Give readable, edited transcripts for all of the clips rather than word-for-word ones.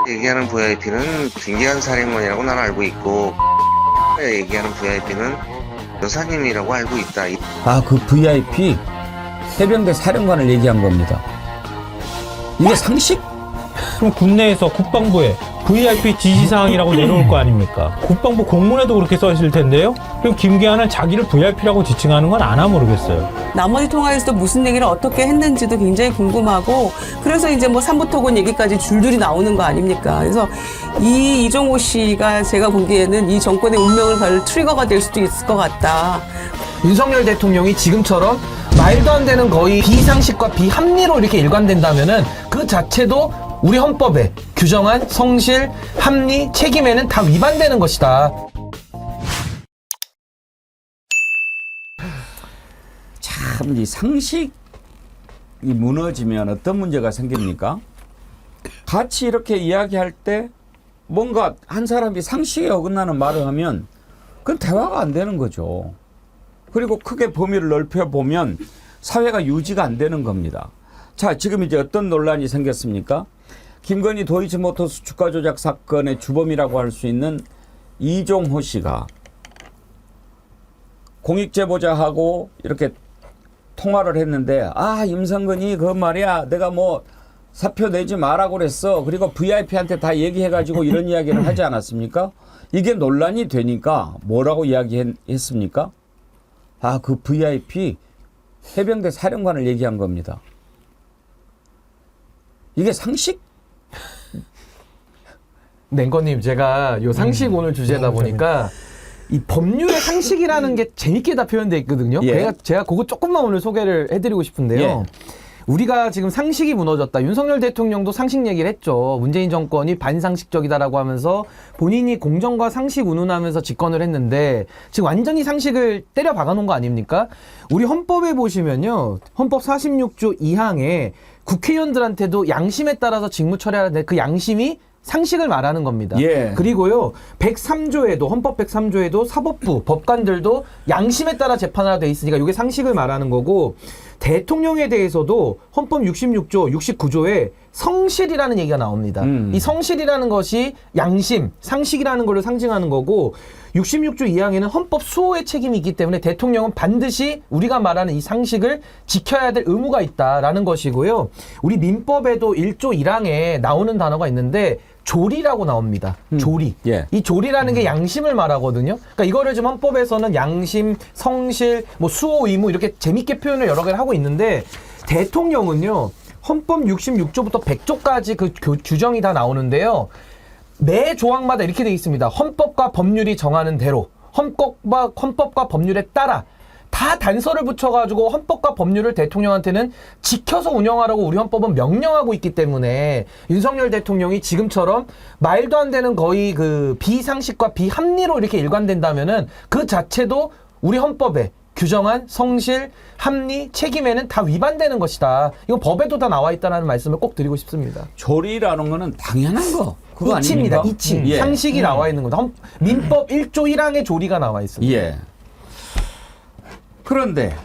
얘기하는 VIP는 김기현 사령관이라고 난 알고 있고, 얘기하는 VIP는 여사님이라고 알고 있다. 아, 그 VIP 해병대 사령관을 얘기한 겁니다. 이게 상식? 그럼 국내에서 국방부에 VIP 지시사항이라고 내놓을 거 아닙니까? 국방부 공문에도 그렇게 써 있을 텐데요. 그럼 김기현은 자기를 VIP라고 지칭하는 건 아나 모르겠어요. 나머지 통화에서도 무슨 얘기를 어떻게 했는지도 굉장히 궁금하고, 그래서 이제 뭐 삼부토군 얘기까지 줄줄이 나오는 거 아닙니까? 그래서 이 이종호 씨가 제가 보기에는 이 정권의 운명을 걸 트리거가 될 수도 있을 것 같다. 윤석열 대통령이 지금처럼 말도 안 되는 거의 비상식과 비합리로 이렇게 일관된다면은 그 자체도 우리 헌법에 규정한 성실, 합리, 책임에는 다 위반되는 것이다. 참, 이 상식이 무너지면 어떤 문제가 생깁니까? 같이 이렇게 이야기할 때 뭔가 한 사람이 상식에 어긋나는 말을 하면 그건 대화가 안 되는 거죠. 그리고 크게 범위를 넓혀보면 사회가 유지가 안 되는 겁니다. 자, 지금 이제 어떤 논란이 생겼습니까? 김건희 도이치모터스 주가 조작 사건의 주범이라고 할 수 있는 이종호 씨가 공익제보자하고 이렇게 통화를 했는데, 아, 임성근이 그 말이야, 내가 뭐 사표 내지 마라고 그랬어. 그리고 VIP한테 다 얘기해가지고 이런 이야기를 하지 않았습니까? 이게 논란이 되니까 뭐라고 이야기했습니까? 아, 그 VIP 해병대 사령관을 얘기한 겁니다. 이게 상식? 냉거님, 제가 요 상식 오늘 주제다 보니까 이 법률의 상식이라는 게 재밌게 다 표현되어 있거든요. 예. 제가 그거 조금만 오늘 소개를 해드리고 싶은데요. 예. 우리가 지금 상식이 무너졌다. 윤석열 대통령도 상식 얘기를 했죠. 문재인 정권이 반상식적이다라고 하면서 본인이 공정과 상식 운운하면서 집권을 했는데 지금 완전히 상식을 때려 박아놓은 거 아닙니까? 우리 헌법에 보시면요. 헌법 46조 2항에 국회의원들한테도 양심에 따라서 직무 처리하는데 그 양심이 상식을 말하는 겁니다. 예. 그리고요, 103조에도, 헌법 103조에도 사법부, 법관들도 양심에 따라 재판하라 돼 있으니까 이게 상식을 말하는 거고, 대통령에 대해서도 헌법 66조, 69조에 성실이라는 얘기가 나옵니다. 이 성실이라는 것이 양심, 상식이라는 걸 상징하는 거고, 66조 2항에는 헌법 수호의 책임이 있기 때문에 대통령은 반드시 우리가 말하는 이 상식을 지켜야 될 의무가 있다라는 것이고요. 우리 민법에도 1조 1항에 나오는 단어가 있는데 조리라고 나옵니다. 조리. 예. 이 조리라는 게 양심을 말하거든요. 그러니까 이거를 지금 헌법에서는 양심, 성실, 뭐 수호 의무 이렇게 재밌게 표현을 여러 개를 하고 있는데 대통령은요. 헌법 66조부터 100조까지 그 규정이 다 나오는데요. 매 조항마다 이렇게 되어 있습니다. 헌법과 법률이 정하는 대로 헌법과 법률에 따라 다 단서를 붙여가지고 헌법과 법률을 대통령한테는 지켜서 운영하라고 우리 헌법은 명령하고 있기 때문에 윤석열 대통령이 지금처럼 말도 안 되는 거의 그 비상식과 비합리로 이렇게 일관된다면은 그 자체도 우리 헌법에 규정한 성실, 합리, 책임에는 다 위반되는 것이다. 이건 법에도 다 나와 있다는 말씀을 꼭 드리고 싶습니다. 조리라는 거는 당연한 거. 그거 이치입니다. 아닙니까? 이치. 예. 상식이 나와 있는 겁니다. 민법 1조 1항에 조리가 나와 있습니다. 예. 그런데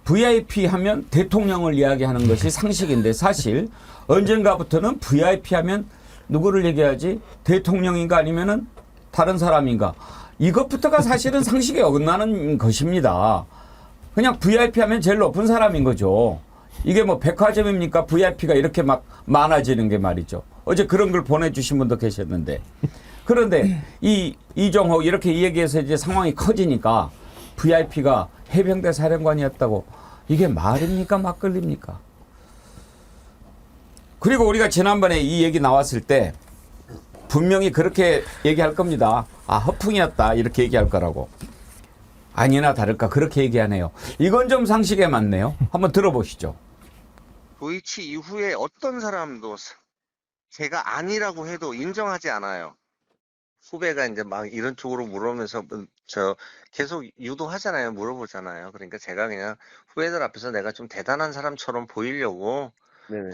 VIP 하면 대통령을 이야기하는 것이 상식인데 사실 언젠가부터는 VIP 하면 누구를 얘기하지? 대통령인가 아니면은 다른 사람인가? 이것부터가 사실은 상식에 어긋나는 것입니다. 그냥 VIP 하면 제일 높은 사람인 거죠. 이게 뭐 백화점입니까? VIP가 이렇게 막 많아지는 게 말이죠. 어제 그런 걸 보내주신 분도 계셨는데. 그런데 이종호 이렇게 얘기해서 이제 상황이 커지니까 VIP가 해병대 사령관이었다고 이게 말입니까? 막걸리입니까? 그리고 우리가 지난번에 이 얘기 나왔을 때 분명히 그렇게 얘기할 겁니다. 아, 허풍이었다 이렇게 얘기할 거라고. 아니나 다를까 그렇게 얘기하네요. 이건 좀 상식에 맞네요. 한번 들어보시죠. 도이치 이후에 어떤 사람도 제가 아니라고 해도 인정하지 않아요. 후배가 이제 막 이런 쪽으로 물으면서 저 계속 유도하잖아요. 물어보잖아요. 그러니까 제가 그냥 후배들 앞에서 내가 좀 대단한 사람처럼 보이려고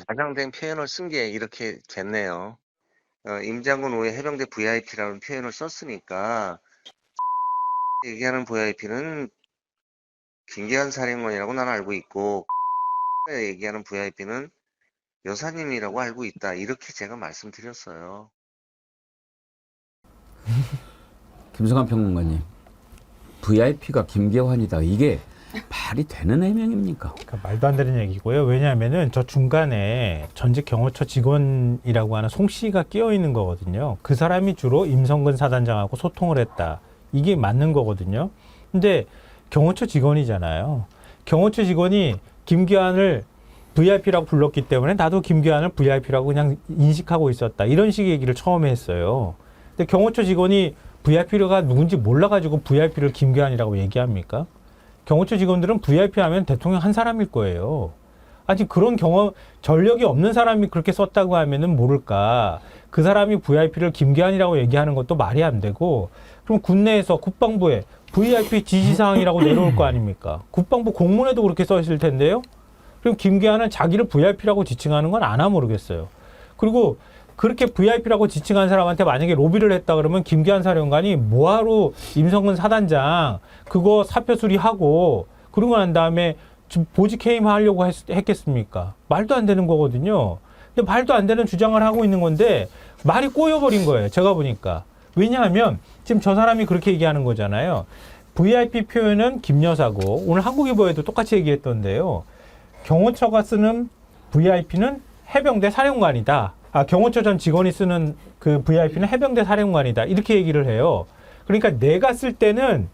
과장된 표현을 쓴 게 이렇게 됐네요. 임장군 후에 해병대 VIP라는 표현을 썼으니까 얘기하는 VIP는 김기현 사령관이라고 난 알고 있고 얘기하는 VIP는 여사님이라고 알고 있다. 이렇게 제가 말씀드렸어요. 김성환 평론가님, VIP가 김계환이다. 이게 말이 되는 해명입니까? 그러니까 말도 안 되는 얘기고요. 왜냐하면은 저 중간에 전직 경호처 직원이라고 하는 송 씨가 끼어 있는 거거든요. 그 사람이 주로 임성근 사단장하고 소통을 했다. 이게 맞는 거거든요. 근데 경호처 직원이잖아요. 경호처 직원이 김기환을 VIP라고 불렀기 때문에 나도 김기환을 VIP라고 그냥 인식하고 있었다. 이런 식의 얘기를 처음에 했어요. 근데 경호처 직원이 VIP가 누군지 몰라가지고 VIP를 김기환이라고 얘기합니까? 경호처 직원들은 VIP 하면 대통령 한 사람일 거예요. 아직 그런 경험, 전력이 없는 사람이 그렇게 썼다고 하면은 모를까. 그 사람이 VIP를 김기환이라고 얘기하는 것도 말이 안 되고, 그럼 국내에서 국방부에 VIP 지시사항이라고 내려올 거 아닙니까? 국방부 공문에도 그렇게 써 있을 텐데요. 그럼 김기환은 자기를 VIP라고 지칭하는 건 아나 모르겠어요. 그리고 그렇게 VIP라고 지칭한 사람한테 만약에 로비를 했다 그러면 김기환 사령관이 뭐하러 임성근 사단장 그거 사표 수리하고 그러고 난 다음에 보직 해임하려고 했겠습니까? 말도 안 되는 거거든요. 근데 말도 안 되는 주장을 하고 있는 건데 말이 꼬여버린 거예요. 제가 보니까. 왜냐하면 지금 저 사람이 그렇게 얘기하는 거잖아요. VIP 표현은 김여사고 오늘 한국일보에도 똑같이 얘기했던데요. 경호처가 쓰는 VIP는 해병대 사령관이다. 경호처 전 직원이 쓰는 그 VIP는 해병대 사령관이다. 이렇게 얘기를 해요. 그러니까 내가 쓸 때는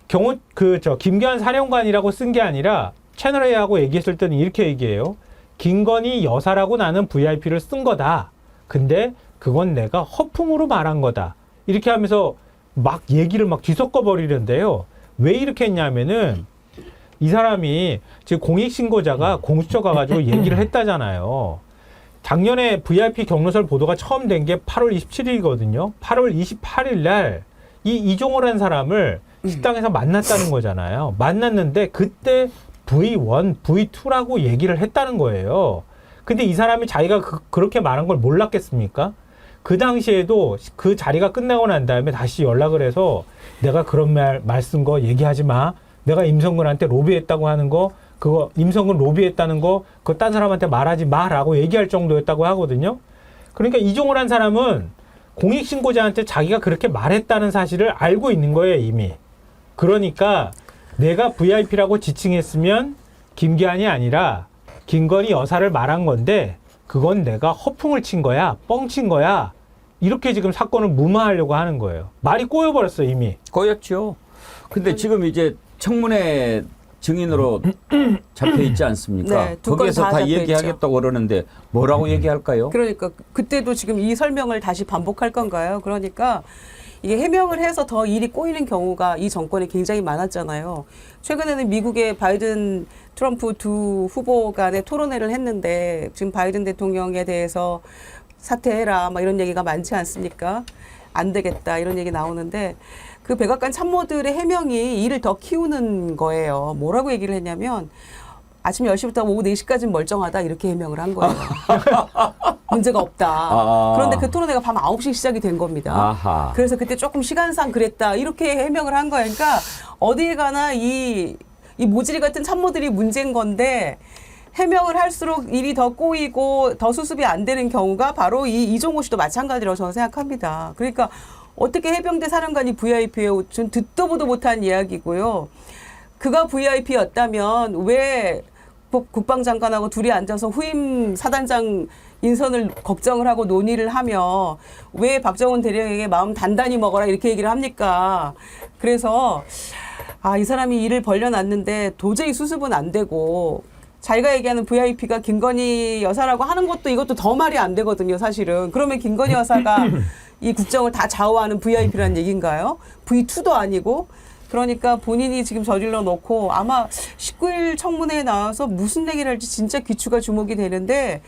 김기환 사령관이라고 쓴 게 아니라 채널A하고 얘기했을 때는 이렇게 얘기해요. 김건희 여사라고 나는 VIP를 쓴 거다. 근데 그건 내가 허풍으로 말한 거다. 이렇게 하면서 막 얘기를 막 뒤섞어 버리는데요. 왜 이렇게 했냐면은 이 사람이 지금 공익신고자가 공수처 가가지고 얘기를 했다잖아요. 작년에 VIP 경로설 보도가 처음 된 게 8월 27일이거든요. 8월 28일 날 이 이종호라는 사람을 식당에서 만났다는 거잖아요. 만났는데 그때 V1, V2라고 얘기를 했다는 거예요. 근데 이 사람이 자기가 그렇게 말한 걸 몰랐겠습니까? 그 당시에도 그 자리가 끝나고 난 다음에 다시 연락을 해서 내가 그런 말 쓴 거 얘기하지 마. 내가 임성근한테 로비했다고 하는 거 그거 임성근 로비했다는 거 그거 딴 사람한테 말하지 마라고 얘기할 정도였다고 하거든요. 그러니까 이종호란 사람은 공익신고자한테 자기가 그렇게 말했다는 사실을 알고 있는 거예요, 이미. 그러니까 내가 VIP라고 지칭했으면 김기환이 아니라 김건희 여사를 말한 건데 그건 내가 허풍을 친 거야, 뻥친 거야. 이렇게 지금 사건을 무마하려고 하는 거예요. 말이 꼬여버렸어, 이미. 꼬였죠. 근데 지금 이제 청문회 증인으로 잡혀 있지 않습니까? 네, 두 거기에서 건다 다 잡혀 얘기하겠다고 그러는데 뭐라고 얘기할까요? 그러니까 그때도 지금 이 설명을 다시 반복할 건가요? 그러니까 이게 해명을 해서 더 일이 꼬이는 경우가 이 정권에 굉장히 많았잖아요. 최근에는 미국의 바이든, 트럼프 두 후보 간의 토론회를 했는데 지금 바이든 대통령에 대해서 사퇴해라 막 이런 얘기가 많지 않습니까? 안 되겠다 이런 얘기 나오는데 그 백악관 참모들의 해명이 일을 더 키우는 거예요. 뭐라고 얘기를 했냐면 아침 10시부터 오후 4시까지는 멀쩡하다 이렇게 해명을 한 거예요. 문제가 없다. 그런데 그 토론회가 밤 9시 시작이 된 겁니다. 아하. 그래서 그때 조금 시간상 그랬다 이렇게 해명을 한 거예요. 그러니까 어딜 가나 이 모질이 같은 참모들이 문제인 건데 해명을 할수록 일이 더 꼬이고 더 수습이 안 되는 경우가 바로 이 이종호 씨도 마찬가지라고 저는 생각합니다. 그러니까 어떻게 해병대 사령관이 VIP예요? 전 듣도 보도 못한 이야기고요. 그가 VIP였다면 왜 국방장관하고 둘이 앉아서 후임 사단장 인선을 걱정을 하고 논의를 하며 왜 박정훈 대령에게 마음 단단히 먹어라 이렇게 얘기를 합니까? 그래서 이 사람이 일을 벌려놨는데 도저히 수습은 안 되고 자기가 얘기하는 VIP가 김건희 여사라고 하는 것도 이것도 더 말이 안 되거든요, 사실은. 그러면 김건희 여사가 이 국정을 다 좌우하는 VIP라는 얘기인가요? V2도 아니고. 그러니까 본인이 지금 저질러 놓고 아마 19일 청문회에 나와서 무슨 얘기를 할지 진짜 귀추가 주목이 되는데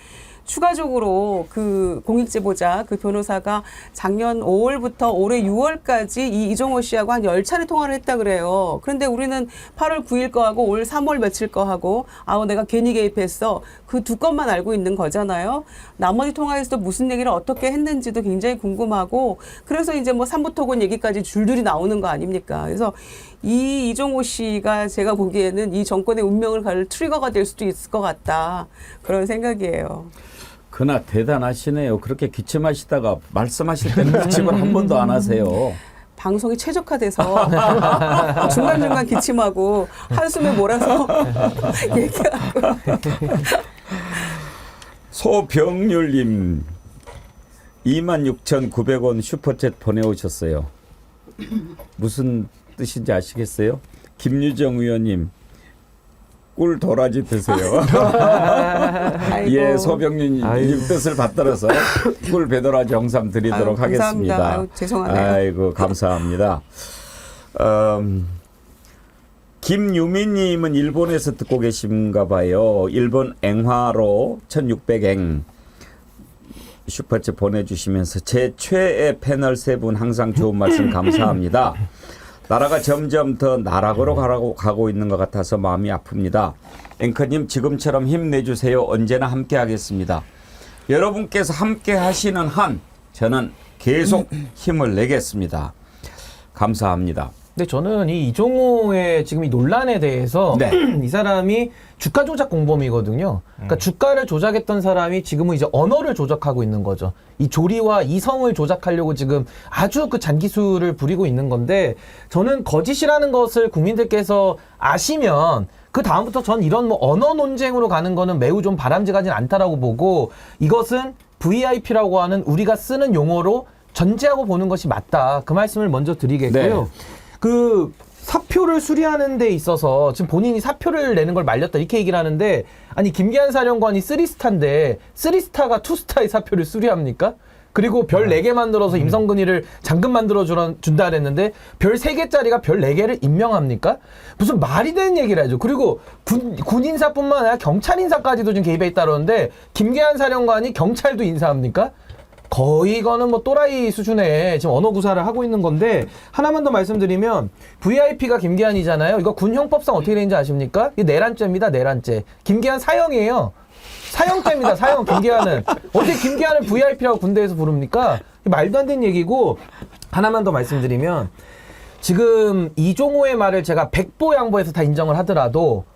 추가적으로 그 공익제보자 그 변호사가 작년 5월부터 올해 6월까지 이 이종호 씨하고 한 10차례 통화를 했다 그래요. 그런데 우리는 8월 9일 거하고 올 3월 며칠 거하고 내가 괜히 개입했어. 그 두 건만 알고 있는 거잖아요. 나머지 통화에서도 무슨 얘기를 어떻게 했는지도 굉장히 궁금하고 그래서 이제 뭐 삼부토건 얘기까지 줄줄이 나오는 거 아닙니까? 그래서 이 이종호 씨가 제가 보기에는 이 정권의 운명을 갈 트리거가 될 수도 있을 것 같다. 그런 생각이에요. 그러나 대단하시네요. 그렇게 기침하시다가 말씀하실 때는 기침을 한 번도 안 하세요. 방송이 최적화돼서 중간중간 기침하고 한숨에 몰아서 얘기하고. 소병률님 26,900원 슈퍼챗 보내오셨어요. 무슨 뜻인지 아시겠어요? 김유정 의원님 꿀 도라지 드세요. 아이고. 예, 소병률님 아이고. 뜻을 받들어서 꿀 배도라지 홍삼 드리도록 아유, 감사합니다. 하겠습니다. 아유, 죄송하네요. 아이고 감사합니다. 김유미님은 일본에서 듣고 계신가 봐요. 일본 앵화로 1600eng 슈퍼챗 보내주시면서 제 최애 패널 세 분 항상 좋은 말씀 감사합니다. 나라가 점점 더 나락으로 가고 있는 것 같아서 마음이 아픕니다. 앵커님 지금처럼 힘내주세요. 언제나 함께하겠습니다. 여러분께서 함께하시는 한 저는 계속 힘을 내겠습니다. 감사합니다. 근데 저는 이 이종호의 지금 이 논란에 대해서 네. 이 사람이 주가 조작 공범이거든요. 그러니까 주가를 조작했던 사람이 지금은 이제 언어를 조작하고 있는 거죠. 이 조리와 이성을 조작하려고 지금 아주 그 잔기술을 부리고 있는 건데 저는 거짓이라는 것을 국민들께서 아시면 그 다음부터 전 이런 뭐 언어 논쟁으로 가는 거는 매우 좀 바람직하진 않다라고 보고 이것은 VIP라고 하는 우리가 쓰는 용어로 전제하고 보는 것이 맞다. 그 말씀을 먼저 드리겠고요. 네. 그 사표를 수리하는 데 있어서 지금 본인이 사표를 내는 걸 말렸다 이렇게 얘기를 하는데 아니 김기한 사령관이 3스타인데 3스타가 2스타의 사표를 수리합니까? 그리고 별 4개 만들어서 임성근이를 장급 만들어 준다 그랬는데 별 3개짜리가 별 4개를 임명합니까? 무슨 말이 되는 얘기를 하죠. 그리고 군 인사뿐만 아니라 경찰 인사까지도 지금 개입해 있다 그러는데 김기한 사령관이 경찰도 인사합니까? 거의 이거는 뭐 또라이 수준의 지금 언어 구사를 하고 있는 건데 하나만 더 말씀드리면 VIP가 김기한이잖아요. 이거 군 형법상 어떻게 되는지 아십니까? 이게 내란죄입니다. 내란죄. 김기한 사형이에요. 사형죄입니다. 사형 김기한은. 어떻게 김기한을 VIP라고 군대에서 부릅니까? 말도 안 되는 얘기고 하나만 더 말씀드리면 지금 이종호의 말을 제가 백보양보해서 다 인정을 하더라도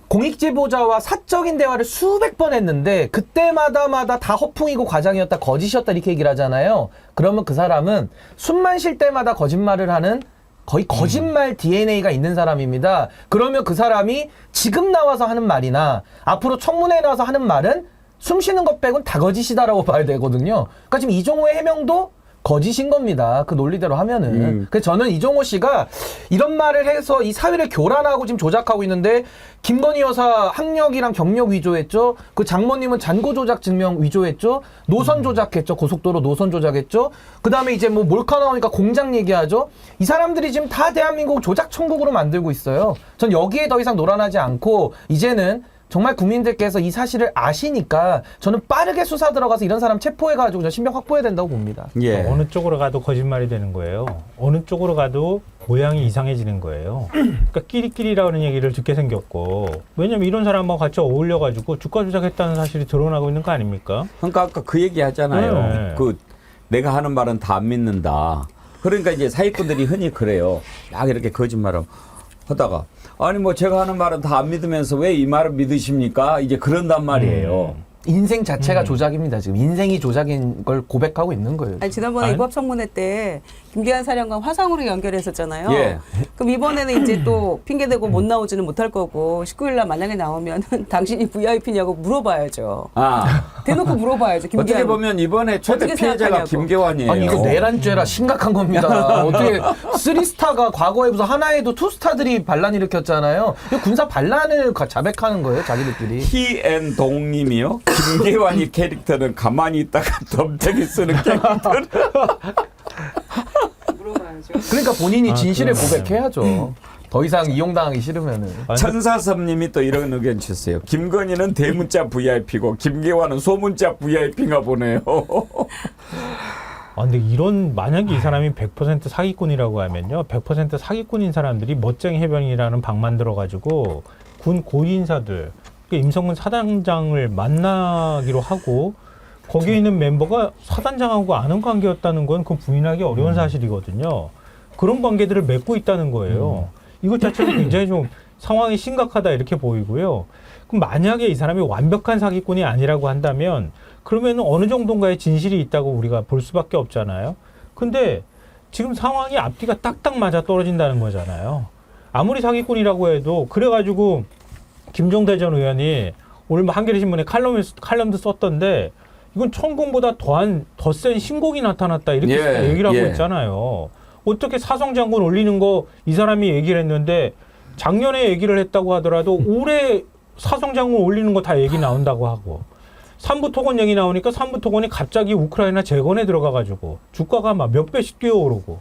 공익제보자와 사적인 대화를 수백 번 했는데 그때마다 다 허풍이고 과장이었다 거짓이었다 이렇게 얘기를 하잖아요. 그러면 그 사람은 숨만 쉴 때마다 거짓말을 하는 거의 거짓말 DNA가 있는 사람입니다. 그러면 그 사람이 지금 나와서 하는 말이나 앞으로 청문회에 나와서 하는 말은 숨 쉬는 것 빼곤 다 거짓이다라고 봐야 되거든요. 그러니까 지금 이종호의 해명도 거짓인 겁니다. 그 논리대로 하면은. 그래서 저는 이종호 씨가 이런 말을 해서 이 사회를 교란하고 지금 조작하고 있는데 김건희 여사 학력이랑 경력 위조했죠. 그 장모님은 잔고 조작 증명 위조했죠. 노선 조작했죠. 고속도로 노선 조작했죠. 그 다음에 이제 뭐 몰카 나오니까 공장 얘기하죠. 이 사람들이 지금 다 대한민국 조작 천국으로 만들고 있어요. 전 여기에 더 이상 놀아나지 않고 이제는 정말 국민들께서 이 사실을 아시니까 저는 빠르게 수사 들어가서 이런 사람 체포해가지고 저 신병 확보해야 된다고 봅니다. 예. 어느 쪽으로 가도 거짓말이 되는 거예요. 어느 쪽으로 가도 모양이 이상해지는 거예요. 그러니까 끼리끼리라는 얘기를 듣게 생겼고 왜냐면 이런 사람하고 같이 어울려가지고 주가 조작했다는 사실이 드러나고 있는 거 아닙니까? 그러니까 아까 그 얘기 하잖아요. 네. 그 내가 하는 말은 다 안 믿는다. 그러니까 이제 사기꾼들이 흔히 그래요. 막 이렇게 거짓말을 하다가 아니 뭐 제가 하는 말은 다 안 믿으면서 왜 이 말을 믿으십니까? 이제 그런단 말이에요. 인생 자체가 조작입니다. 지금 인생이 조작인 걸 고백하고 있는 거예요. 아니, 지난번에 아니? 입법청문회 때 김기한 사령관 화상으로 연결했었잖아요. 예. 그럼 이번에는 이제 또 핑계대고 못 나오지는 못할 거고 19일 날 만약에 나오면 당신이 VIP냐고 물어봐야죠. 아 대놓고 물어봐야죠. 김기한. 어떻게 보면 이번에 최대 어떻게 피해자가 생각하냐고. 김계환이에요. 아니 이거 내란죄라 심각한 겁니다. 어떻게 3스타가 과거에 무슨 하나에도 2스타들이 반란 일으켰잖아요. 이거 군사 반란을 자백하는 거예요, 자기들끼리. 희앤동님이요. 김계환이 캐릭터는 가만히 있다가 덤태기 쓰는 캐릭터를. 물어봐야죠. 그러니까 본인이 진실을 그러네. 고백해야죠. 더 이상 이용당하기 싫으면은. 천사섭님이 또 이런 의견 주셨어요. 김건희는 대문자 VIP고 김계환은 소문자 VIP인가 보네요. 아, 근데 이런 만약에 이 사람이 100% 사기꾼이라고 하면요, 100% 사기꾼인 사람들이 멋쟁이 해변이라는 방 만들어가지고 군 고위 인사들, 임성근 사단장을 만나기로 하고 거기에 있는 멤버가 사단장하고 아는 관계였다는 건 그 부인하기 어려운 사실이거든요. 그런 관계들을 맺고 있다는 거예요. 이것 자체는 굉장히 좀 상황이 심각하다 이렇게 보이고요. 그럼 만약에 이 사람이 완벽한 사기꾼이 아니라고 한다면 그러면 어느 정도인가의 진실이 있다고 우리가 볼 수밖에 없잖아요. 근데 지금 상황이 앞뒤가 딱딱 맞아 떨어진다는 거잖아요. 아무리 사기꾼이라고 해도 그래가지고 김종대 전 의원이 오늘 뭐 한겨레신문에 칼럼도 썼던데 이건 천공보다 더 센 신공이 나타났다 이렇게 얘기를 하고 있잖아요. 어떻게 사성장군 올리는 거 이 사람이 얘기를 했는데 작년에 얘기를 했다고 하더라도 올해 사성장군 올리는 거 다 얘기 나온다고 하고 삼부토건 얘기 나오니까 삼부토건이 갑자기 우크라이나 재건에 들어가가지고 주가가 막 몇 배씩 뛰어오르고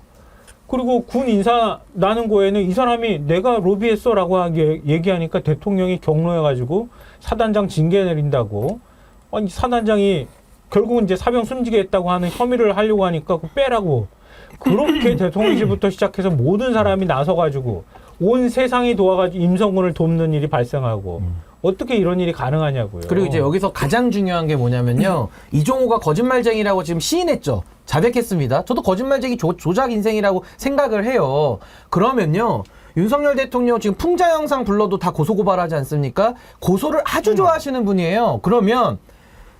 그리고 군 인사 나는 거에는 이 사람이 내가 로비했어라고 얘기하니까 대통령이 격노해가지고 사단장 징계 내린다고 아니 사단장이 결국은 이제 사병 숨지게 했다고 하는 혐의를 하려고 하니까 그 빼라고 그렇게 대통령실부터 시작해서 모든 사람이 나서가지고 온 세상이 도와가지고 임성근을 돕는 일이 발생하고 어떻게 이런 일이 가능하냐고요. 그리고 이제 여기서 가장 중요한 게 뭐냐면요. 이종호가 거짓말쟁이라고 지금 시인했죠. 자백했습니다. 저도 거짓말쟁이 조작 인생이라고 생각을 해요. 그러면요. 윤석열 대통령 지금 풍자 영상 불러도 다 고소고발하지 않습니까? 고소를 아주 좋아하시는 분이에요. 그러면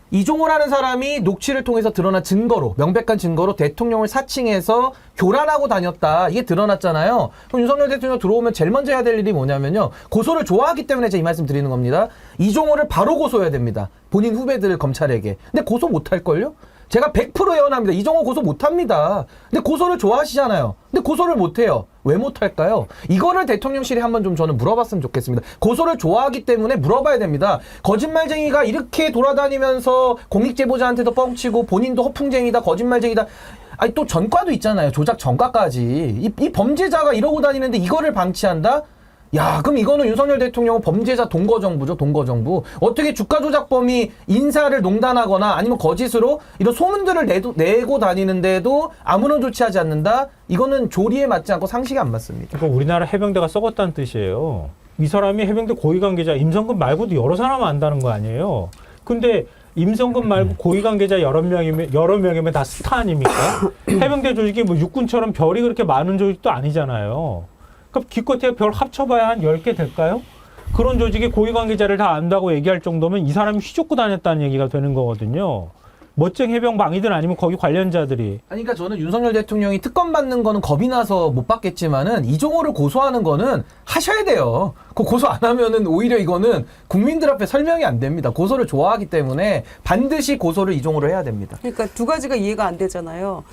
이종호라는 사람이 녹취를 통해서 드러난 증거로 명백한 증거로 대통령을 사칭해서 교란하고 다녔다. 이게 드러났잖아요. 그럼 윤석열 대통령 들어오면 제일 먼저 해야 될 일이 뭐냐면요. 고소를 좋아하기 때문에 제가 이 말씀 드리는 겁니다. 이종호를 바로 고소해야 됩니다. 본인 후배들을 검찰에게. 근데 고소 못할걸요? 제가 100% 예언합니다. 이종호 고소 못합니다. 근데 고소를 좋아하시잖아요. 근데 고소를 못해요. 왜 못할까요? 이거를 대통령실에 한번 좀 저는 물어봤으면 좋겠습니다. 고소를 좋아하기 때문에 물어봐야 됩니다. 거짓말쟁이가 이렇게 돌아다니면서 공익제보자한테도 뻥치고 본인도 허풍쟁이다, 거짓말쟁이다. 아니 또 전과도 있잖아요. 조작 전과까지. 이 범죄자가 이러고 다니는데 이거를 방치한다? 야, 그럼 이거는 윤석열 대통령은 범죄자 동거정부죠, 동거정부. 어떻게 주가 조작범이 인사를 농단하거나 아니면 거짓으로 이런 소문들을 내고 다니는데도 아무런 조치하지 않는다? 이거는 조리에 맞지 않고 상식에 안 맞습니다. 그러니까 우리나라 해병대가 썩었다는 뜻이에요. 이 사람이 해병대 고위관계자 임성근 말고도 여러 사람 안다는 거 아니에요. 근데 임성근 말고 고위관계자 여러 명이면 다 스타 아닙니까? 해병대 조직이 뭐 육군처럼 별이 그렇게 많은 조직도 아니잖아요. 그럼 기껏해 별 합쳐봐야 한 10개 될까요? 그런 조직이 고위관계자를 다 안다고 얘기할 정도면 이 사람이 휘젓고 다녔다는 얘기가 되는 거거든요. 멋쟁 해병방위든 아니면 거기 관련자들이. 아니, 그러니까 저는 윤석열 대통령이 특검 받는 거는 겁이 나서 못 받겠지만은 이종호를 고소하는 거는 하셔야 돼요. 그 고소 안 하면은 오히려 이거는 국민들 앞에 설명이 안 됩니다. 고소를 좋아하기 때문에 반드시 고소를 이종호를 해야 됩니다. 그러니까 두 가지가 이해가 안 되잖아요.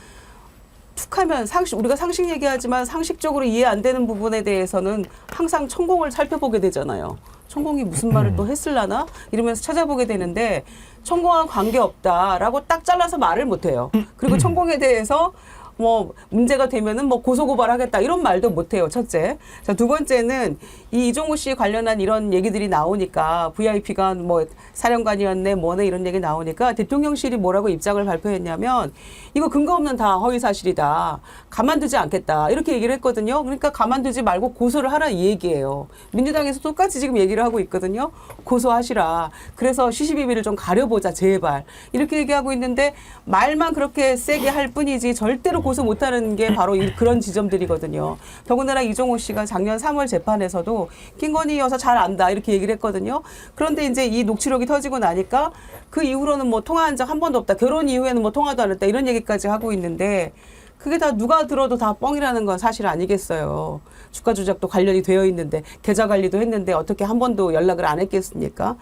툭하면 우리가 상식 얘기하지만 상식적으로 이해 안 되는 부분에 대해서는 항상 천공을 살펴보게 되잖아요. 천공이 무슨 말을 또 했을라나 이러면서 찾아보게 되는데 천공과 관계없다라고 딱 잘라서 말을 못해요. 그리고 천공에 대해서 뭐 문제가 되면은 뭐 고소고발하겠다 이런 말도 못해요. 첫째. 자, 두 번째는 이 이종호 씨 관련한 이런 얘기들이 나오니까 VIP가 뭐 사령관이었네 뭐네 이런 얘기 나오니까 대통령실이 뭐라고 입장을 발표했냐면 이거 근거 없는 다 허위 사실이다. 가만두지 않겠다. 이렇게 얘기를 했거든요. 그러니까 가만두지 말고 고소를 하라 이 얘기예요. 민주당에서 똑같이 지금 얘기를 하고 있거든요. 고소하시라. 그래서 시시비비를 좀 가려보자 제발. 이렇게 얘기하고 있는데 말만 그렇게 세게 할 뿐이지 절대로 고소 못하는 게 바로 그런 지점들이거든요. 더군다나 이종호 씨가 작년 3월 재판에서도 김건희 여사 잘 안다 이렇게 얘기를 했거든요. 그런데 이제 이 녹취록이 터지고 나니까 그 이후로는 뭐 통화한 적 한 번도 없다. 결혼 이후에는 뭐 통화도 안 했다. 이런 얘기까지 하고 있는데 그게 다 누가 들어도 다 뻥이라는 건 사실 아니겠어요. 주가 조작도 관련이 되어 있는데 계좌 관리도 했는데 어떻게 한 번도 연락을 안 했겠습니까?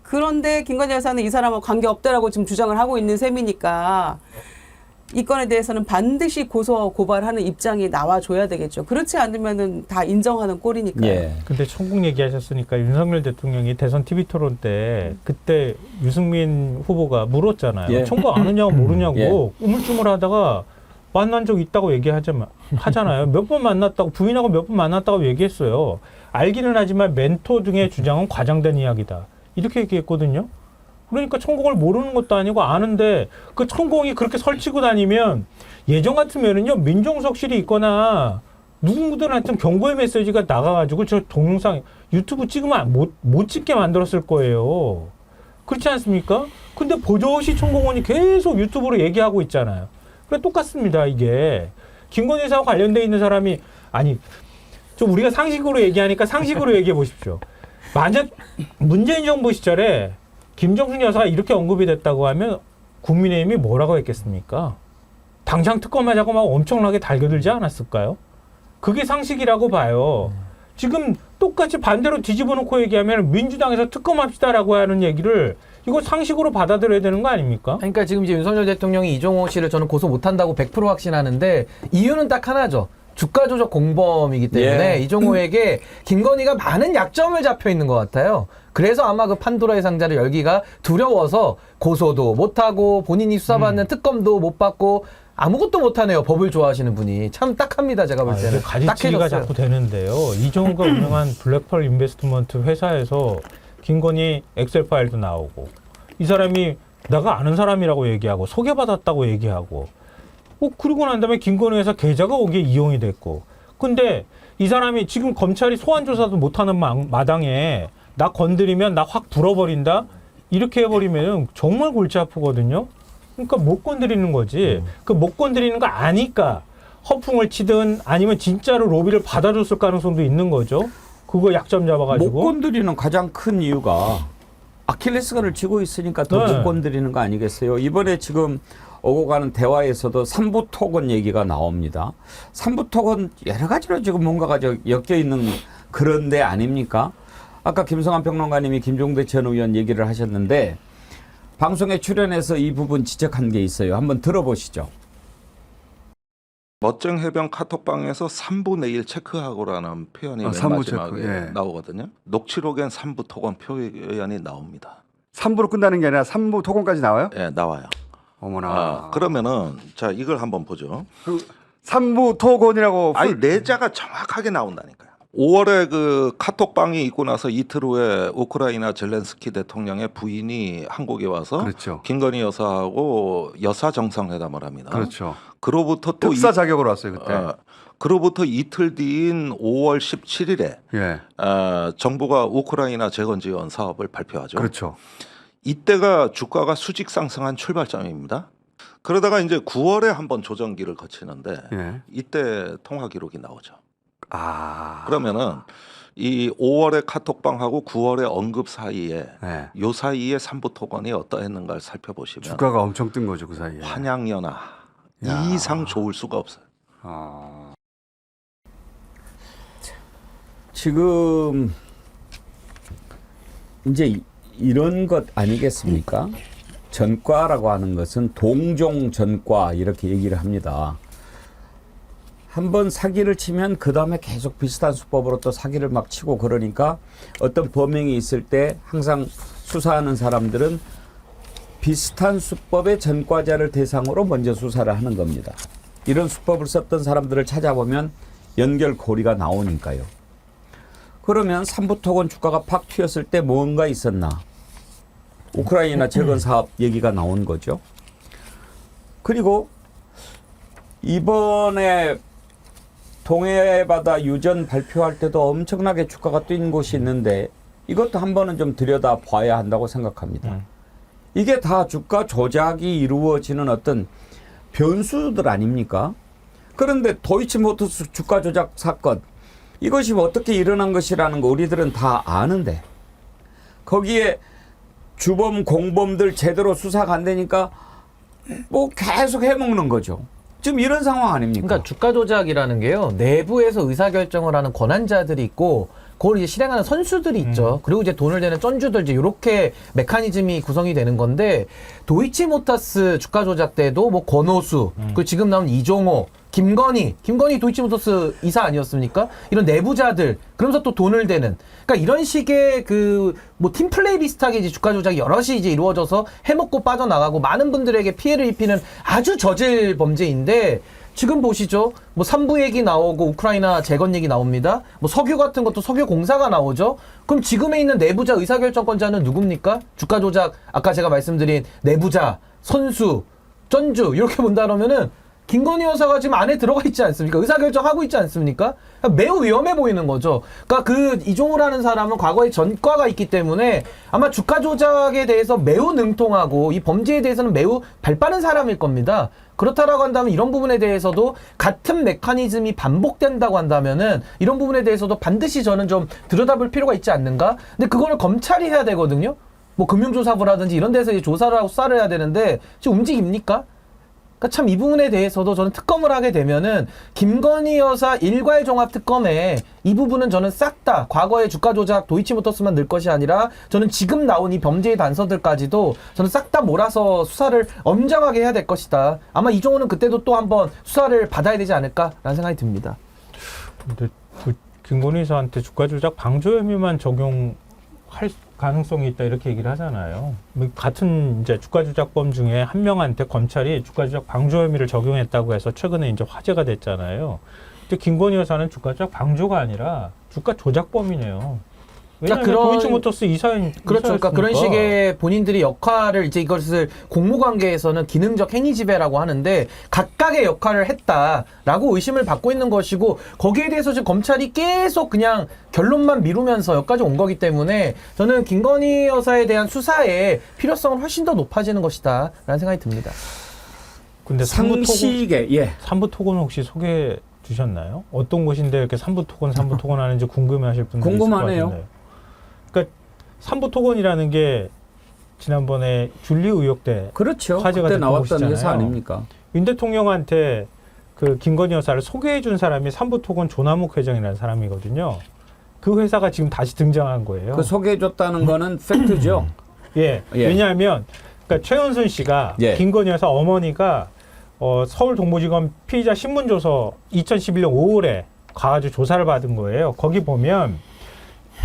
그런데 김건희 여사는 이 사람하고 관계없다라고 지금 주장을 하고 있는 셈이니까 이 건에 대해서는 반드시 고소 고발하는 입장이 나와줘야 되겠죠. 그렇지 않으면은 다 인정하는 꼴이니까요. 예. 근데 천국 얘기하셨으니까 윤석열 대통령이 대선 TV 토론 때 그때 유승민 후보가 물었잖아요. 예. 천국 아느냐고 모르냐고 예. 우물쭈물하다가 만난 적 있다고 하잖아요. 몇 번 만났다고 부인하고 몇 번 만났다고 얘기했어요. 알기는 하지만 멘토 등의 주장은 과장된 이야기다. 이렇게 얘기했거든요. 그러니까 천공을 모르는 것도 아니고 아는데 그 천공이 그렇게 설치고 다니면 예전 같으면은요 민정수석실이 있거나 누구들한테 경고의 메시지가 나가가지고 저 동영상 유튜브 찍으면 못 찍게 만들었을 거예요. 그렇지 않습니까? 근데 버젓이 천공원이 계속 유튜브로 얘기하고 있잖아요. 그래 똑같습니다. 이게 김건희 여사와 관련돼 있는 사람이 아니 좀 우리가 상식으로 얘기하니까 상식으로 얘기해 보십시오. 만약 문재인 정부 시절에 김정숙 여사가 이렇게 언급이 됐다고 하면 국민의힘이 뭐라고 했겠습니까? 당장 특검하자고 막 엄청나게 달겨들지 않았을까요? 그게 상식이라고 봐요. 지금 똑같이 반대로 뒤집어 놓고 얘기하면 민주당에서 특검합시다라고 하는 얘기를 이거 상식으로 받아들여야 되는 거 아닙니까? 그러니까 지금 이제 윤석열 대통령이 이종호 씨를 저는 고소 못한다고 100% 확신하는데 이유는 딱 하나죠. 주가 조작 공범이기 때문에 예. 이종호에게 김건희가 많은 약점을 잡혀 있는 것 같아요. 그래서 아마 그 판도라의 상자를 열기가 두려워서 고소도 못하고 본인이 수사받는 특검도 못 받고 아무것도 못하네요. 법을 좋아하시는 분이. 참 딱합니다. 제가 볼 때는. 가지치기가 딱해졌어요. 자꾸 되는데요. 이종호가 운영한 블랙펄 인베스트먼트 회사에서 김건희 엑셀 파일도 나오고 이 사람이 내가 아는 사람이라고 얘기하고 소개받았다고 얘기하고 그러고 난 다음에 김건희 회사 계좌가 거기에 이용이 됐고 근데 이 사람이 지금 검찰이 소환 조사도 못하는 마당에 나 건드리면 나 확 불어버린다 이렇게 해버리면 정말 골치 아프거든요. 그러니까 못 건드리는 거지. 그 못 건드리는 거 아니까 허풍을 치든 아니면 진짜로 로비를 받아줬을 가능성도 있는 거죠. 그거 약점 잡아가지고. 못 건드리는 가장 큰 이유가 아킬레스건을 쥐고 있으니까 더 못 네. 건드리는 거 아니겠어요? 이번에 지금 오고 가는 대화에서도 삼부 토건 얘기가 나옵니다. 삼부 토건 여러 가지로 지금 뭔가가 엮여 있는 그런 데 아닙니까? 아까 김성환 평론가님이 김종대 전 의원 얘기를 하셨는데 방송에 출연해서 이 부분 지적한 게 있어요. 한번 들어보시죠. 멋쟁 해병 카톡방에서 3부 내일 체크하고라는 표현이 맨 3부 마지막에 체크, 예. 나오거든요. 녹취록엔 3부 토건 표현이 나옵니다. 3부로 끝나는 게 아니라 3부 토건까지 나와요? 예, 나와요. 어머나. 그러면은 자 이걸 한번 보죠. 3부 토건이라고 아니 내자가 정확하게 나온다니까요. 5월에 그 카톡방이 있고 나서 이틀 후에 우크라이나 젤렌스키 대통령의 부인이 한국에 와서 그렇죠. 김건희 여사하고 여사 정상회담을 합니다. 그렇죠. 그로부터 또 특사 자격으로 왔어요 그때. 그로부터 이틀 뒤인 5월 17일에 예. 정부가 우크라이나 재건 지원 사업을 발표하죠. 그렇죠. 이때가 주가가 수직 상승한 출발점입니다. 그러다가 이제 9월에 한번 조정기를 거치는데 예. 이때 통화 기록이 나오죠. 아. 그러면은 이 5월의 카톡방하고 9월의 언급 사이에 예. 요 사이에 삼부 토건이 어떠했는가를 살펴보시면 주가가 엄청 뜬 거죠 그 사이에. 환양연화 야. 이 이상 좋을 수가 없어요. 아. 지금 이제 이런 것 아니겠습니까? 전과라고 하는 것은 동종 전과 이렇게 얘기를 합니다. 한번 사기를 치면 그 다음에 계속 비슷한 수법으로 또 사기를 막 치고 그러니까 어떤 범행이 있을 때 항상 수사하는 사람들은 비슷한 수법의 전과자를 대상으로 먼저 수사를 하는 겁니다. 이런 수법을 썼던 사람들을 찾아보면 연결고리가 나오니까요. 그러면 삼부토건 주가가 팍 튀었을 때 뭔가 있었나? 우크라이나 재건 사업 얘기가 나온 거죠. 그리고 이번에 동해바다 유전 발표할 때도 엄청나게 주가가 뛴 곳이 있는데 이것도 한 번은 좀 들여다 봐야 한다고 생각합니다. 이게 다 주가 조작이 이루어지는 어떤 변수들 아닙니까? 그런데 도이치모터스 주가 조작 사건 이것이 어떻게 일어난 것이라는 거 우리들은 다 아는데 거기에 주범 공범들 제대로 수사가 안 되니까 뭐 계속 해먹는 거죠. 지금 이런 상황 아닙니까? 그러니까 주가 조작이라는 게요. 내부에서 의사결정을 하는 권한자들이 있고 그걸 이제 실행하는 선수들이 있죠. 그리고 이제 돈을 내는 쩐주들 이제 이렇게 메커니즘이 구성이 되는 건데 도이치모터스 주가 조작 때도 뭐 권오수 그리고 지금 나온 이종호 김건희 도이치모터스 이사 아니었습니까? 이런 내부자들 그러면서 또 돈을 대는 그러니까 이런 식의 그 뭐 팀플레이 비슷하게 이제 주가 조작이 여럿이 이제 이루어져서 해먹고 빠져나가고 많은 분들에게 피해를 입히는 아주 저질 범죄인데 지금 보시죠. 뭐 3부 얘기 나오고 우크라이나 재건 얘기 나옵니다. 뭐 석유 같은 것도 석유 공사가 나오죠. 그럼 지금에 있는 내부자 의사결정권자는 누굽니까? 주가 조작 아까 제가 말씀드린 내부자 선수 쩐주 이렇게 본다 그러면은 김건희 여사가 지금 안에 들어가 있지 않습니까? 의사결정하고 있지 않습니까? 매우 위험해 보이는 거죠. 그러니까 그 이종호라는 사람은 과거에 전과가 있기 때문에 아마 주가 조작에 대해서 매우 능통하고 이 범죄에 대해서는 매우 발빠른 사람일 겁니다. 그렇다라고 한다면 이런 부분에 대해서도 같은 메커니즘이 반복된다고 한다면은 이런 부분에 대해서도 반드시 저는 좀 들여다볼 필요가 있지 않는가? 근데 그거를 검찰이 해야 되거든요. 뭐 금융조사부라든지 이런 데서 이제 조사를 하고 수사를 해야 되는데 지금 움직입니까? 그러니까 참 이 부분에 대해서도 저는 특검을 하게 되면은 김건희 여사 일괄 종합 특검에 이 부분은 저는 싹 다 과거의 주가 조작 도이치모터스만 넣을 것이 아니라 저는 지금 나온 이 범죄의 단서들까지도 저는 싹 다 몰아서 수사를 엄정하게 해야 될 것이다. 아마 이종호는 그때도 또 한번 수사를 받아야 되지 않을까라는 생각이 듭니다. 근데 그 김건희 여사한테 주가 조작 방조 혐의만 적용할 가능성이 있다 이렇게 얘기를 하잖아요. 뭐 같은 이제 주가 조작범 중에 한 명한테 검찰이 주가 조작 방조 혐의를 적용했다고 해서 최근에 이제 화제가 됐잖아요. 근데 김건희 여사는 주가 조작 방조가 아니라 주가 조작범이네요. 왜냐하면 그러니까 도이치모터스 이사인 그렇죠. 그러니까 그런 식의 본인들이 역할을 이제 이것을 공무관계에서는 기능적 행위 지배라고 하는데 각각의 역할을 했다라고 의심을 받고 있는 것이고 거기에 대해서 지금 검찰이 계속 그냥 결론만 미루면서 여기까지 온 거기 때문에 저는 김건희 여사에 대한 수사의 필요성은 훨씬 더 높아지는 것이다라는 생각이 듭니다. 근데 상식에 예. 삼부 토건 혹시 소개해 주셨나요? 어떤 곳인데 이렇게 삼부 토건 하는지 궁금해하실 분들이 궁금하네요. 있을 것 같은데. 그러니까 삼부 토건이라는 게 지난번에 줄리 의혹 때 그렇죠. 화제가 그때 됐던 나왔던 곳이잖아요. 회사 아닙니까? 윤 대통령한테 그 김건희 여사를 소개해 준 사람이 삼부 토건 조남욱 회장이라는 사람이거든요. 그 회사가 지금 다시 등장한 거예요. 그 소개해줬다는 거는 팩트죠. 예. 예. 왜냐하면 그러니까 최은순 씨가 예. 김건희 여사 어머니가 서울 동부지검 피의자 신문조서 2011년 5월에 가가지고 조사를 받은 거예요. 거기 보면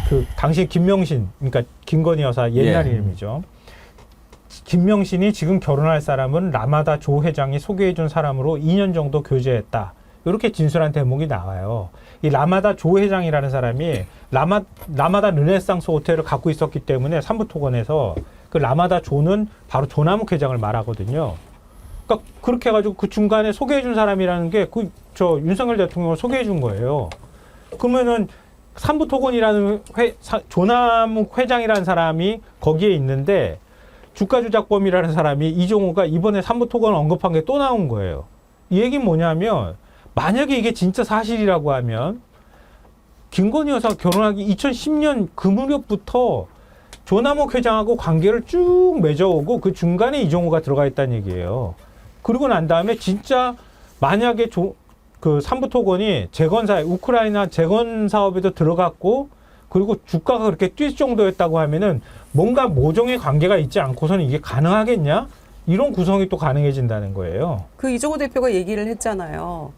그 당시 김명신, 그러니까 김건희 여사 옛날 예. 이름이죠. 김명신이 지금 결혼할 사람은 라마다 조 회장이 소개해준 사람으로 2년 정도 교제했다. 이렇게 진술한 대목이 나와요. 이 라마다 조 회장이라는 사람이 라마다 르네상스 호텔을 갖고 있었기 때문에 삼부토건에서 그 라마다 조는 바로 조남욱 회장을 말하거든요. 그러니까 그렇게 해가지고 그 중간에 소개해준 사람이라는 게 저 윤석열 대통령을 소개해준 거예요. 그러면은 삼부토건이라는 조남욱 회장이라는 사람이 거기에 있는데 주가조작범이라는 사람이 이종호가 이번에 삼부토건을 언급한 게 또 나온 거예요. 이 얘기는 뭐냐면 만약에 이게 진짜 사실이라고 하면 김건희 여사 결혼하기 2010년 그 무렵부터 조남욱 회장하고 관계를 쭉 맺어오고 그 중간에 이종호가 들어가 있다는 얘기예요. 그러고 난 다음에 진짜 만약에 그 삼부토건이 재건사에 우크라이나 재건 사업에도 들어갔고 그리고 주가가 그렇게 뛸 정도였다고 하면은 뭔가 모종의 관계가 있지 않고서는 이게 가능하겠냐? 이런 구성이 또 가능해진다는 거예요. 그 이종호 대표가 얘기를 했잖아요.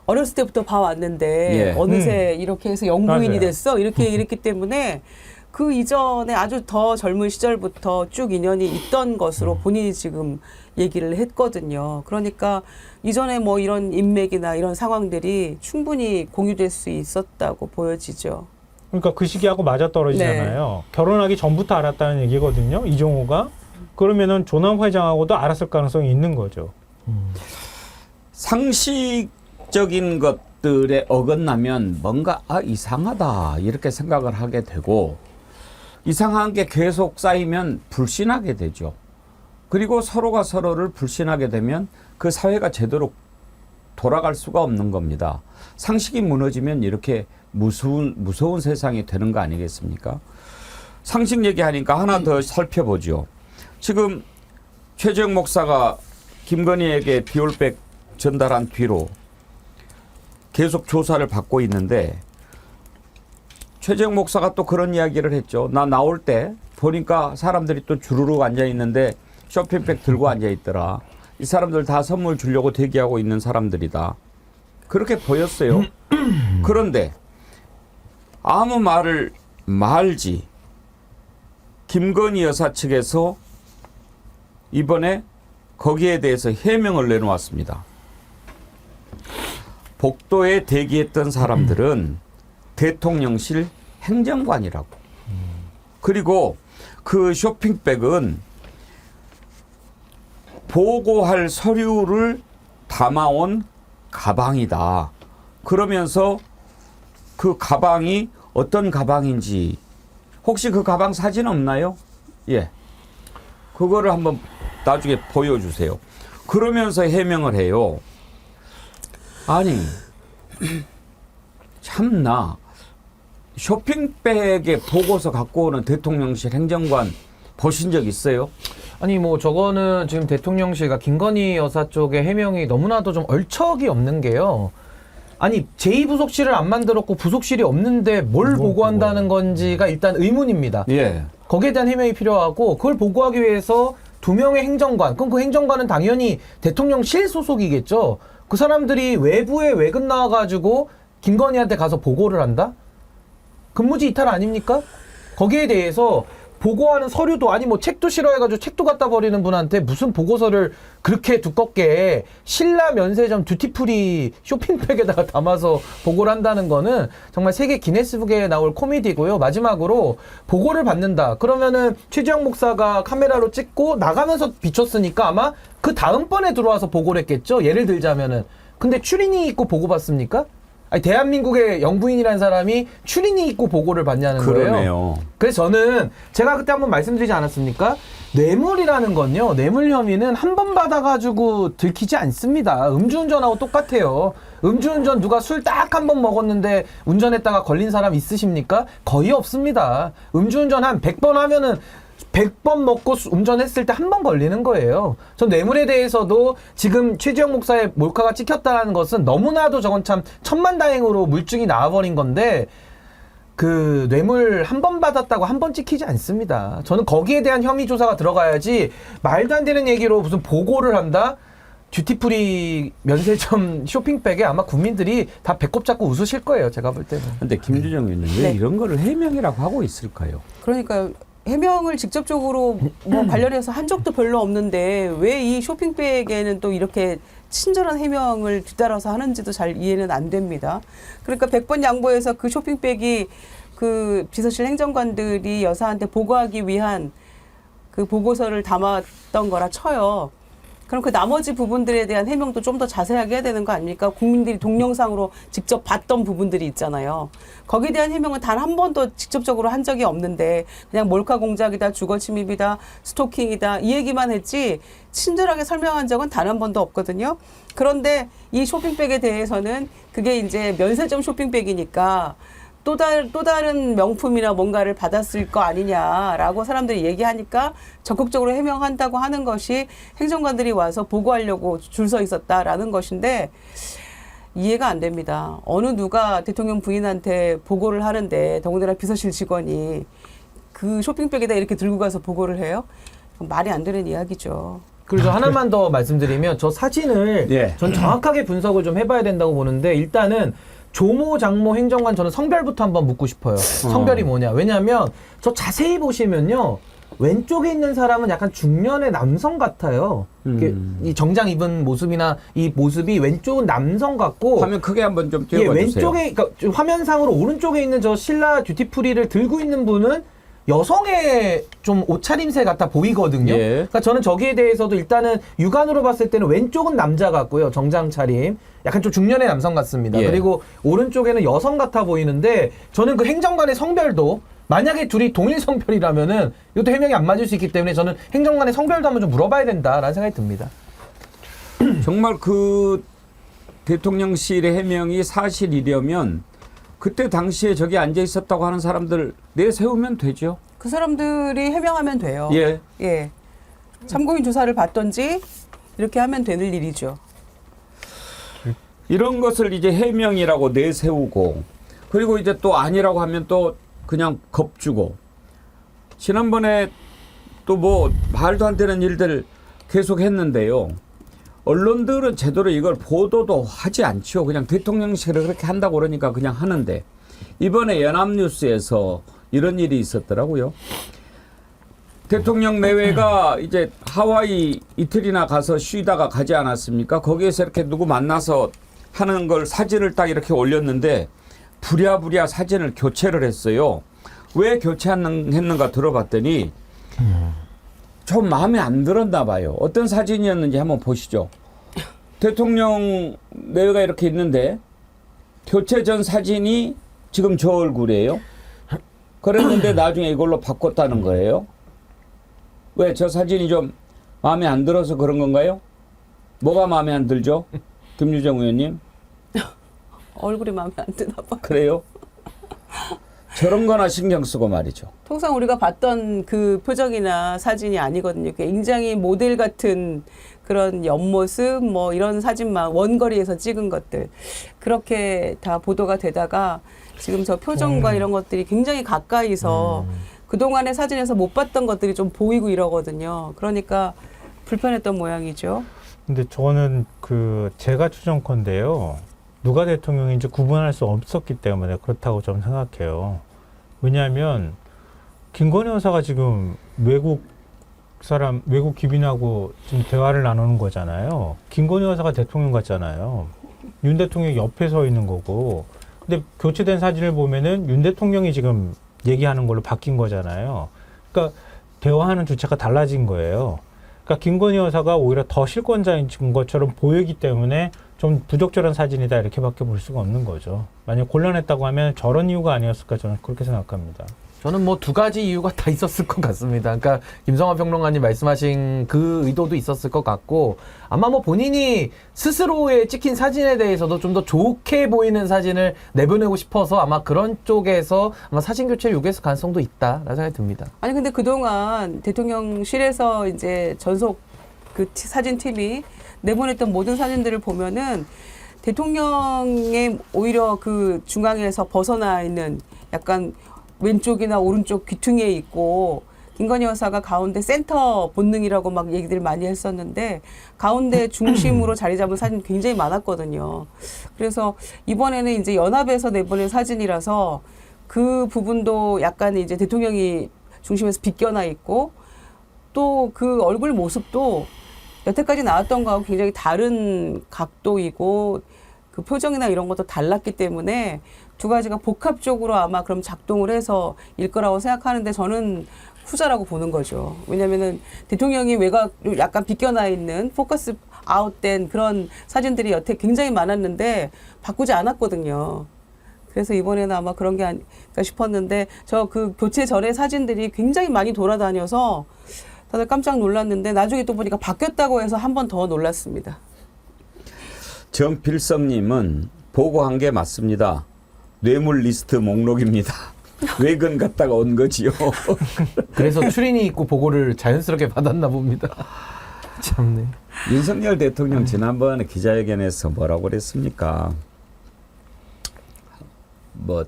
어렸을 때부터 봐왔는데 예. 어느새 이렇게 해서 영부인이 맞아요. 됐어 이렇게 얘기했기 때문에 그 이전에 아주 더 젊은 시절부터 쭉 인연이 있던 것으로 본인이 지금 얘기를 했거든요. 그러니까 이전에 뭐 이런 인맥이나 이런 상황들이 충분히 공유될 수 있었다고 보여지죠. 그러니까 그 시기하고 맞아떨어지잖아요. 결혼하기 전부터 알았다는 얘기거든요. 이종호가. 그러면은 조남 회장하고도 알았을 가능성이 있는 거죠. 상식적인 것들에 어긋나면 뭔가 이상하다 이렇게 생각을 하게 되고 이상한 게 계속 쌓이면 불신하게 되죠. 그리고 서로가 서로를 불신하게 되면 그 사회가 제대로 돌아갈 수가 없는 겁니다. 상식이 무너지면 이렇게 무서운 세상이 되는 거 아니겠습니까? 상식 얘기하니까 하나 더 살펴보죠. 지금 최재형 목사가 김건희에게 비올백 전달한 뒤로 계속 조사를 받고 있는데 최재형 목사가 또 그런 이야기를 했죠. 나 나올 때 보니까 사람들이 또 주르륵 앉아 있는데 쇼핑백 들고 앉아 있더라. 이 사람들 다 선물 주려고 대기하고 있는 사람들이다. 그렇게 보였어요. 그런데 아무 말을 말지 김건희 여사 측에서 이번에 거기에 대해서 해명을 내놓았습니다. 복도에 대기했던 사람들은 대통령실 행정관이라고. 그리고 그 쇼핑백은 보고할 서류를 담아온 가방이다. 그러면서 그 가방이 어떤 가방인지 혹시 그 가방 사진 없나요? 예. 그거를 한번 나중에 보여주세요. 그러면서 해명을 해요. 아니 참나 쇼핑백에 보고서 갖고 오는 대통령실 행정관 보신 적 있어요? 아니 뭐 저거는 지금 대통령실과 김건희 여사 쪽의 해명이 너무나도 좀 얼척이 없는 게요. 아니 제2부속실을 안 만들었고 부속실이 없는데 뭘 보고한다는 건지가 일단 의문입니다. 예. 거기에 대한 해명이 필요하고 그걸 보고하기 위해서 2명의 행정관, 그럼 그 행정관은 당연히 대통령실 소속이겠죠. 그 사람들이 외부에 외근 나와가지고 김건희한테 가서 보고를 한다? 근무지 이탈 아닙니까? 거기에 대해서 보고하는 서류도 아니 뭐 책도 싫어해가지고 책도 갖다 버리는 분한테 무슨 보고서를 그렇게 두껍게 신라 면세점 듀티프리 쇼핑백에다가 담아서 보고를 한다는 거는 정말 세계 기네스북에 나올 코미디고요. 마지막으로 보고를 받는다. 그러면은 최지영 목사가 카메라로 찍고 나가면서 비췄으니까 아마 그 다음번에 들어와서 보고를 했겠죠. 예를 들자면은. 근데 추리닝 입고 보고 받습니까? 아니, 대한민국의 영부인이라는 사람이 추리닝 입고 보고를 받냐는 그러네요. 거예요. 그래서 저는 제가 그때 한번 말씀드리지 않았습니까? 뇌물이라는 건요. 뇌물 혐의는 한 번 받아가지고 들키지 않습니다. 음주운전하고 똑같아요. 음주운전 누가 술 딱 한 번 먹었는데 운전했다가 걸린 사람 있으십니까? 거의 없습니다. 음주운전 한 100번 하면은 100번 먹고 운전했을 때 한 번 걸리는 거예요. 전 뇌물에 대해서도 지금 최지영 목사의 몰카가 찍혔다는 것은 너무나도 저건 참 천만다행으로 물증이 나와버린 건데 그 뇌물 한 번 받았다고 한 번 찍히지 않습니다. 저는 거기에 대한 혐의 조사가 들어가야지 말도 안 되는 얘기로 무슨 보고를 한다? 듀티프리 면세점 쇼핑백에 아마 국민들이 다 배꼽 잡고 웃으실 거예요. 제가 볼 때는. 근데 김주정 의원님 왜 네. 이런 거를 해명이라고 하고 있을까요? 그러니까 해명을 직접적으로 뭐 관련해서 한 적도 별로 없는데 왜 이 쇼핑백에는 또 이렇게 친절한 해명을 뒤따라서 하는지도 잘 이해는 안 됩니다. 그러니까 100번 양보해서 그 쇼핑백이 그 비서실 행정관들이 여사한테 보고하기 위한 그 보고서를 담았던 거라 쳐요. 그럼 그 나머지 부분들에 대한 해명도 좀 더 자세하게 해야 되는 거 아닙니까? 국민들이 동영상으로 직접 봤던 부분들이 있잖아요. 거기에 대한 해명은 단 한 번도 직접적으로 한 적이 없는데 그냥 몰카 공작이다, 주거 침입이다, 스토킹이다 이 얘기만 했지 친절하게 설명한 적은 단 한 번도 없거든요. 그런데 이 쇼핑백에 대해서는 그게 이제 면세점 쇼핑백이니까 또 다른 명품이나 뭔가를 받았을 거 아니냐라고 사람들이 얘기하니까 적극적으로 해명한다고 하는 것이 행정관들이 와서 보고하려고 줄 서 있었다라는 것인데 이해가 안 됩니다. 어느 누가 대통령 부인한테 보고를 하는데 더군다나 비서실 직원이 그 쇼핑백에다 이렇게 들고 가서 보고를 해요? 말이 안 되는 이야기죠. 그리고 저 하나만 더 말씀드리면 저 사진을 예. 전 정확하게 분석을 좀 해봐야 된다고 보는데 일단은 조모 장모 행정관 저는 성별부터 한번 묻고 싶어요. 성별이 뭐냐? 왜냐하면 저 자세히 보시면요. 왼쪽에 있는 사람은 약간 중년의 남성 같아요. 이 정장 입은 모습이나 이 모습이 왼쪽은 남성 같고 화면 크게 한번 좀 예, 띄워봐 주세요. 왼쪽에 그러니까 좀 화면상으로 오른쪽에 있는 저 신라 듀티프리를 들고 있는 분은 여성의 좀 옷차림새 같아 보이거든요. 예. 그러니까 저는 저기에 대해서도 일단은 육안으로 봤을 때는 왼쪽은 남자 같고요. 정장 차림. 약간 좀 중년의 남성 같습니다. 예. 그리고 오른쪽에는 여성 같아 보이는데 저는 그 행정관의 성별도 만약에 둘이 동일 성별이라면은 이것도 해명이 안 맞을 수 있기 때문에 저는 행정관의 성별도 한번 좀 물어봐야 된다라는 생각이 듭니다. 정말 그 대통령실의 해명이 사실이려면 그때 당시에 저기 앉아 있었다고 하는 사람들 내세우면 되죠. 그 사람들이 해명하면 돼요. 예. 예. 참고인 조사를 받던지 이렇게 하면 되는 일이죠. 이런 것을 이제 해명이라고 내세우고 그리고 이제 또 아니라고 하면 또 그냥 겁주고 지난번에 또 뭐 말도 안 되는 일들 계속 했는데요. 언론들은 제대로 이걸 보도도 하지 않죠. 그냥 대통령실을 그렇게 한다고 그러니까 그냥 하는데 이번에 연합뉴스에서 이런 일이 있었더라고요. 대통령 내외가 이제 하와이 이틀이나 가서 쉬다가 가지 않았습니까? 거기에서 이렇게 누구 만나서 하는 걸 사진을 딱 이렇게 올렸는데 부랴부랴 사진을 교체를 했어요. 왜 교체했는가 들어봤더니 좀 마음에 안 들었나 봐요. 어떤 사진이었는지 한번 보시죠. 대통령 내외가 이렇게 있는데 교체 전 사진이 지금 저 얼굴이에요. 그랬는데 나중에 이걸로 바꿨다는 거예요. 왜 저 사진이 좀 마음에 안 들어서 그런 건가요? 뭐가 마음에 안 들죠? 김유정 의원님? 얼굴이 마음에 안 드나 봐. 그래요? 저런 거나 신경 쓰고 말이죠. 통상 우리가 봤던 그 표정이나 사진이 아니거든요. 굉장히 모델 같은 그런 옆모습 뭐 이런 사진만 원거리에서 찍은 것들 그렇게 다 보도가 되다가 지금 저 표정과 이런 것들이 굉장히 가까이서 그동안의 사진에서 못 봤던 것들이 좀 보이고 이러거든요. 그러니까 불편했던 모양이죠. 근데 저는 제가 추정컨대요. 누가 대통령인지 구분할 수 없었기 때문에 그렇다고 좀 생각해요. 왜냐하면 김건희 여사가 지금 외국 귀빈하고 지금 대화를 나누는 거잖아요. 김건희 여사가 대통령 같잖아요. 윤 대통령이 옆에 서 있는 거고. 근데 교체된 사진을 보면은 윤 대통령이 지금 얘기하는 걸로 바뀐 거잖아요. 그러니까 대화하는 주체가 달라진 거예요. 그러니까 김건희 여사가 오히려 더 실권자인 것처럼 보이기 때문에 좀 부적절한 사진이다 이렇게밖에 볼 수가 없는 거죠. 만약 곤란했다고 하면 저런 이유가 아니었을까 저는 그렇게 생각합니다. 저는 뭐 두 가지 이유가 다 있었을 것 같습니다. 그러니까 김성환 평론가님 말씀하신 그 의도도 있었을 것 같고 아마 뭐 본인이 스스로의 찍힌 사진에 대해서도 좀 더 좋게 보이는 사진을 내보내고 싶어서 아마 그런 쪽에서 아마 사진 교체를 요구했을 가능성도 있다라는 생각이 듭니다. 아니 근데 그동안 대통령실에서 이제 전속 그 사진팀이 내보냈던 모든 사진들을 보면은 대통령의 오히려 그 중앙에서 벗어나 있는 약간 왼쪽이나 오른쪽 귀퉁이에 있고 김건희 여사가 가운데 센터 본능이라고 막 얘기들 많이 했었는데 가운데 중심으로 자리 잡은 사진 굉장히 많았거든요. 그래서 이번에는 이제 연합에서 내보낸 사진이라서 그 부분도 약간 이제 대통령이 중심에서 비껴나 있고 또 그 얼굴 모습도 여태까지 나왔던 거하고 굉장히 다른 각도이고 그 표정이나 이런 것도 달랐기 때문에 두 가지가 복합적으로 아마 그럼 작동을 해서 일 거라고 생각하는데 저는 후자라고 보는 거죠. 왜냐면은 대통령이 외곽 약간 비껴나 있는 포커스 아웃된 그런 사진들이 여태 굉장히 많았는데 바꾸지 않았거든요. 그래서 이번에는 아마 그런 게 아닐까 싶었는데 저 그 교체 전의 사진들이 굉장히 많이 돌아다녀서 다들 깜짝 놀랐는데 나중에 또 보니까 바뀌었다고 해서 한 번 더 놀랐습니다. 정필성님은 보고한 게 맞습니다. 뇌물 리스트 목록입니다. 외근 갔다가 온 거지요. 그래서 추린이 있고 보고를 자연스럽게 받았나 봅니다. 참네. 윤석열 대통령 지난번에 기자회견에서 뭐라고 그랬습니까? 뭐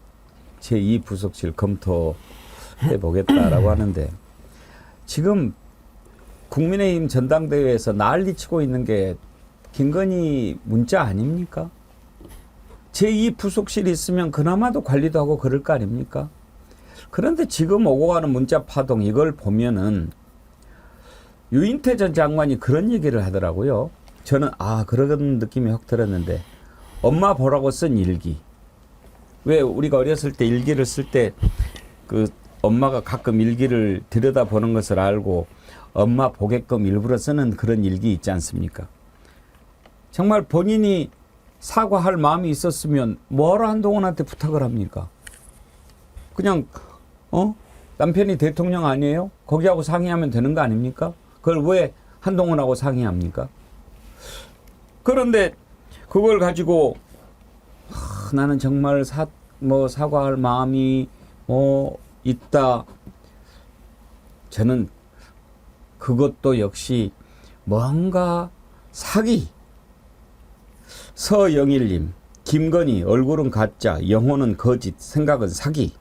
제2부속실 검토해 보겠다라고 하는데 지금 국민의힘 전당대회에서 난리치고 있는 게 김건희 문자 아닙니까? 제2부속실이 있으면 그나마도 관리도 하고 그럴 거 아닙니까? 그런데 지금 오고 가는 문자 파동 이걸 보면은 유인태 전 장관이 그런 얘기를 하더라고요. 저는 그런 느낌이 확 들었는데 엄마 보라고 쓴 일기. 왜 우리가 어렸을 때 일기를 쓸 때 그 엄마가 가끔 일기를 들여다보는 것을 알고 엄마 보게끔 일부러 쓰는 그런 일기 있지 않습니까? 정말 본인이 사과할 마음이 있었으면 뭐하러 한동훈한테 부탁을 합니까? 그냥 남편이 대통령 아니에요? 거기하고 상의하면 되는 거 아닙니까? 그걸 왜 한동훈하고 상의합니까? 그런데 그걸 가지고 나는 정말 사과할 마음이 있다. 저는 그것도 역시 뭔가 사기. 서영일님, 김건희 얼굴은 가짜, 영혼은 거짓, 생각은 사기.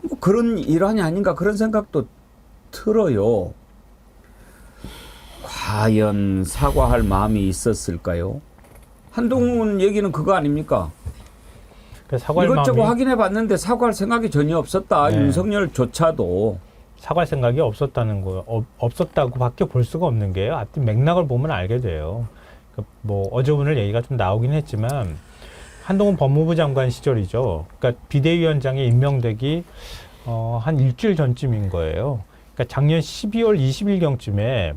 뭐 그런 일환이 아닌가 그런 생각도 들어요. 과연 사과할 마음이 있었을까요? 한동훈 얘기는 그거 아닙니까? 사과할 이것저것 마음이 확인해 봤는데 사과할 생각이 전혀 없었다. 네. 윤석열조차도. 사과할 생각이 없었다는 거 없었다고밖에 볼 수가 없는 게요. 앞뒤 맥락을 보면 알게 돼요. 뭐 어제 오늘 얘기가 좀 나오긴 했지만 한동훈 법무부 장관 시절이죠. 그러니까 비대위원장에 임명되기 한 일주일 전쯤인 거예요. 그러니까 작년 12월 20일경쯤에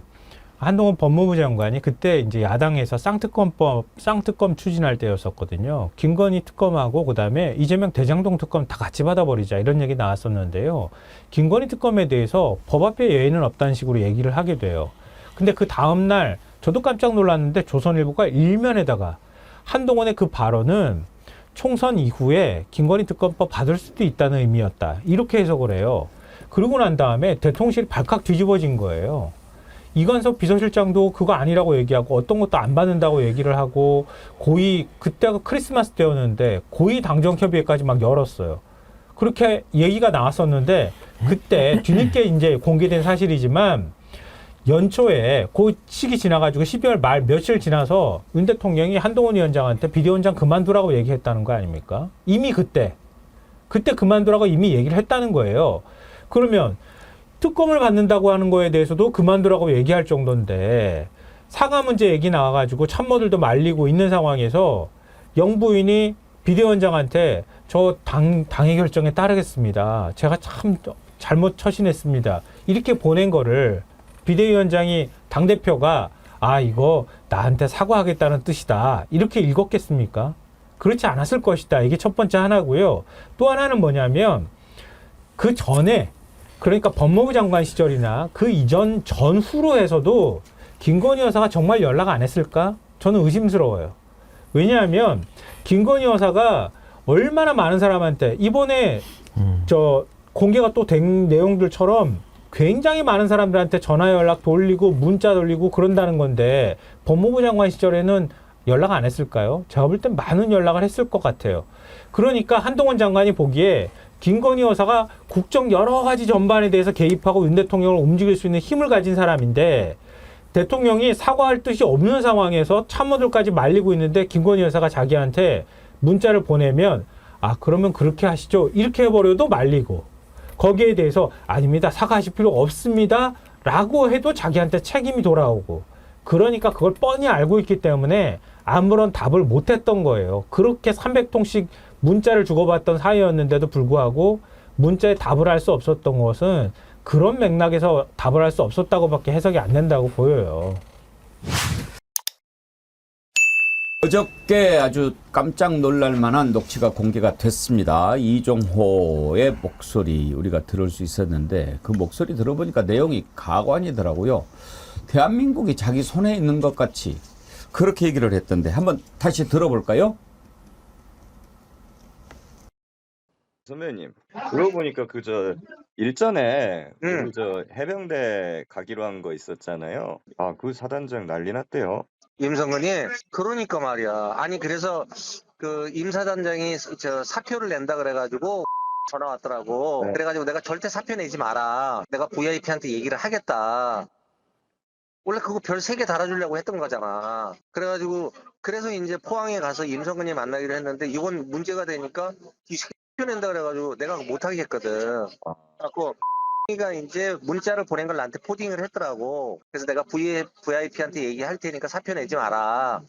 한동훈 법무부 장관이 그때 이제 야당에서 쌍특검 추진할 때였었거든요. 김건희 특검하고 그다음에 이재명 대장동 특검 다 같이 받아버리자 이런 얘기 나왔었는데요. 김건희 특검에 대해서 법 앞에 예의는 없다는 식으로 얘기를 하게 돼요. 근데 그 다음 날 저도 깜짝 놀랐는데 조선일보가 일면에다가 한동훈의 그 발언은 총선 이후에 김건희 특검법 받을 수도 있다는 의미였다. 이렇게 해석을 해요. 그러고 난 다음에 대통령실이 발칵 뒤집어진 거예요. 이관섭 비서실장도 그거 아니라고 얘기하고 어떤 것도 안 받는다고 얘기를 하고 고의, 그때가 크리스마스 때였는데 고의 당정협의회까지 막 열었어요. 그렇게 얘기가 나왔었는데 그때 뒤늦게 이제 공개된 사실이지만 연초에 그 시기 지나가지고 12월 말 며칠 지나서 윤 대통령이 한동훈 위원장한테 비대위원장 그만두라고 얘기했다는 거 아닙니까? 이미 그때 그만두라고 이미 얘기를 했다는 거예요. 그러면 특검을 받는다고 하는 거에 대해서도 그만두라고 얘기할 정도인데 사과 문제 얘기 나와가지고 참모들도 말리고 있는 상황에서 영부인이 비대위원장한테 저 당의 결정에 따르겠습니다. 제가 참 잘못 처신했습니다. 이렇게 보낸 거를 비대위원장이 당대표가 이거 나한테 사과하겠다는 뜻이다. 이렇게 읽었겠습니까? 그렇지 않았을 것이다. 이게 첫 번째 하나고요. 또 하나는 뭐냐면 그 전에 그러니까 법무부 장관 시절이나 그 이전 전후로 해서도 김건희 여사가 정말 연락 안 했을까? 저는 의심스러워요. 왜냐하면 김건희 여사가 얼마나 많은 사람한테 이번에 저 공개가 또 된 내용들처럼 굉장히 많은 사람들한테 전화 연락 돌리고 문자 돌리고 그런다는 건데 법무부 장관 시절에는 연락 안 했을까요? 제가 볼 땐 많은 연락을 했을 것 같아요. 그러니까 한동훈 장관이 보기에 김건희 여사가 국정 여러 가지 전반에 대해서 개입하고 윤 대통령을 움직일 수 있는 힘을 가진 사람인데 대통령이 사과할 뜻이 없는 상황에서 참모들까지 말리고 있는데 김건희 여사가 자기한테 문자를 보내면 그러면 그렇게 하시죠. 이렇게 해버려도 말리고 거기에 대해서 아닙니다. 사과하실 필요 없습니다. 라고 해도 자기한테 책임이 돌아오고 그러니까 그걸 뻔히 알고 있기 때문에 아무런 답을 못했던 거예요. 그렇게 300통씩 문자를 주고받던 사이였는데도 불구하고 문자에 답을 할 수 없었던 것은 그런 맥락에서 답을 할 수 없었다고밖에 해석이 안 된다고 보여요. 어저께 아주 깜짝 놀랄 만한 녹취가 공개가 됐습니다. 이종호의 목소리 우리가 들을 수 있었는데 그 목소리 들어보니까 내용이 가관이더라고요. 대한민국이 자기 손에 있는 것 같이 그렇게 얘기를 했던데 한번 다시 들어볼까요? 선배님, 그러고 보니까 일전에 저 해병대 가기로 한 거 있었잖아요. 그 사단장 난리 났대요. 임성근이 그러니까 말이야. 아니 그래서 그 임 사단장이 저 사표를 낸다 그래가지고 전화 왔더라고. 네. 그래가지고 내가 절대 사표 내지 마라. 내가 VIP한테 얘기를 하겠다. 원래 그거 별 3개 달아주려고 했던 거잖아. 그래가지고 그래서 이제 포항에 가서 임성근이 만나기로 했는데 이건 문제가 되니까 이 사표 낸다 그래가지고 내가 못 하겠거든. 그래갖고 가 이제 문자를 보낸 걸 나한테 포딩을 했더라고. 그래서 내가 VIP한테 얘기할 테니까 사표 내지 마라.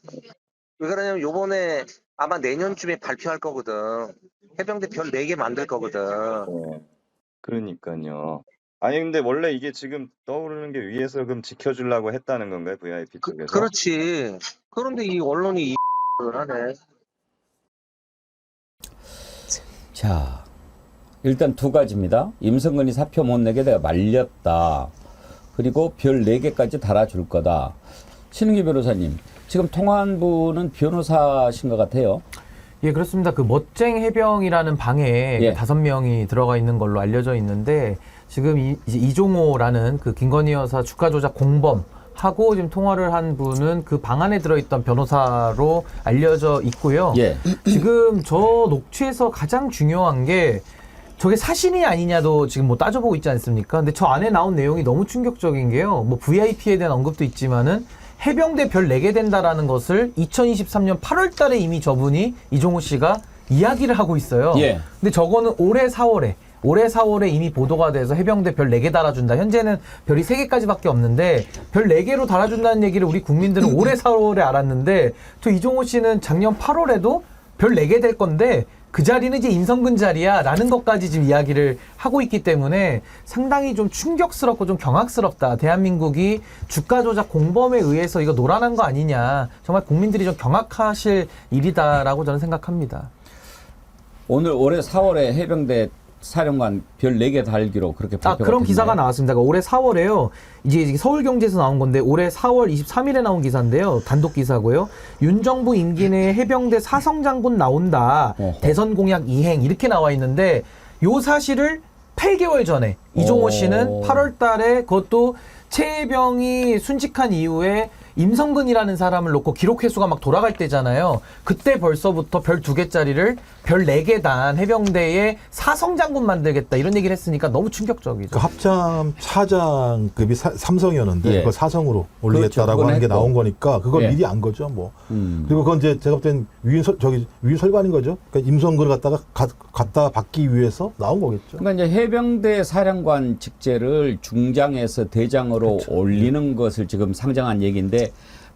왜 그러냐면 요번에 아마 내년쯤에 발표할 거거든. 해병대 별 4개 만들 거거든. 네. 그러니까요. 아니 근데 원래 이게 지금 떠오르는 게 위에서 그럼 지켜주려고 했다는 건가요? VIP 쪽에서? 그렇지. 그런데 이 언론이 을 하네. 자, 일단 2가지입니다. 임성근이 사표 못 내게 내가 말렸다. 그리고 별 4개까지 달아줄 거다. 신은기 변호사님, 지금 통화한 분은 변호사신 것 같아요. 예, 그렇습니다. 그 멋쟁 해병이라는 방에 예. 5명이 들어가 있는 걸로 알려져 있는데 지금 이제 이종호라는 그 김건희 여사 주가 조작 공범 하고 지금 통화를 한 분은 그 방 안에 들어있던 변호사로 알려져 있고요. 예. 지금 저 녹취에서 가장 중요한 게 저게 사실이 아니냐도 지금 뭐 따져보고 있지 않습니까? 근데 저 안에 나온 내용이 너무 충격적인 게요. 뭐 VIP에 대한 언급도 있지만은 해병대 별 4개 된다라는 것을 2023년 8월 달에 이미 저분이 이종호 씨가 이야기를 하고 있어요. 예. 근데 저거는 올해 4월에 이미 보도가 돼서 해병대 별 4개 달아준다. 현재는 별이 3개까지밖에 없는데 별 4개로 달아준다는 얘기를 우리 국민들은 올해 4월에 알았는데 저 이종호 씨는 작년 8월에도 별 4개 될 건데 그 자리는 이제 임성근 자리야라는 것까지 지금 이야기를 하고 있기 때문에 상당히 좀 충격스럽고 좀 경악스럽다. 대한민국이 주가 조작 공범에 의해서 이거 노란한 거 아니냐. 정말 국민들이 좀 경악하실 일이다라고 저는 생각합니다. 오늘 올해 4월에 해병대 사령관 별 4개 달기로 그렇게 발표가 그런 됐네요. 기사가 나왔습니다. 그러니까 올해 4월에요. 이게 서울경제에서 나온 건데 올해 4월 23일에 나온 기사인데요. 단독 기사고요. 윤 정부 임기 내에 해병대 사성장군 나온다. 어허. 대선 공약 이행 이렇게 나와 있는데 요 사실을 8개월 전에 이종호 씨는 8월 달에 그것도 최혜병이 순직한 이후에 임성근이라는 사람을 놓고 기록 횟수가 막 돌아갈 때잖아요. 그때 벌써부터 별 2개짜리를 별 4개 단 해병대에 사성장군 만들겠다 이런 얘기를 했으니까 너무 충격적이죠. 그 합참 차장급이 삼성이었는데 예. 그걸 사성으로 그렇죠. 올리겠다라고 그건 하는 게 했고. 나온 거니까 그걸 예. 미리 안 거죠, 뭐. 그리고 그건 이제 제가 볼 땐 위인설관인 거죠. 그러니까 임성근을 갖다 받기 위해서 나온 거겠죠. 그러니까 이제 해병대 사령관 직제를 중장에서 대장으로 그렇죠. 올리는 것을 지금 상정한 얘기인데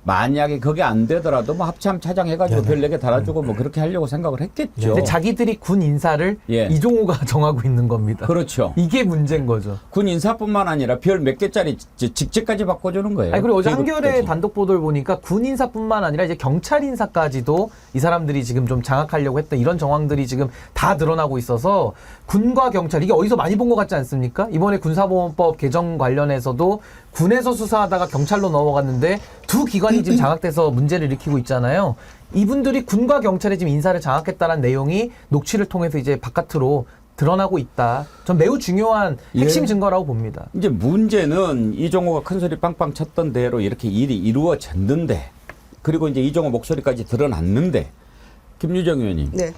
만약에 그게 안 되더라도 뭐 합참 차장 해가지고 별 4개 달아주고 뭐 그렇게 하려고 생각을 했겠죠. 근데 자기들이 군 인사를 예. 이종호가 정하고 있는 겁니다. 그렇죠. 이게 문제인 거죠. 군 인사뿐만 아니라 별 몇 개짜리 직제까지 바꿔주는 거예요. 아니, 그리고 어제 계급까지. 한겨레 단독 보도를 보니까 군 인사뿐만 아니라 이제 경찰 인사까지도 이 사람들이 지금 좀 장악하려고 했던 이런 정황들이 지금 다 드러나고 있어서 군과 경찰 이게 어디서 많이 본 것 같지 않습니까? 이번에 군사보험법 개정 관련해서도 군에서 수사하다가 경찰로 넘어갔는데 두 기관이 지금 장악돼서 문제를 일으키고 있잖아요. 이분들이 군과 경찰에 지금 인사를 장악했다는 내용이 녹취를 통해서 이제 바깥으로 드러나고 있다. 전 매우 중요한 핵심 예. 증거라고 봅니다. 이제 문제는 이종호가 큰 소리 빵빵 쳤던 대로 이렇게 일이 이루어졌는데 그리고 이제 이종호 목소리까지 드러났는데 김유정 의원님 네.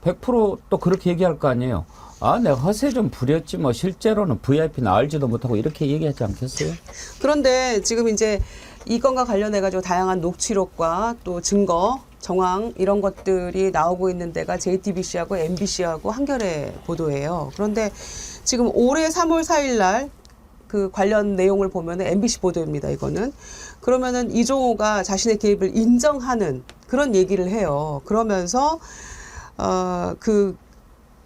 100%또 그렇게 얘기할 거 아니에요. 아, 내가 허세 좀 부렸지 뭐 실제로는 VIP는 알지도 못하고 이렇게 얘기하지 않겠어요? 그런데 지금 이제 이 건과 관련해 가지고 다양한 녹취록과 또 증거, 정황 이런 것들이 나오고 있는 데가 JTBC하고 MBC하고 한겨레 보도예요. 그런데 지금 올해 3월 4일 날 그 관련 내용을 보면은 MBC 보도입니다. 이거는 그러면은 이종호가 자신의 개입을 인정하는 그런 얘기를 해요. 그러면서 그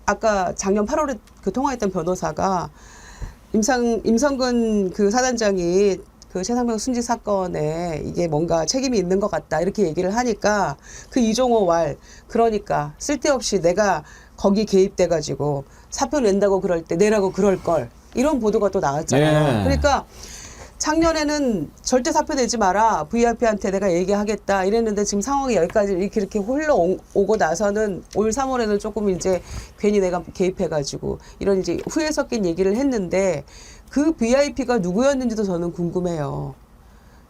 아까 작년 8월에 그 통화했던 변호사가 임성근 그 사단장이 그 최상병 순직 사건에 이게 뭔가 책임이 있는 것 같다 이렇게 얘기를 하니까 그 이종호 왈 그러니까 쓸데없이 내가 거기 개입돼 가지고 사표 낸다고 그럴 때 내라고 그럴 걸 이런 보도가 또 나왔잖아요. 예. 그러니까 작년에는 절대 사표 내지 마라 VIP한테 내가 얘기하겠다 이랬는데 지금 상황이 여기까지 이렇게 흘러오고 나서는 올 3월에는 조금 이제 괜히 내가 개입해가지고 이런 이제 후회 섞인 얘기를 했는데 그 VIP가 누구였는지도 저는 궁금해요.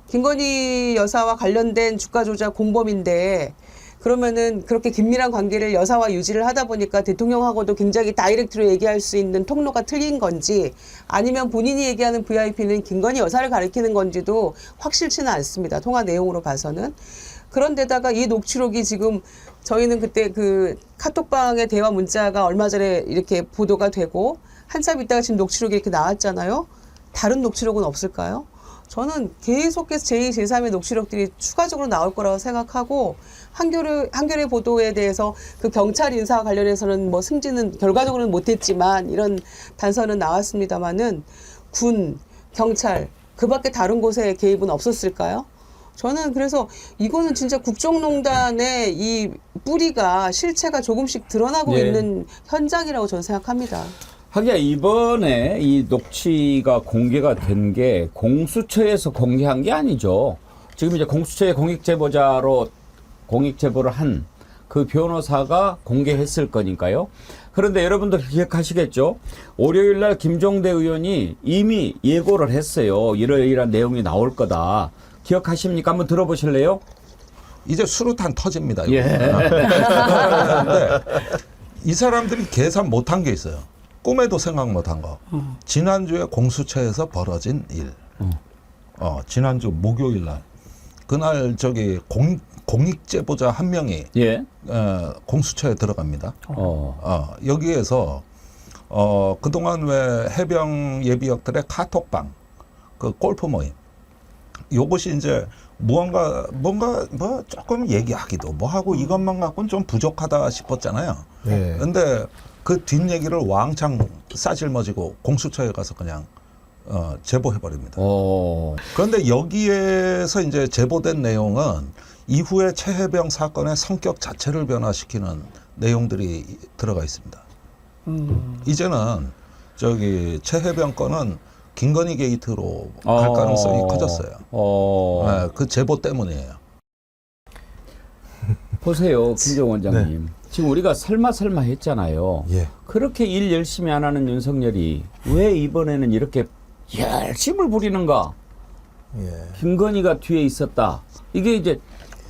김건희 여사와 관련된 주가 조작 공범인데 그러면은 그렇게 긴밀한 관계를 여사와 유지를 하다 보니까 대통령하고도 굉장히 다이렉트로 얘기할 수 있는 통로가 틀린 건지 아니면 본인이 얘기하는 VIP는 김건희 여사를 가리키는 건지도 확실치는 않습니다. 통화 내용으로 봐서는. 그런데다가 이 녹취록이 지금 저희는 그때 그 카톡방의 대화 문자가 얼마 전에 이렇게 보도가 되고 한참 있다가 지금 녹취록이 이렇게 나왔잖아요. 다른 녹취록은 없을까요? 저는 계속해서 제2, 제3의 녹취록들이 추가적으로 나올 거라고 생각하고 한겨레 보도에 대해서 그 경찰 인사 관련해서는 뭐 승진은 결과적으로는 못했지만 이런 단서는 나왔습니다마는 군, 경찰 그 밖에 다른 곳에 개입은 없었을까요? 저는 그래서 이거는 진짜 국정농단의 이 뿌리가 실체가 조금씩 드러나고 예. 있는 현장이라고 저는 생각합니다. 하기야 이번에 이 녹취가 공개가 된 게 공수처에서 공개한 게 아니죠. 지금 이제 공수처의 공익제보자로 공익제보를 한 그 변호사가 공개했을 거니까요. 그런데 여러분들 기억하시겠죠? 월요일 날 김종대 의원이 이미 예고를 했어요. 이러이러한 내용이 나올 거다. 기억하십니까? 한번 들어보실래요? 이제 수류탄 터집니다. 이거. 예. 그런데 이 사람들이 계산 못한 게 있어요. 꿈에도 생각 못한 거. 지난주에 공수처에서 벌어진 일. 지난주 목요일 날. 그날 저기 공익제보자 한 명이 예. 공수처에 들어갑니다. 여기에서 그동안 왜 해병 예비역들의 카톡방, 그 골프 모임, 요것이 이제 뭔가 뭐 조금 얘기하기도 뭐 하고 이것만 갖고는 좀 부족하다 싶었잖아요. 네. 근데 그 뒷얘기를 왕창 싸질머지고 공수처에 가서 그냥 제보해버립니다. 그런데 여기에서 이제 제보된 내용은 이후에 최혜병 사건의 성격 자체를 변화시키는 내용들이 들어가 있습니다. 이제는 저기 최혜병 건은 김건희 게이트로 갈 가능성이 커졌어요. 네, 그 제보 때문이에요. 보세요, 김정 원장님. 지금 우리가 설마 했잖아요. 예. 그렇게 일 열심히 안 하는 윤석열이 왜 이번에는 이렇게 열심을 부리는가? 예. 김건희가 뒤에 있었다. 이게 이제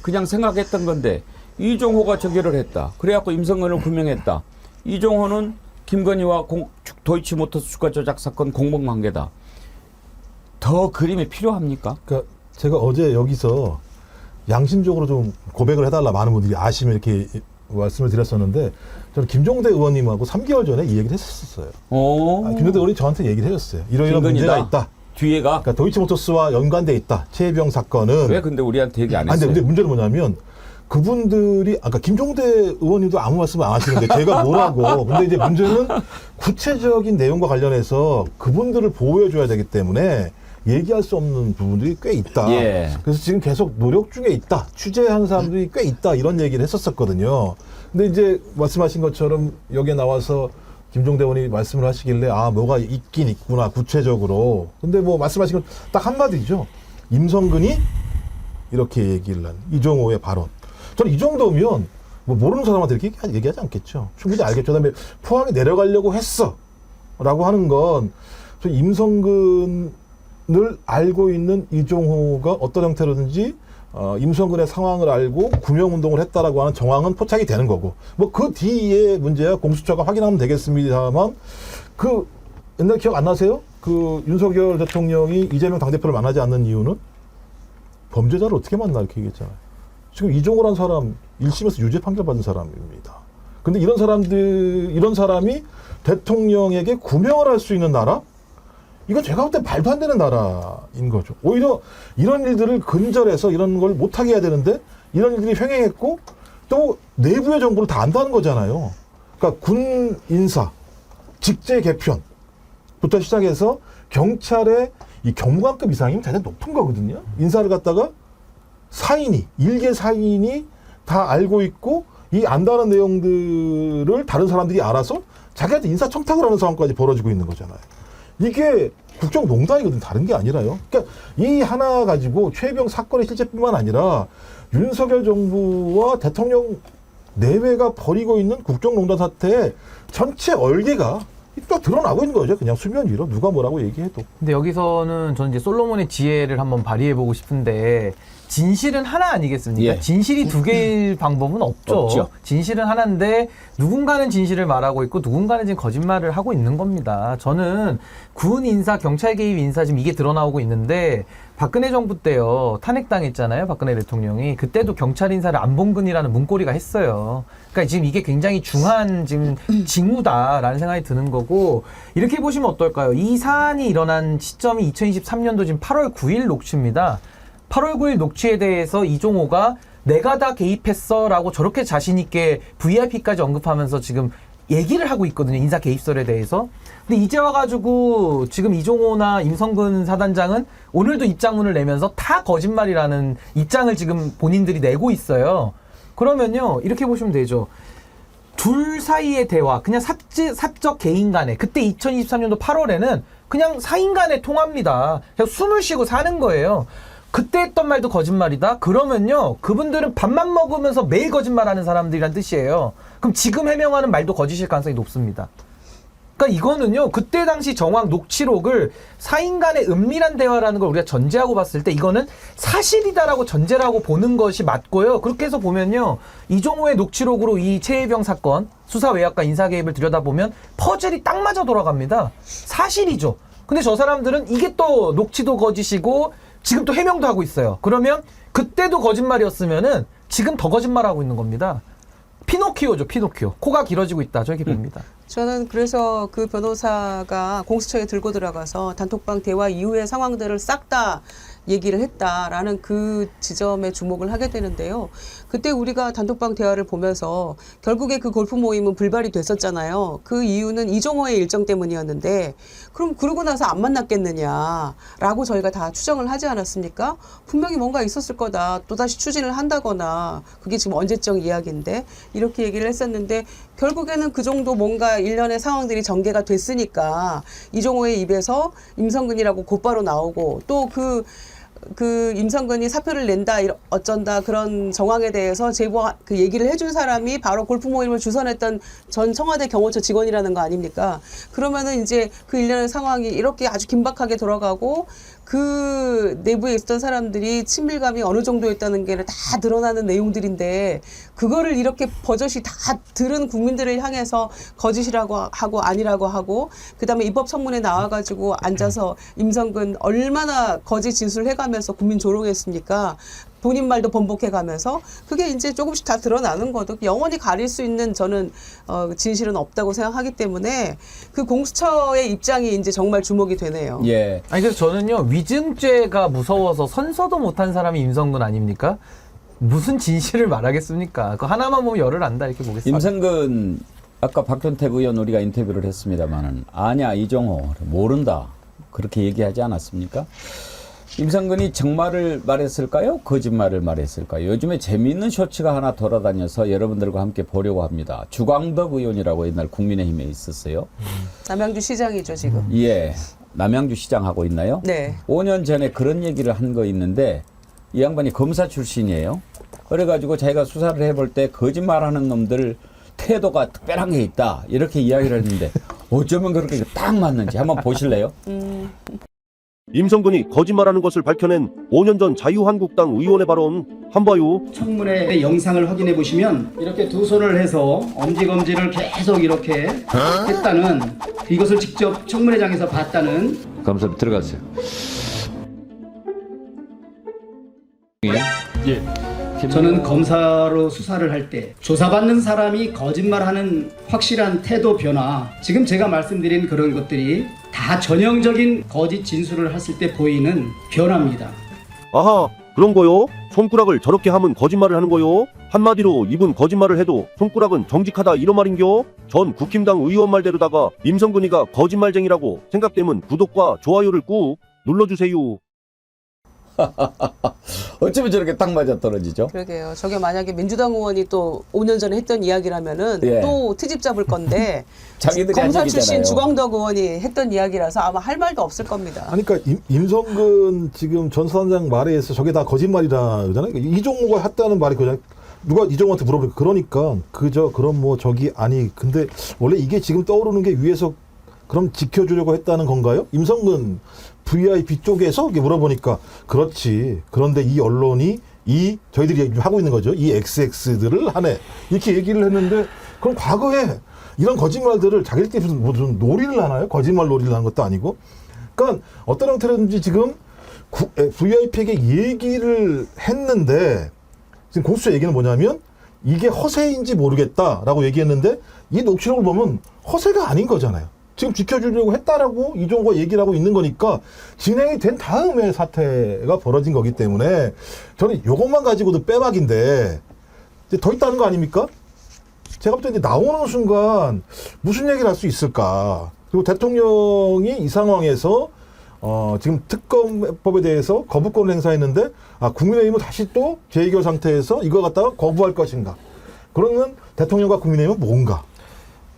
그냥 생각했던 건데 이종호가 저기를 했다. 그래갖고 임성근을 구명했다. 이종호는 김건희와 도이치모터스 주가 조작 사건 공범관계다. 더 그림이 필요합니까? 그러니까 제가 어제 여기서 양심적으로 좀 고백을 해달라 많은 분들이 아시면 이렇게 말씀을 드렸었는데 저는 김종대 의원님하고 3개월 전에 이 얘기를 했었어요. 김종대 의원이 저한테 얘기를 해줬어요. 이런 문제가 있다. 뒤에가 그러니까 도이치모터스와 연관돼 있다. 최혜병 사건은. 왜 근데 우리한테 얘기 안 했어요? 근데 문제는 뭐냐면 그분들이 아까 김종대 의원님도 아무 말씀 안 하시는데 제가 뭐라고. 근데 이제 문제는 구체적인 내용과 관련해서 그분들을 보호해줘야 되기 때문에 얘기할 수 없는 부분들이 꽤 있다. 예. 그래서 지금 계속 노력 중에 있다. 취재하는 사람들이 꽤 있다. 이런 얘기를 했었거든요. 근데 이제 말씀하신 것처럼 여기에 나와서 김종대 의원이 말씀을 하시길래 뭐가 있긴 있구나. 구체적으로. 근데 뭐 말씀하신 건 딱 한마디죠. 임성근이 이렇게 얘기를 한 이종호의 발언. 저는 이 정도면 뭐 모르는 사람한테 이렇게 얘기하지 않겠죠. 충분히 알겠죠. 그다음에 포항에 내려가려고 했어. 라고 하는 건 저 임성근을 알고 있는 이종호가 어떤 형태로든지 임성근의 상황을 알고 구명운동을 했다라고 하는 정황은 포착이 되는 거고 뭐 그 뒤에 문제야 공수처가 확인하면 되겠습니다만 그 옛날 기억 안 나세요? 그 윤석열 대통령이 이재명 당대표를 만나지 않는 이유는 범죄자를 어떻게 만나 이렇게 얘기했잖아요. 지금 이종호라는 사람 1심에서 유죄 판결 받은 사람입니다. 근데 이런 사람이 대통령에게 구명을 할 수 있는 나라? 이건 제가 볼 때 말도 안 되는 나라인 거죠. 오히려 이런 일들을 근절해서 이런 걸 못하게 해야 되는데 이런 일들이 횡행했고 또 내부의 정보를 다 안다는 거잖아요. 그러니까 군 인사, 직제 개편부터 시작해서 경찰의 이 경무관급 이상이면 대단히 높은 거거든요. 인사를 갖다가 일개 사인이 다 알고 있고 이 안다는 내용들을 다른 사람들이 알아서 자기한테 인사청탁을 하는 상황까지 벌어지고 있는 거잖아요. 이게 국정농단이거든요. 다른 게 아니라요. 그러니까 이 하나 가지고 최혜병 사건의 실체뿐만 아니라 윤석열 정부와 대통령 내외가 벌이고 있는 국정농단 사태의 전체 얼개가 또 드러나고 있는 거죠. 그냥 수면 위로 누가 뭐라고 얘기해도. 근데 여기서는 저는 이제 솔로몬의 지혜를 한번 발휘해보고 싶은데 진실은 하나 아니겠습니까? 예. 진실이 두 개일 방법은 없죠. 진실은 하나인데 누군가는 진실을 말하고 있고 누군가는 지금 거짓말을 하고 있는 겁니다. 저는 군 인사, 경찰 개입 인사 지금 이게 드러나오고 있는데 박근혜 정부 때요. 탄핵당했잖아요. 박근혜 대통령이. 그때도 경찰 인사를 안봉근이라는 문고리가 했어요. 그러니까 지금 이게 굉장히 중한 지금 징후다라는 생각이 드는 거고 이렇게 보시면 어떨까요? 이 사안이 일어난 시점이 2023년도 지금 8월 9일 녹취입니다. 8월 9일 녹취에 대해서 이종호가 내가 다 개입했어 라고 저렇게 자신있게 VIP까지 언급하면서 지금 얘기를 하고 있거든요. 인사 개입설에 대해서. 근데 이제 와가지고 지금 이종호나 임성근 사단장은 오늘도 입장문을 내면서 다 거짓말이라는 입장을 지금 본인들이 내고 있어요. 그러면요. 이렇게 보시면 되죠. 둘 사이의 대화, 그냥 사적 개인 간에 그때 2023년도 8월에는 그냥 사인 간의 통화입니다. 그냥 숨을 쉬고 사는 거예요. 그때 했던 말도 거짓말이다? 그러면요, 그분들은 밥만 먹으면서 매일 거짓말하는 사람들이란 뜻이에요. 그럼 지금 해명하는 말도 거짓일 가능성이 높습니다. 그러니까 이거는요, 그때 당시 정황 녹취록을 사인 간의 은밀한 대화라는 걸 우리가 전제하고 봤을 때 이거는 사실이다라고 전제를 하고 보는 것이 맞고요. 그렇게 해서 보면요, 이종호의 녹취록으로 이 최혜병 사건, 수사 외압과 인사 개입을 들여다보면 퍼즐이 딱 맞아 돌아갑니다. 사실이죠. 근데 저 사람들은 이게 또 녹취도 거짓이고 지금 또 해명도 하고 있어요. 그러면 그때도 거짓말이었으면은 지금 더 거짓말하고 있는 겁니다. 피노키오죠, 피노키오. 코가 길어지고 있다. 저렇게 봅니다. 저는 그래서 그 변호사가 공수처에 들고 들어가서 단톡방 대화 이후의 상황들을 싹 다 얘기를 했다라는 그 지점에 주목을 하게 되는데요. 그때 우리가 단톡방 대화를 보면서 결국에 그 골프 모임은 불발이 됐었잖아요. 그 이유는 이종호의 일정 때문이었는데 그럼 그러고 나서 안 만났겠느냐라고 저희가 다 추정을 하지 않았습니까? 분명히 뭔가 있었을 거다. 또다시 추진을 한다거나 그게 지금 언제적 이야기인데 이렇게 얘기를 했었는데 결국에는 그 정도 뭔가 일련의 상황들이 전개가 됐으니까 이종호의 입에서 임성근이라고 곧바로 나오고 또 그 임성근이 사표를 낸다 어쩐다 그런 정황에 대해서 그 얘기를 해준 사람이 바로 골프 모임을 주선했던 전 청와대 경호처 직원이라는 거 아닙니까? 그러면은 이제 그 일련의 상황이 이렇게 아주 긴박하게 돌아가고 그 내부에 있었던 사람들이 친밀감이 어느 정도였다는 게 다 드러나는 내용들인데 그거를 이렇게 버젓이 다 들은 국민들을 향해서 거짓이라고 하고 아니라고 하고 그다음에 입법 청문회 나와가지고 앉아서 임성근 얼마나 거짓 진술을 해가면서 국민 조롱했습니까? 본인 말도 번복해가면서 그게 이제 조금씩 다 드러나는 거죠. 영원히 가릴 수 있는 저는 진실은 없다고 생각하기 때문에 그 공수처의 입장이 이제 정말 주목이 되네요. 예. 아니 그래서 저는요 위증죄가 무서워서 선서도 못한 사람이 임성근 아닙니까? 무슨 진실을 말하겠습니까? 그 하나만 보면 열을 안다 이렇게 보겠습니다. 임성근 아까 박준택 의원 우리가 인터뷰를 했습니다만은 아냐 이종호 모른다 그렇게 얘기하지 않았습니까? 임성근이 정말을 말했을까요? 거짓말을 말했을까요? 요즘에 재미있는 쇼츠가 하나 돌아다녀서 여러분들과 함께 보려고 합니다. 주광덕 의원이라고 옛날 국민의힘에 있었어요. 남양주 시장이죠 지금. 예, 남양주 시장 하고 있나요? 네. 5년 전에 그런 얘기를 한 거 있는데 이 양반이 검사 출신이에요. 그래가지고 자기가 수사를 해볼 때 거짓말하는 놈들 태도가 특별한 게 있다 이렇게 이야기를 했는데 어쩌면 그렇게 딱 맞는지 한번 보실래요? 임성근이 거짓말하는 것을 밝혀낸 5년 전 자유한국당 의원의 발언 한봐요. 청문회 영상을 확인해 보시면 이렇게 두 손을 해서 엄지검지를 계속 이렇게 했다는 이것을 직접 청문회장에서 봤다는. 감사합니다. 들어가세요. 예. 저는 검사로 수사를 할 때 조사받는 사람이 거짓말하는 확실한 태도 변화, 지금 제가 말씀드린 그런 것들이 다 전형적인 거짓 진술을 했을 때 보이는 변화입니다. 아하, 그런 거요? 손가락을 저렇게 하면 거짓말을 하는 거요? 한마디로 입은 거짓말을 해도 손가락은 정직하다 이런 말인겨? 전 국힘당 의원 말대로다가 임성근이가 거짓말쟁이라고 생각되면 구독과 좋아요를 꾹 눌러주세요. 어쩌면 저렇게 딱 맞아 떨어지죠? 그러게요. 저게 만약에 민주당 의원이 또 5년 전에 했던 이야기라면은 예. 또 트집 잡을 건데 자기들이 한 검사 얘기잖아요. 출신 주광덕 의원이 했던 이야기라서 아마 할 말도 없을 겁니다. 아니, 그러니까 임성근 지금 전 사단장 말에 의해서 저게 다 거짓말이다 그러잖아요. 이종호가 했다는 말이 그냥 누가 이종호한테 물어보니까 그러니까 그럼 뭐 저기 아니 근데 원래 이게 지금 떠오르는 게 위에서 그럼 지켜주려고 했다는 건가요? 임성근 VIP 쪽에서 이렇게 물어보니까 그렇지. 그런데 이 언론이 저희들이 하고 있는 거죠. 이 XX들을 하네. 이렇게 얘기를 했는데 그럼 과거에 이런 거짓말들을 자기들끼리 무슨 놀이를 하나요? 거짓말 놀이를 하는 것도 아니고. 그러니까 어떤 형태로든지 지금 VIP에게 얘기를 했는데 지금 공수처 얘기는 뭐냐면 이게 허세인지 모르겠다라고 얘기했는데 이 녹취록을 보면 허세가 아닌 거잖아요. 지금 지켜주려고 했다라고 이종호가 얘기를 하고 있는 거니까 진행이 된 다음에 사태가 벌어진 거기 때문에 저는 이것만 가지고도 빼박인데 이제 더 있다는 거 아닙니까? 제가 볼 때 이제 나오는 순간 무슨 얘기를 할 수 있을까? 그리고 대통령이 이 상황에서 지금 특검법에 대해서 거부권을 행사했는데 국민의힘은 다시 또 재의결 상태에서 이거 갖다가 거부할 것인가? 그러면 대통령과 국민의힘은 뭔가?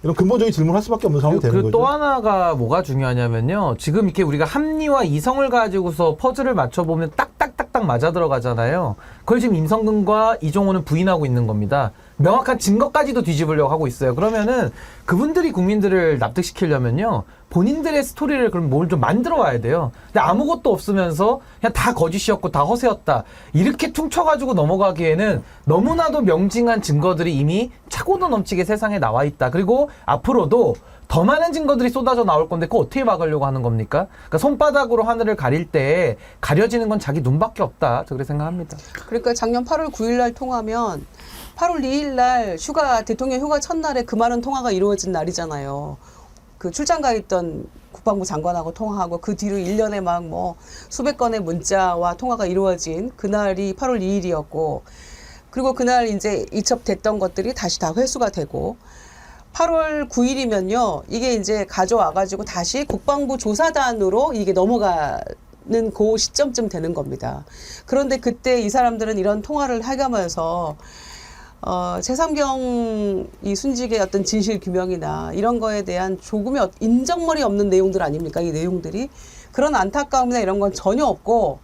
이런 근본적인 질문을 할 수밖에 없는 상황이 되는 거죠. 또 하나가 뭐가 중요하냐면요. 지금 이렇게 우리가 합리와 이성을 가지고서 퍼즐을 맞춰보면 딱딱딱딱 맞아 들어가잖아요. 그걸 지금 임성근과 이종호는 부인하고 있는 겁니다. 명확한 증거까지도 뒤집으려고 하고 있어요. 그러면은 그분들이 국민들을 납득시키려면요. 본인들의 스토리를 그럼 뭘 좀 만들어 와야 돼요. 근데 아무것도 없으면서 그냥 다 거짓이었고 다 허세였다. 이렇게 퉁쳐가지고 넘어가기에는 너무나도 명징한 증거들이 이미 차고도 넘치게 세상에 나와 있다. 그리고 앞으로도 더 많은 증거들이 쏟아져 나올 건데 그거 어떻게 막으려고 하는 겁니까? 그러니까 손바닥으로 하늘을 가릴 때 가려지는 건 자기 눈밖에 없다. 저 그렇게 생각합니다. 그러니까 작년 8월 9일 날 통하면 8월 2일 날 대통령 휴가 첫날에 그 많은 통화가 이루어진 날이잖아요. 그 출장 가 있던 국방부 장관하고 통화하고 그 뒤로 1년에 막 뭐 수백 건의 문자와 통화가 이루어진 그날이 8월 2일이었고 그리고 그날 이제 이첩됐던 것들이 다시 다 회수가 되고 8월 9일이면요. 이게 이제 가져와가지고 다시 국방부 조사단으로 이게 넘어가는 그 시점쯤 되는 겁니다. 그런데 그때 이 사람들은 이런 통화를 해가면서 제3경 이 순직의 어떤 진실 규명이나 이런 거에 대한 조금의 인정머리 없는 내용들 아닙니까? 이 내용들이. 그런 안타까움이나 이런 건 전혀 없고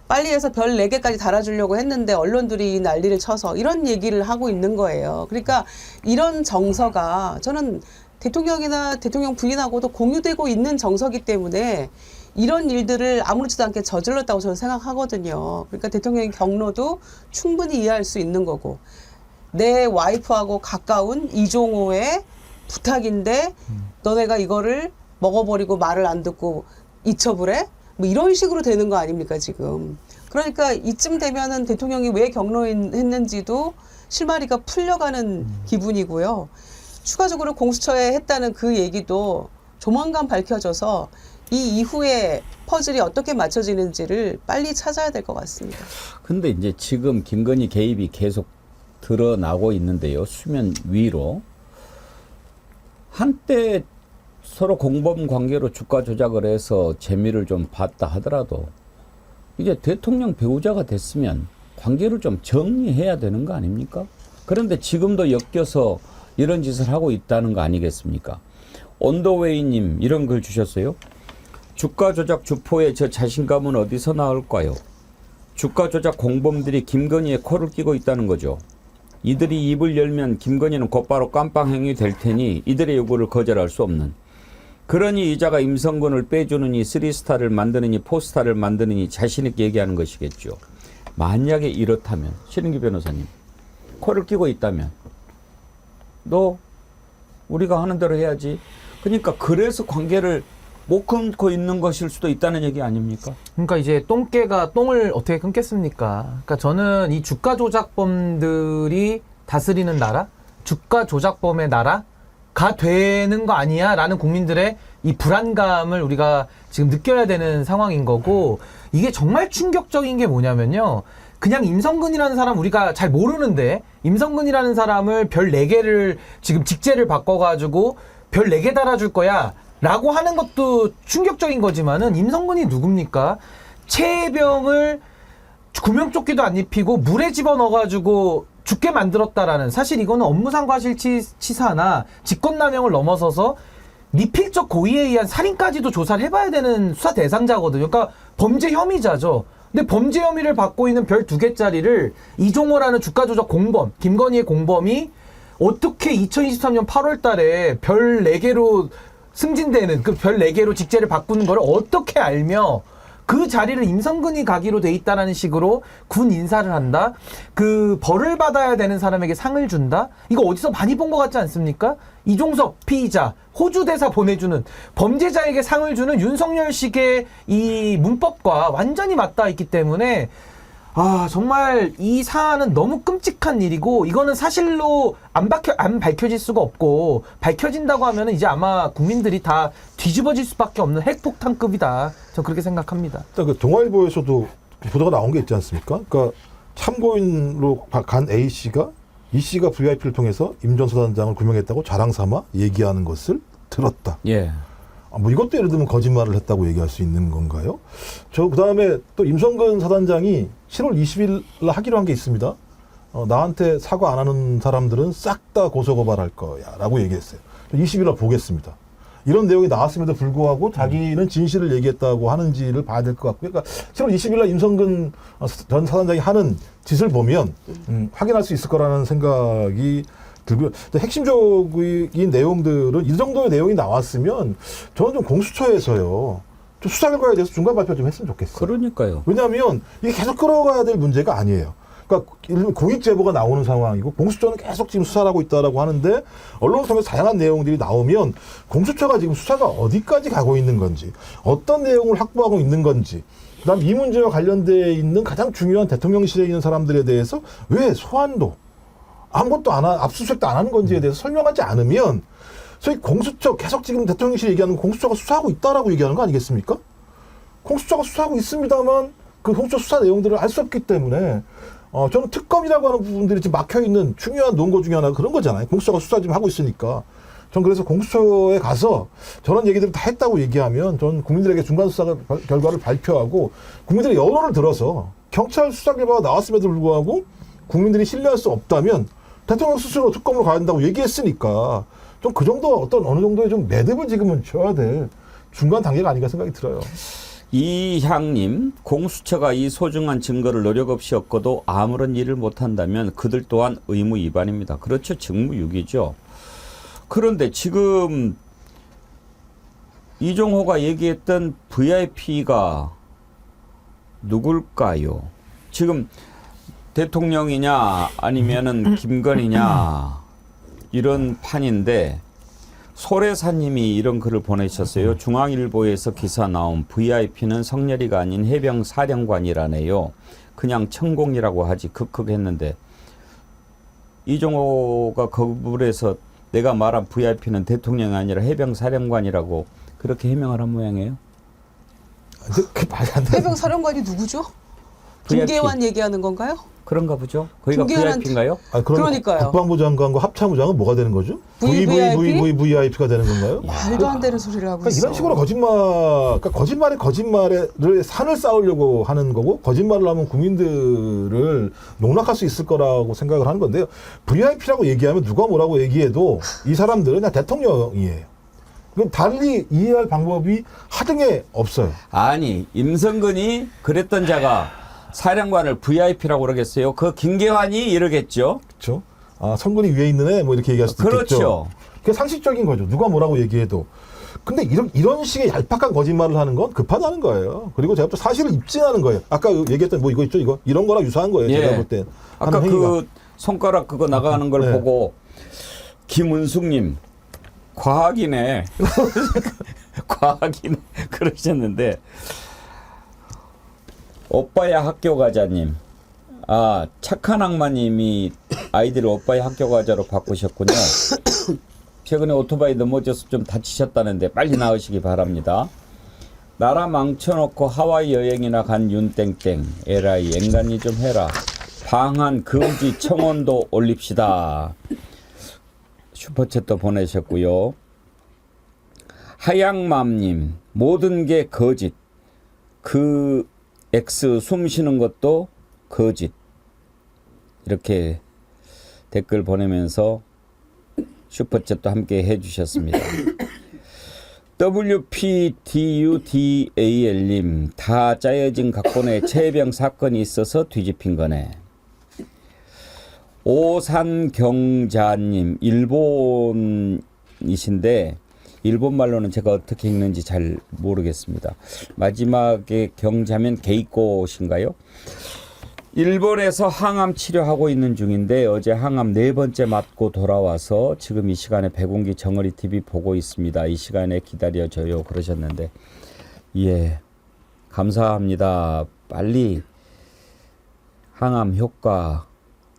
빨리 해서 별 4개까지 달아주려고 했는데 언론들이 이 난리를 쳐서 이런 얘기를 하고 있는 거예요. 그러니까 이런 정서가 저는 대통령이나 대통령 부인하고도 공유되고 있는 정서기 때문에 이런 일들을 아무렇지도 않게 저질렀다고 저는 생각하거든요. 그러니까 대통령의 경로도 충분히 이해할 수 있는 거고 내 와이프하고 가까운 이종호의 부탁인데 너네가 이거를 먹어버리고 말을 안 듣고 이첩을 해? 뭐 이런 식으로 되는 거 아닙니까 지금. 그러니까 이쯤 되면은 대통령이 왜 경로했는지도 실마리가 풀려가는 기분이고요. 추가적으로 공수처에 했다는 그 얘기도 조만간 밝혀져서 이 이후에 퍼즐이 어떻게 맞춰지는지를 빨리 찾아야 될 것 같습니다. 근데 이제 지금 김건희 개입이 계속 드러나고 있는데요. 수면 위로. 한때 서로 공범 관계로 주가 조작을 해서 재미를 좀 봤다 하더라도 이제 대통령 배우자가 됐으면 관계를 좀 정리해야 되는 거 아닙니까? 그런데 지금도 엮여서 이런 짓을 하고 있다는 거 아니겠습니까? 온더웨이님 이런 글 주셨어요. 주가 조작 주포의 저 자신감은 어디서 나올까요? 주가 조작 공범들이 김건희의 코를 끼고 있다는 거죠. 이들이 입을 열면 김건희는 곧바로 깜빵행위 될 테니 이들의 요구를 거절할 수 없는. 그러니 이자가 임성근을 빼주느니 3스타를 만드느니 4스타를 만드느니 자신 있게 얘기하는 것이겠죠. 만약에 이렇다면 신은기 변호사님 코를 끼고 있다면 너 우리가 하는 대로 해야지. 그러니까 그래서 관계를 못 끊고 있는 것일 수도 있다는 얘기 아닙니까? 그러니까 이제 똥개가 똥을 어떻게 끊겠습니까? 그러니까 저는 이 주가 조작범들이 다스리는 나라, 주가 조작범의 나라가 되는 거 아니야? 라는 국민들의 이 불안감을 우리가 지금 느껴야 되는 상황인 거고, 이게 정말 충격적인 게 뭐냐면요. 그냥 임성근이라는 사람 우리가 잘 모르는데, 임성근이라는 사람을 별 4개를 지금 직제를 바꿔가지고 별 4개 달아줄 거야 라고 하는 것도 충격적인 거지만은, 임성근이 누굽니까? 최혜병을 구명조끼도 안 입히고 물에 집어넣어가지고 죽게 만들었다라는, 사실 이거는 업무상 과실치사나 직권남용을 넘어서서 미필적 고의에 의한 살인까지도 조사를 해봐야 되는 수사 대상자거든요. 그러니까 범죄 혐의자죠. 근데 범죄 혐의를 받고 있는 별 2개짜리를 이종호라는 주가조작 공범, 김건희의 공범이 어떻게 2023년 8월 달에 별 4개로 승진되는, 그 별 4개로 직제를 바꾸는 걸 어떻게 알며 그 자리를 임성근이 가기로 돼 있다라는 식으로 군 인사를 한다? 그 벌을 받아야 되는 사람에게 상을 준다? 이거 어디서 많이 본 것 같지 않습니까? 이종석 피의자, 호주 대사 보내주는, 범죄자에게 상을 주는 윤석열식의 이 문법과 완전히 맞닿아 있기 때문에, 아, 정말 이 사안은 너무 끔찍한 일이고, 이거는 사실로 안 밝혀질 수가 없고, 밝혀진다고 하면 이제 아마 국민들이 다 뒤집어질 수밖에 없는 핵폭탄급이다. 저 그렇게 생각합니다. 일단 그 동아일보에서도 보도가 나온 게 있지 않습니까? 그러니까 참고인으로 간 A씨가 E씨가 VIP를 통해서 임 전 사단장을 구명했다고 자랑 삼아 얘기하는 것을 들었다. 예. 뭐 이것도 예를 들면 거짓말을 했다고 얘기할 수 있는 건가요? 저 그다음에 또 임성근 사단장이 7월 20일 하기로 한 게 있습니다. 나한테 사과 안 하는 사람들은 싹 다 고소고발할 거야 라고 얘기했어요. 20일날 보겠습니다. 이런 내용이 나왔음에도 불구하고 자기는 진실을 얘기했다고 하는지를 봐야 될 것 같고요. 그러니까 7월 20일날 임성근 전 사단장이 하는 짓을 보면 확인할 수 있을 거라는 생각이 들고요. 핵심적인 내용들은 이 정도의 내용이 나왔으면 저는 좀 공수처에서요, 좀 수사 결과에 대해서 중간 발표 좀 했으면 좋겠어요. 그러니까요. 왜냐하면 이게 계속 끌어가야 될 문제가 아니에요. 그러니까 공익 제보가 나오는 상황이고 공수처는 계속 지금 수사를 하고 있다라고 하는데, 언론을 통해서 다양한 내용들이 나오면 공수처가 지금 수사가 어디까지 가고 있는 건지, 어떤 내용을 확보하고 있는 건지, 그다음 이 문제와 관련돼 있는 가장 중요한 대통령실에 있는 사람들에 대해서 왜 소환도 아무것도 안 압수수색도 안 하는 건지에 대해서 설명하지 않으면 소위 공수처 계속 지금 대통령실이 얘기하는 공수처가 수사하고 있다라고 얘기하는 거 아니겠습니까? 공수처가 수사하고 있습니다만 그 공수처 수사 내용들을 알 수 없기 때문에 저는 특검이라고 하는 부분들이 지금 막혀있는 중요한 논거 중에 하나가 그런 거잖아요. 공수처가 수사 좀 하고 있으니까. 전 그래서 공수처에 가서 저런 얘기들을 다 했다고 얘기하면 전 국민들에게 중간 수사 결과를 발표하고 국민들의 여론을 들어서 경찰 수사 결과가 나왔음에도 불구하고 국민들이 신뢰할 수 없다면 대통령 스스로 특검으로 가야 한다고 얘기했으니까 좀 그 정도 어떤 어느 정도의 좀 매듭을 지금은 줘야 될 중간 단계가 아닌가 생각이 들어요. 이향님, 공수처가 이 소중한 증거를 노력 없이 얻고도 아무런 일을 못한다면 그들 또한 의무 위반입니다. 그렇죠. 직무유기죠. 그런데 지금 이종호가 얘기했던 VIP가 누굴까요? 지금 대통령이냐 아니면은 김건희냐 이런 판인데 소래사님이 이런 글을 보내셨어요. 중앙일보에서 기사 나온 VIP는 성렬이가 아닌 해병사령관이라네요. 그냥 천공이라고 하지 크크 했는데 이종호가 거부해서 내가 말한 VIP는 대통령이 아니라 해병사령관이라고 그렇게 해명을 한 모양이에요. 해병사령관이 누구죠? 김계환 얘기하는 건가요? 그런가 보죠. 거기가 VIP인가요? 그러니까요. 국방부 장관과 합참부 장은 뭐가 되는 거죠? VVVVIP가 되는 건가요? 말도 안 되는 소리를 하고 그러니까 있어. 이런 식으로 거짓말을 산을 쌓으려고 하는 거고 거짓말을 하면 국민들을 농락할 수 있을 거라고 생각을 하는 건데요. VIP라고 얘기하면 누가 뭐라고 얘기해도 이 사람들은 그냥 대통령이에요. 그럼 달리 이해할 방법이 하등에 없어요. 아니 임성근이 그랬던 자가 사령관을 VIP라고 그러겠어요? 그 김계환이 이러겠죠? 그렇죠. 아, 성군이 위에 있는 애 뭐 이렇게 얘기할 수도 있겠죠. 그렇죠. 그게 상식적인 거죠. 누가 뭐라고 얘기해도. 근데 이런 식의 얄팍한 거짓말을 하는 건 급하다는 거예요. 그리고 제가 또 사실을 입증하는 거예요. 아까 얘기했던 뭐 이거 있죠? 이런 거랑 유사한 거예요. 예. 제가 볼 땐. 아까 그 손가락 그거 나가는 걸 네. 보고 김은숙님 과학이네. 과학이네. 그러셨는데 오빠야 학교 가자님. 아, 착한 악마님이 아이들을 오빠야 학교 가자로 바꾸셨군요. 최근에 오토바이 넘어져서 좀 다치셨다는데 빨리 나으시기 바랍니다. 나라 망쳐놓고 하와이 여행이나 간 윤땡땡. 에라이 앵간히 좀 해라. 방한 금지 청원도 올립시다. 슈퍼챗도 보내셨고요. 하양맘님. 모든 게 거짓. 그 X 숨 쉬는 것도 거짓. 이렇게 댓글 보내면서 슈퍼챗도 함께 해주셨습니다. WPDUDAL님. 다 짜여진 각본에 최혜병 사건이 있어서 뒤집힌 거네. 오산경자님. 일본이신데 일본말로는 제가 어떻게 읽는지 잘 모르겠습니다. 마지막에 경자면 게이꼬신가요? 일본에서 항암 치료하고 있는 중인데 어제 항암 4번째 맞고 돌아와서 지금 이 시간에 백운기 정어리 TV 보고 있습니다. 이 시간에 기다려줘요 그러셨는데 예 감사합니다. 빨리 항암 효과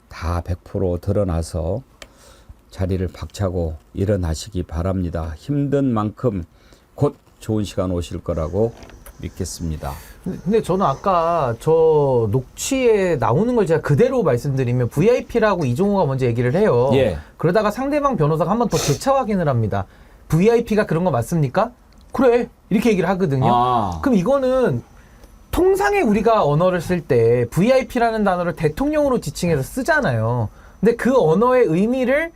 다 100% 드러나서 자리를 박차고 일어나시기 바랍니다. 힘든 만큼 곧 좋은 시간 오실 거라고 믿겠습니다. 근데 저는 아까 저 녹취에 나오는 걸 제가 그대로 말씀드리면 VIP라고 이종호가 먼저 얘기를 해요. 예. 그러다가 상대방 변호사가 한 번 더 재차 확인을 합니다. VIP가 그런 거 맞습니까? 그래. 이렇게 얘기를 하거든요. 그럼 이거는 통상에 우리가 언어를 쓸 때 VIP라는 단어를 대통령으로 지칭해서 쓰잖아요. 근데 그 언어의 의미를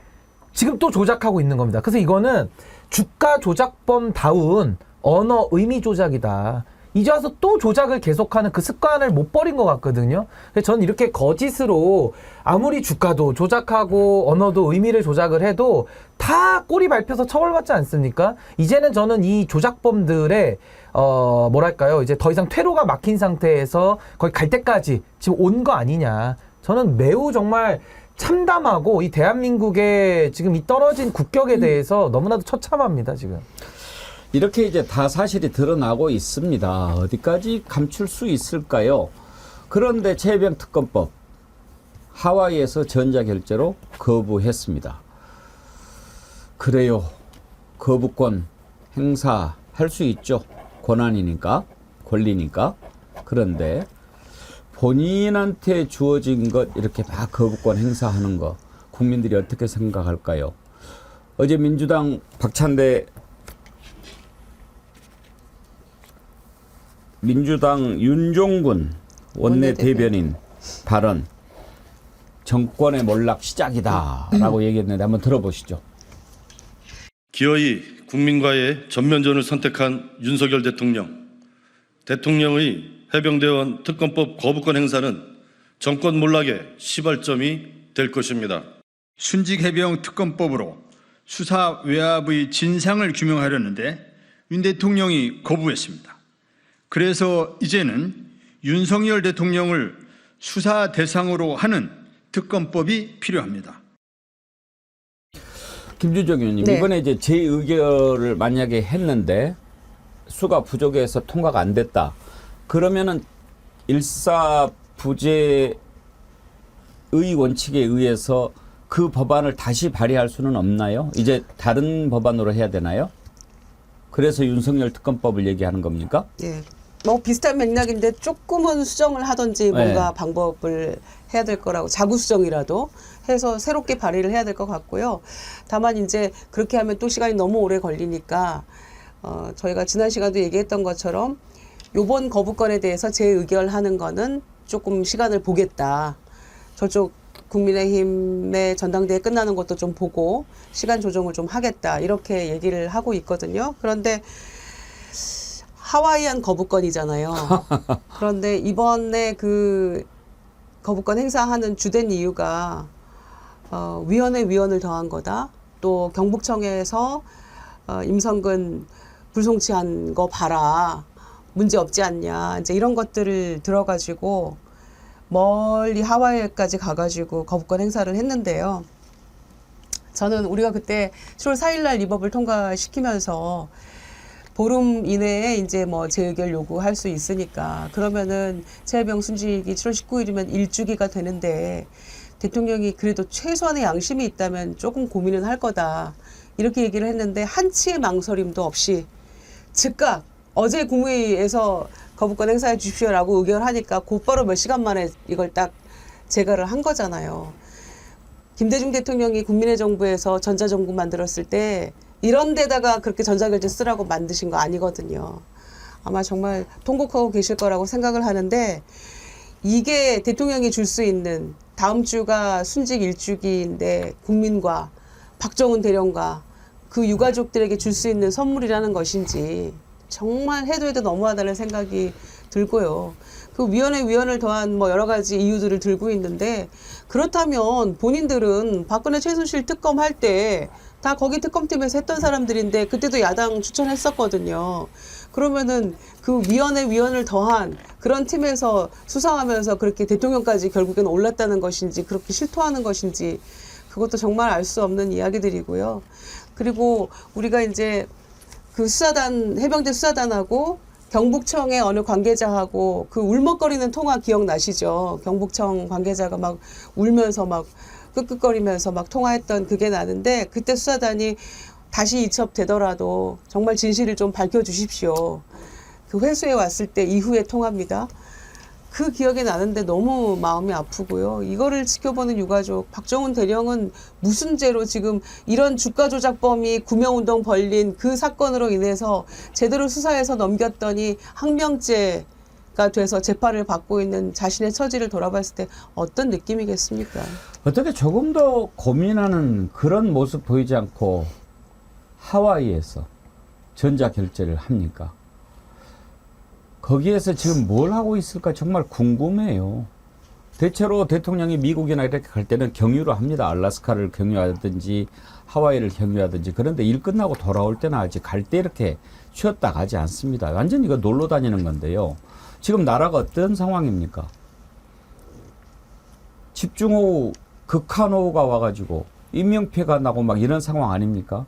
지금 또 조작하고 있는 겁니다. 그래서 이거는 주가 조작범다운 언어 의미 조작이다. 이제 와서 또 조작을 계속하는 그 습관을 못 버린 것 같거든요. 그래서 저는 이렇게 거짓으로 아무리 주가도 조작하고 언어도 의미를 조작을 해도 다 꼬리 밟혀서 처벌받지 않습니까? 이제는 저는 이 조작범들의 뭐랄까요, 이제 더 이상 퇴로가 막힌 상태에서 거의 갈 때까지 지금 온 거 아니냐. 저는 매우 정말 참담하고 이 대한민국의 지금 이 떨어진 국격에 대해서 너무나도 처참합니다, 지금. 이렇게 이제 다 사실이 드러나고 있습니다. 어디까지 감출 수 있을까요? 그런데 최혜병 특검법 하와이에서 전자결제로 거부했습니다. 그래요. 거부권 행사할 수 있죠. 권한이니까, 권리니까. 그런데 본인한테 주어진 것 이렇게 막 거부권 행사하는 거 국민들이 어떻게 생각할까요? 어제 민주당 박찬대 민주당 윤종군 원내대변인 발언 정권의 몰락 시작이다라고 얘기했는데 한번 들어보시죠. 기어이 국민과의 전면전을 선택한 윤석열 대통령. 대통령의 해병대원 특검법 거부권 행사는 정권 몰락의 시발점이 될 것입니다. 순직 해병 특검법으로 수사 외압의 진상을 규명하려는데 윤 대통령이 거부했습니다. 그래서 이제는 윤석열 대통령을 수사 대상으로 하는 특검법이 필요합니다. 김준정 의원님, 네. 이번에 이제 재의결을 만약에 했는데 수가 부족해서 통과가 안 됐다. 그러면은 일사부재의 원칙에 의해서 그 법안을 다시 발의할 수는 없나요? 이제 다른 법안으로 해야 되나요? 그래서 윤석열 특검법을 얘기하는 겁니까? 예. 뭐 비슷한 맥락인데 조금은 수정을 하든지 뭔가 네. 방법을 해야 될 거라고 자구 수정이라도 해서 새롭게 발의를 해야 될 것 같고요. 다만 이제 그렇게 하면 또 시간이 너무 오래 걸리니까 저희가 지난 시간도 얘기했던 것처럼 요번 거부권에 대해서 재의결하는 거는 조금 시간을 보겠다. 저쪽 국민의힘의 전당대회 끝나는 것도 좀 보고 시간 조정을 좀 하겠다. 이렇게 얘기를 하고 있거든요. 그런데 하와이안 거부권이잖아요. 그런데 이번에 그 거부권 행사하는 주된 이유가 위원회 위원을 더한 거다. 또 경북청에서 임성근 불송치한 거 봐라. 문제 없지 않냐. 이제 이런 것들을 들어가지고 멀리 하와이까지 가가지고 거부권 행사를 했는데요. 저는 우리가 그때 7월 4일 날 이 법을 통과시키면서 보름 이내에 이제 뭐 재의결 요구할 수 있으니까 그러면은 최혜병 순직이 7월 19일이면 일주기가 되는데 대통령이 그래도 최소한의 양심이 있다면 조금 고민은 할 거다. 이렇게 얘기를 했는데 한치의 망설임도 없이 즉각 어제 국무회의에서 거부권 행사해 주십시오라고 의결하니까 곧바로 몇 시간 만에 이걸 딱 제거를 한 거잖아요. 김대중 대통령이 국민의 정부에서 전자정부 만들었을 때 이런 데다가 그렇게 전자결제 쓰라고 만드신 거 아니거든요. 아마 정말 통곡하고 계실 거라고 생각을 하는데 이게 대통령이 줄 수 있는 다음 주가 순직 일주기인데 국민과 박정훈 대령과 그 유가족들에게 줄 수 있는 선물이라는 것인지 정말 해도 너무하다는 생각이 들고요. 그 위원을 더한 뭐 여러 가지 이유들을 들고 있는데 그렇다면 본인들은 박근혜 최순실 특검 할 때 다 거기 특검팀에서 했던 사람들인데 그때도 야당 추천했었거든요. 그러면은 그 위원을 더한 그런 팀에서 수사하면서 그렇게 대통령까지 결국에는 올랐다는 것인지 그렇게 실토하는 것인지 그것도 정말 알 수 없는 이야기들이고요. 그리고 우리가 이제 그 수사단 해병대 수사단하고 경북청의 어느 관계자하고 그 울먹거리는 통화 기억나시죠? 경북청 관계자가 막 울면서 막 끄끄거리면서 막 통화했던 그게 나는데 그때 수사단이 다시 이첩되더라도 정말 진실을 좀 밝혀주십시오. 그 회수해 왔을 때 이후의 통화입니다. 그 기억이 나는데 너무 마음이 아프고요. 이거를 지켜보는 유가족, 박정훈 대령은 무슨 죄로 지금 이런 주가 조작범이 구명운동 벌린 그 사건으로 인해서 제대로 수사해서 넘겼더니 항명죄가 돼서 재판을 받고 있는 자신의 처지를 돌아봤을 때 어떤 느낌이겠습니까? 어떻게 조금 더 고민하는 그런 모습 보이지 않고 하와이에서 전자결제를 합니까? 거기에서 지금 뭘 하고 있을까 정말 궁금해요. 대체로 대통령이 미국이나 이렇게 갈 때는 경유를 합니다. 알래스카를 경유하든지 하와이를 경유하든지. 그런데 일 끝나고 돌아올 때는 아직 갈 때 이렇게 쉬었다 가지 않습니다. 완전히 이거 놀러 다니는 건데요. 지금 나라가 어떤 상황입니까? 집중호우, 극한호우가 와가지고 인명피해가 나고 막 이런 상황 아닙니까?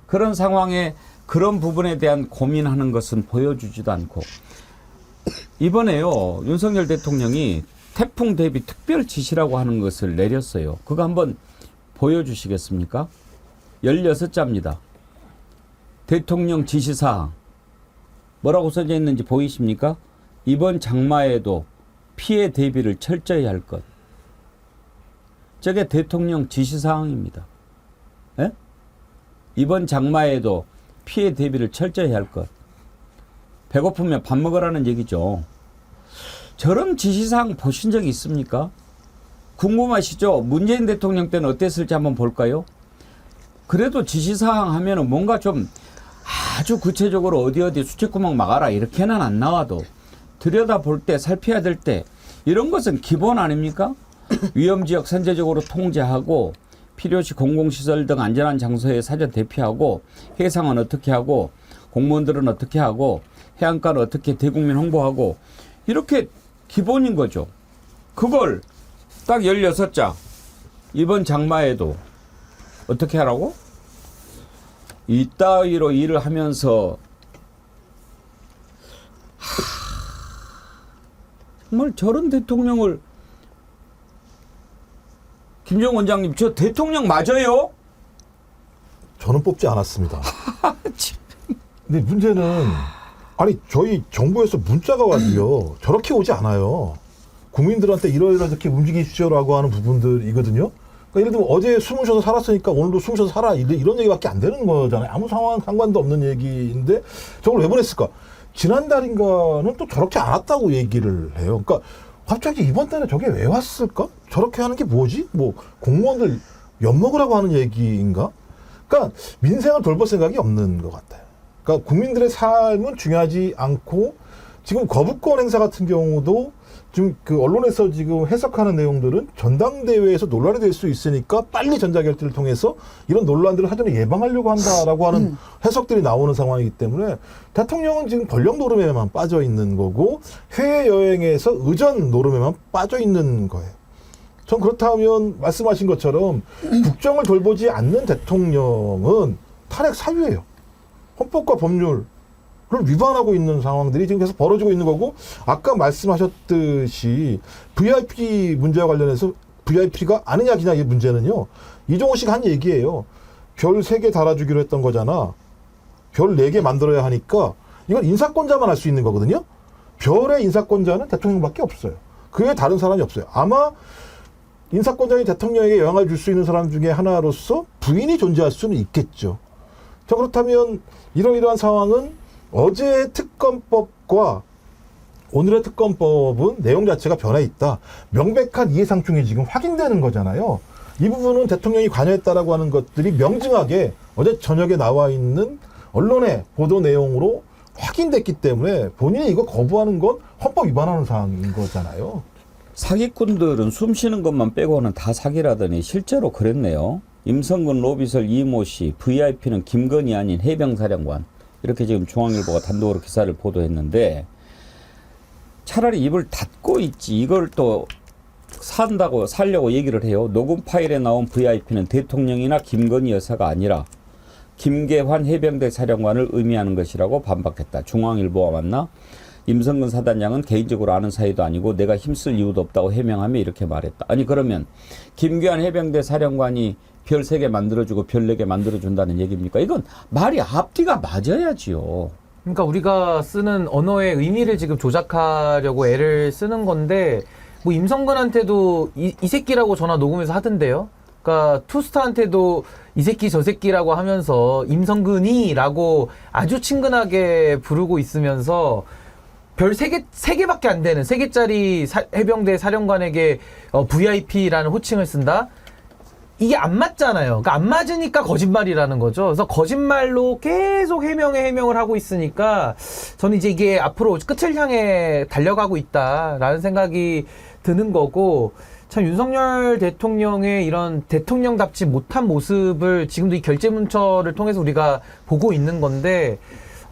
그런 상황에 그런 부분에 대한 고민하는 것은 보여주지도 않고 이번에요. 윤석열 대통령이 태풍 대비 특별 지시라고 하는 것을 내렸어요. 그거 한번 보여주시겠습니까? 16자입니다. 대통령 지시사항 뭐라고 써져 있는지 보이십니까? 이번 장마에도 피해 대비를 철저히 할 것. 저게 대통령 지시사항입니다. 예? 이번 장마에도 피해 대비를 철저히 할 것. 배고프면 밥 먹으라는 얘기죠. 저런 지시사항 보신 적이 있습니까? 궁금하시죠? 문재인 대통령 때는 어땠을지 한번 볼까요? 그래도 지시사항 하면은 뭔가 좀 아주 구체적으로 어디 수채구멍 막아라 이렇게는 안 나와도 들여다볼 때 살펴야 될 때 이런 것은 기본 아닙니까? 위험지역 선제적으로 통제하고 필요시 공공시설 등 안전한 장소에 사전 대피하고 해상은 어떻게 하고 공무원들은 어떻게 하고 해안가는 어떻게 대국민 홍보하고 이렇게 기본인 거죠. 그걸 딱 16자 이번 장마에도 어떻게 하라고? 이따위로 일을 하면서 정말 저런 대통령을 김정 원장님 저 대통령 맞아요? 저는 뽑지 않았습니다. 근데 문제는 아니 저희 정부에서 문자가 와도요 저렇게 오지 않아요. 국민들한테 이렇게 움직이시오라고 하는 부분들이거든요. 그러니까 예를 들면 어제 숨을 쉬어서 살았으니까 오늘도 숨 쉬어서 살아 이런 얘기밖에 안 되는 거잖아요. 아무 상관도 없는 얘기인데 저걸 왜 보냈을까? 지난달인가는 또 저렇게 안 왔다고 얘기를 해요. 그러니까 갑자기 이번 달에 저게 왜 왔을까? 저렇게 하는 게 뭐지? 뭐 공무원들 엿먹으라고 하는 얘기인가? 그러니까 민생을 돌볼 생각이 없는 것 같아요. 그러니까 국민들의 삶은 중요하지 않고 지금 거부권 행사 같은 경우도 지금 그 언론에서 지금 해석하는 내용들은 전당대회에서 논란이 될 수 있으니까 빨리 전자결제를 통해서 이런 논란들을 하전에 예방하려고 한다라고 하는 해석들이 나오는 상황이기 때문에 대통령은 지금 권력 노름에만 빠져 있는 거고 해외여행에서 의전 노름에만 빠져 있는 거예요. 전 그렇다면 말씀하신 것처럼 국정을 돌보지 않는 대통령은 탄핵 사유예요. 헌법과 법률 를 위반하고 있는 상황들이 지금 계속 벌어지고 있는 거고 아까 말씀하셨듯이 VIP 문제와 관련해서 VIP가 아니냐 기냐 이 문제는요. 이종호 씨가 한 얘기예요. 별 3개 달아주기로 했던 거잖아. 별 4개 만들어야 하니까 이건 인사권자만 할 수 있는 거거든요. 별의 인사권자는 대통령밖에 없어요. 그 외에 다른 사람이 없어요. 아마 인사권자인 대통령에게 영향을 줄 수 있는 사람 중에 하나로서 부인이 존재할 수는 있겠죠. 자, 그렇다면 이러이러한 상황은 어제의 특검법과 오늘의 특검법은 내용 자체가 변해 있다. 명백한 이해상충이 지금 확인되는 거잖아요. 이 부분은 대통령이 관여했다라고 하는 것들이 명징하게 어제 저녁에 나와 있는 언론의 보도 내용으로 확인됐기 때문에 본인이 이거 거부하는 건 헌법 위반하는 사항인 거잖아요. 사기꾼들은 숨 쉬는 것만 빼고는 다 사기라더니 실제로 그랬네요. 임성근 로비설 이모 씨, VIP는 김건희 아닌 해병사령관. 이렇게 지금 중앙일보가 단독으로 기사를 보도했는데 차라리 입을 닫고 있지 이걸 또 살려고 얘기를 해요. 녹음 파일에 나온 VIP는 대통령이나 김건희 여사가 아니라 김계환 해병대 사령관을 의미하는 것이라고 반박했다. 중앙일보와 만나 임성근 사단장은 개인적으로 아는 사이도 아니고 내가 힘쓸 이유도 없다고 해명하며 이렇게 말했다. 아니 그러면 김계환 해병대 사령관이 별 3개 만들어주고 별 4개 만들어준다는 얘기입니까? 이건 말이 앞뒤가 맞아야지요. 그러니까 우리가 쓰는 언어의 의미를 지금 조작하려고 애를 쓰는 건데 뭐 임성근한테도 이 새끼라고 전화 녹음해서 하던데요. 그러니까 투스타한테도 이 새끼 저 새끼라고 하면서 임성근이라고 아주 친근하게 부르고 있으면서 별 3개밖에 안 되는 3개짜리 해병대 사령관에게 VIP라는 호칭을 쓴다? 이게 안 맞잖아요. 그러니까 안 맞으니까 거짓말이라는 거죠. 그래서 거짓말로 계속 해명을 하고 있으니까 저는 이제 이게 앞으로 끝을 향해 달려가고 있다라는 생각이 드는 거고 참 윤석열 대통령의 이런 대통령답지 못한 모습을 지금도 이 결재문서를 통해서 우리가 보고 있는 건데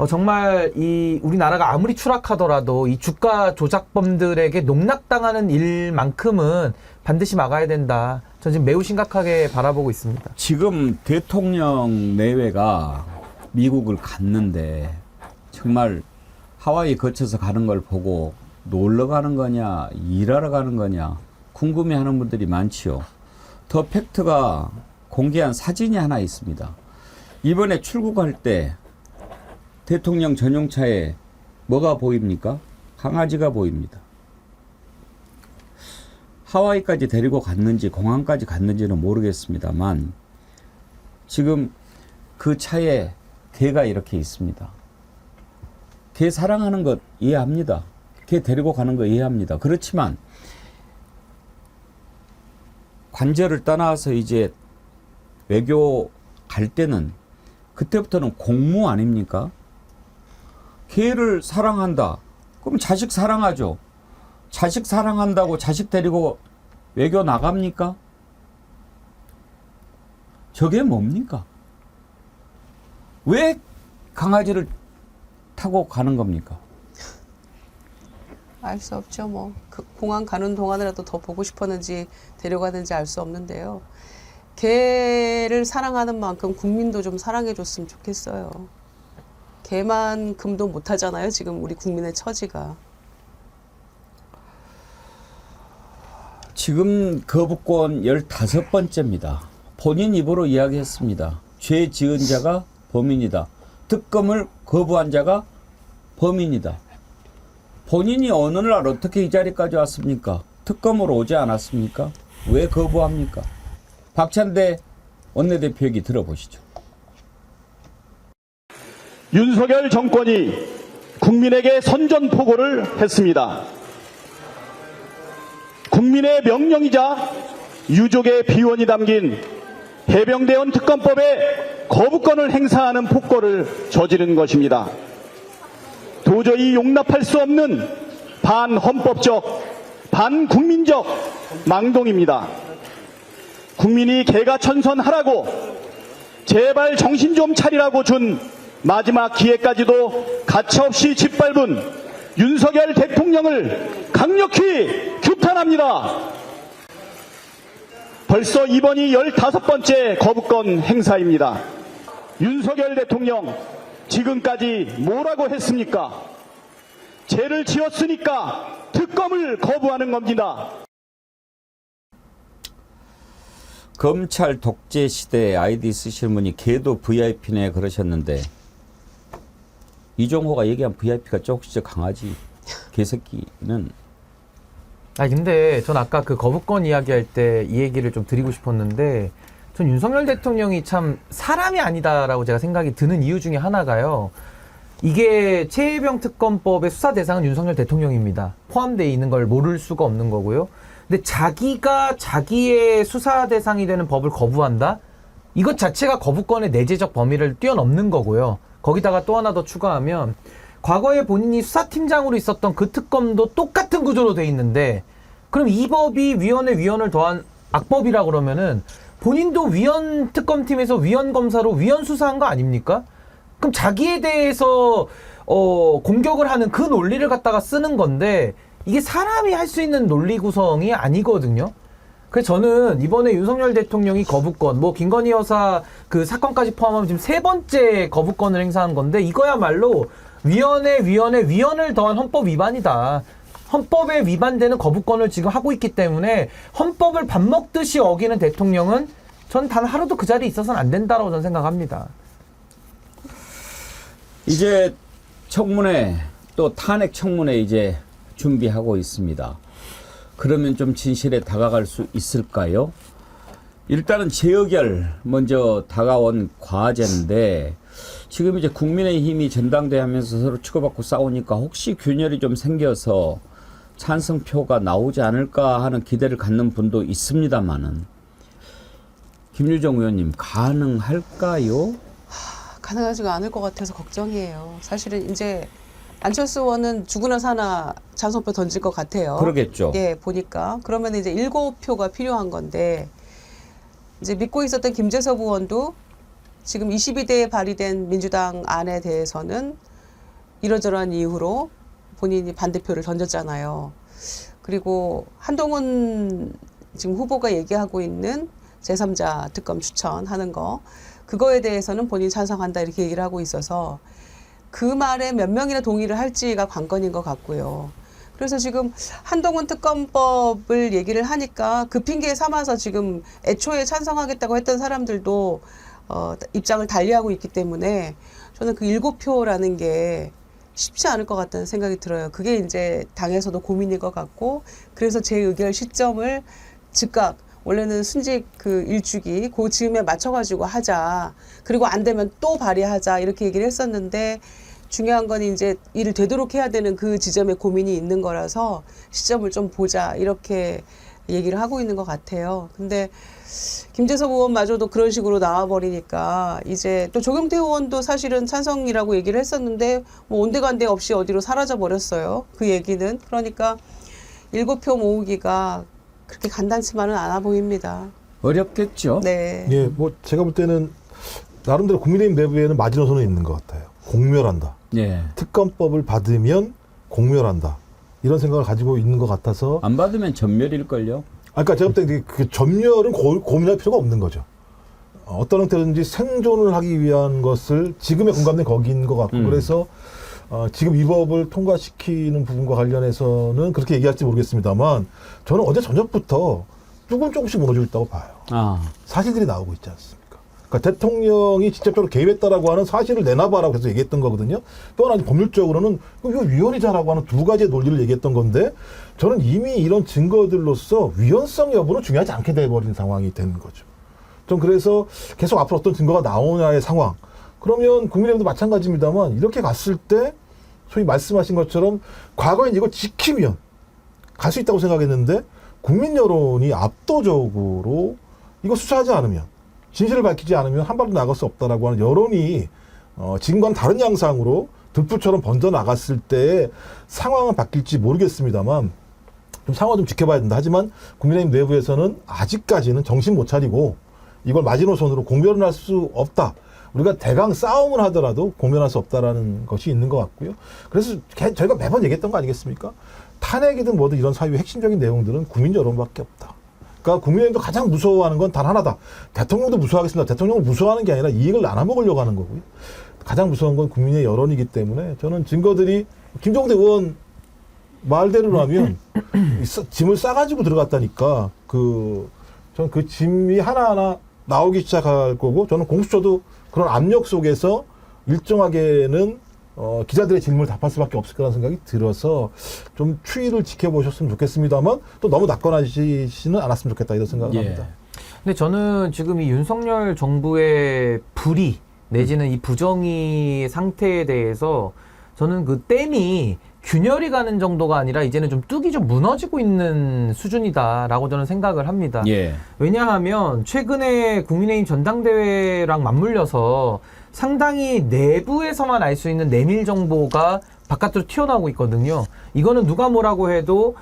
정말 이 우리나라가 아무리 추락하더라도 이 주가 조작범들에게 농락당하는 일만큼은 반드시 막아야 된다. 전 지금 매우 심각하게 바라보고 있습니다. 지금 대통령 내외가 미국을 갔는데 정말 하와이 거쳐서 가는 걸 보고 놀러 가는 거냐 일하러 가는 거냐 궁금해하는 분들이 많지요. 더 팩트가 공개한 사진이 하나 있습니다. 이번에 출국할 때 대통령 전용차에 뭐가 보입니까? 강아지가 보입니다. 하와이까지 데리고 갔는지 공항까지 갔는지는 모르겠습니다만 지금 그 차에 개가 이렇게 있습니다. 개 사랑하는 것 이해합니다. 개 데리고 가는 거 이해합니다. 그렇지만 관절을 떠나서 이제 외교 갈 때는 그때부터는 공무 아닙니까? 개를 사랑한다. 그럼 자식 사랑하죠. 자식 사랑한다고 자식 데리고 외교 나갑니까? 저게 뭡니까? 왜 강아지를 타고 가는 겁니까? 알 수 없죠. 뭐 그 공항 가는 동안이라도 더 보고 싶었는지 데려가는지 알 수 없는데요. 개를 사랑하는 만큼 국민도 좀 사랑해 줬으면 좋겠어요. 개만큼도 못하잖아요. 지금 우리 국민의 처지가. 지금 거부권 15번째입니다. 본인 입으로 이야기했습니다. 죄 지은 자가 범인이다. 특검을 거부한 자가 범인이다. 본인이 어느 날 어떻게 이 자리까지 왔습니까? 특검으로 오지 않았습니까? 왜 거부합니까? 박찬대 원내대표 얘기 들어보시죠. 윤석열 정권이 국민에게 선전포고를 했습니다. 국민의 명령이자 유족의 비원이 담긴 해병대원 특검법에 거부권을 행사하는 폭거를 저지른 것입니다. 도저히 용납할 수 없는 반헌법적, 반국민적 망동입니다. 국민이 개가천선하라고 제발 정신 좀 차리라고 준 마지막 기회까지도 가차없이 짓밟은 윤석열 대통령을 강력히 규탄합니다. 벌써 이번이 15번째 거부권 행사입니다. 윤석열 대통령 지금까지 뭐라고 했습니까? 죄를 지었으니까 특검을 거부하는 겁니다. 검찰 독재 시대에 아이디 쓰시는 분이 걔도 VIP네 그러셨는데 이종호가 얘기한 VIP가 혹시 저 강아지 개새끼는 근데 전 아까 그 거부권 이야기할 때 이 얘기를 좀 드리고 싶었는데 전 윤석열 대통령이 참 사람이 아니다라고 제가 생각이 드는 이유 중에 하나가요. 이게 최혜병 특검법의 수사 대상은 윤석열 대통령입니다. 포함되어 있는 걸 모를 수가 없는 거고요. 근데 자기가 자기의 수사 대상이 되는 법을 거부한다? 이것 자체가 거부권의 내재적 범위를 뛰어넘는 거고요. 거기다가 또 하나 더 추가하면 과거에 본인이 수사팀장으로 있었던 그 특검도 똑같은 구조로 돼 있는데 그럼 이 법이 위원을 더한 악법이라 그러면은 본인도 위원 특검팀에서 위원 검사로 위원 수사한 거 아닙니까? 그럼 자기에 대해서 공격을 하는 그 논리를 갖다가 쓰는 건데 이게 사람이 할 수 있는 논리 구성이 아니거든요. 그래서 저는 이번에 윤석열 대통령이 거부권, 김건희 여사 그 사건까지 포함하면 지금 3번째 거부권을 행사한 건데 이거야말로 위원을 더한 헌법 위반이다. 헌법에 위반되는 거부권을 지금 하고 있기 때문에 헌법을 밥 먹듯이 어기는 대통령은 전 단 하루도 그 자리에 있어서는 안 된다라고 저는 생각합니다. 이제 청문회 또 탄핵 청문회 이제 준비하고 있습니다. 그러면 좀 진실에 다가갈 수 있을까요? 일단은 재의결 먼저 다가온 과제인데 지금 이제 국민의힘이 전당대회 하면서 서로 치고받고 싸우니까 혹시 균열이 좀 생겨서 찬성표가 나오지 않을까 하는 기대를 갖는 분도 있습니다만은 김유정 의원님 가능할까요? 가능하지가 않을 것 같아서 걱정이에요. 사실은 이제 안철수 의원은 죽으나 사나 찬성표 던질 것 같아요. 그러겠죠. 예, 보니까. 그러면 이제 7표가 필요한 건데 이제 믿고 있었던 김재섭 의원도 지금 22대에 발의된 민주당 안에 대해서는 이러저러한 이유로 본인이 반대표를 던졌잖아요. 그리고 한동훈 지금 후보가 얘기하고 있는 제3자 특검 추천하는 거 그거에 대해서는 본인이 찬성한다 이렇게 얘기를 하고 있어서 그 말에 몇 명이나 동의를 할지가 관건인 것 같고요. 그래서 지금 한동훈 특검법을 얘기를 하니까 그 핑계 삼아서 지금 애초에 찬성하겠다고 했던 사람들도 입장을 달리하고 있기 때문에 저는 그 7표라는 게 쉽지 않을 것 같다는 생각이 들어요. 그게 이제 당에서도 고민일 것 같고, 그래서 재의결 시점을 즉각 원래는 순직 그 일주기 그 즈음에 맞춰가지고 하자. 그리고 안 되면 또 발의하자 이렇게 얘기를 했었는데, 중요한 건 이제 일을 되도록 해야 되는 그 지점에 고민이 있는 거라서 시점을 좀 보자 이렇게 얘기를 하고 있는 것 같아요. 근데 김재섭 의원마저도 그런 식으로 나와버리니까 이제 또 조경태 의원도 사실은 찬성이라고 얘기를 했었는데 뭐 온데간데 없이 어디로 사라져 버렸어요. 그 얘기는. 그러니까 7표 모으기가 그렇게 간단치만은 않아 보입니다. 어렵겠죠. 네. 예, 뭐 제가 볼 때는 나름대로 국민의힘 내부에는 마지노선은 있는 것 같아요. 공멸한다. 예. 특검법을 받으면 공멸한다. 이런 생각을 가지고 있는 것 같아서. 안 받으면 전멸일걸요. 아까 제가 볼 때 그 전멸은 고민할 필요가 없는 거죠. 어떤 형태든지 생존을 하기 위한 것을 지금의 공감대 거기인 것 같고 그래서 지금 이 법을 통과시키는 부분과 관련해서는 그렇게 얘기할지 모르겠습니다만 저는 어제 저녁부터 조금씩 무너지고 있다고 봐요. 사실들이 나오고 있지 않습니까? 그러니까 대통령이 직접적으로 개입했다라고 하는 사실을 내놔봐라고 해서 얘기했던 거거든요. 또 하나 법률적으로는 이거 위헌이자라고 하는 두 가지의 논리를 얘기했던 건데 저는 이미 이런 증거들로서 위헌성 여부는 중요하지 않게 돼버린 상황이 되는 거죠. 좀 그래서 계속 앞으로 어떤 증거가 나오냐의 상황. 그러면 국민의힘도 마찬가지입니다만 이렇게 갔을 때 소위 말씀하신 것처럼 과거에 이걸 지키면 갈 수 있다고 생각했는데 국민 여론이 압도적으로 이거 수사하지 않으면 진실을 밝히지 않으면 한 발도 나갈 수 없다라고 하는 여론이 지금과는 다른 양상으로 들불처럼 번져 나갔을 때 상황은 바뀔지 모르겠습니다만 좀 상황 좀 지켜봐야 된다. 하지만 국민의힘 내부에서는 아직까지는 정신 못 차리고 이걸 마지노선으로 공멸은 할 수 없다. 우리가 대강 싸움을 하더라도 공멸할 수 없다라는 것이 있는 것 같고요. 그래서 저희가 매번 얘기했던 거 아니겠습니까? 탄핵이든 뭐든 이런 사유의 핵심적인 내용들은 국민 여론밖에 없다. 그러니까 국민의힘도 가장 무서워하는 건 단 하나다. 대통령도 무서워하겠습니다. 대통령을 무서워하는 게 아니라 이익을 나눠먹으려고 하는 거고요. 가장 무서운 건 국민의 여론이기 때문에 저는 증거들이 김종대 의원 말대로라면 짐을 싸가지고 들어갔다니까 저는 그 짐이 하나하나 나오기 시작할 거고 저는 공수처도 그런 압력 속에서 일정하게는 기자들의 질문을 답할 수밖에 없을 거라는 생각이 들어서 좀 추이를 지켜보셨으면 좋겠습니다만 또 너무 낙관하시지는 않았으면 좋겠다 이런 생각을 합니다. 근데 저는 지금 이 윤석열 정부의 불의 내지는 이 부정의 상태에 대해서 저는 그 댐이 균열이 가는 정도가 아니라 이제는 좀 뚝이 좀 무너지고 있는 수준이다라고 저는 생각을 합니다. 왜냐하면 최근에 국민의힘 전당대회랑 맞물려서 상당히 내부에서만 알 수 있는 내밀 정보가 바깥으로 튀어나오고 있거든요. 이거는 누가 뭐라고 해도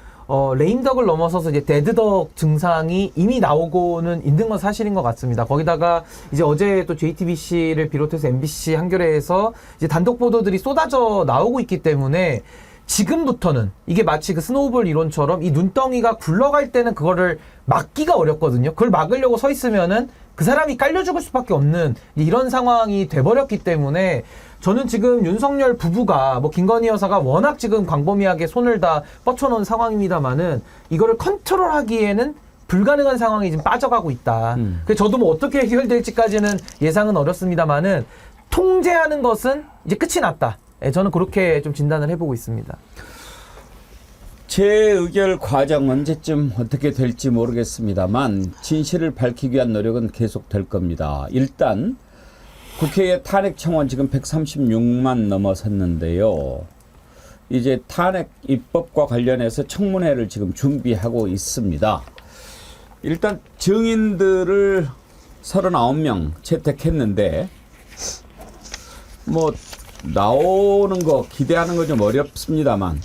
레임덕을 넘어서서 이제 데드덕 증상이 이미 나오고는 있는 건 사실인 것 같습니다. 거기다가 이제 어제 또 JTBC를 비롯해서 MBC 한겨레에서 이제 단독 보도들이 쏟아져 나오고 있기 때문에 지금부터는 이게 마치 그 스노우볼 이론처럼 이 눈덩이가 굴러갈 때는 그거를 막기가 어렵거든요. 그걸 막으려고 서 있으면은 그 사람이 깔려 죽을 수밖에 없는 이런 상황이 돼버렸기 때문에 저는 지금 윤석열 부부가 뭐 김건희 여사가 워낙 지금 광범위하게 손을 다 뻗쳐놓은 상황입니다만은 이거를 컨트롤하기에는 불가능한 상황이 지금 빠져가고 있다. 그래서 저도 뭐 어떻게 해결될지까지는 예상은 어렵습니다만은 통제하는 것은 이제 끝이 났다. 저는 그렇게 좀 진단을 해보고 있습니다. 재의결 과정 언제쯤 어떻게 될지 모르겠습니다만 진실을 밝히기 위한 노력은 계속될 겁니다. 일단 국회의 탄핵 청원 지금 136만 넘어섰는데요. 이제 탄핵 입법과 관련해서 청문회를 지금 준비하고 있습니다. 일단 증인들을 39명 채택했는데 뭐 나오는 거 기대하는 거 좀 어렵습니다만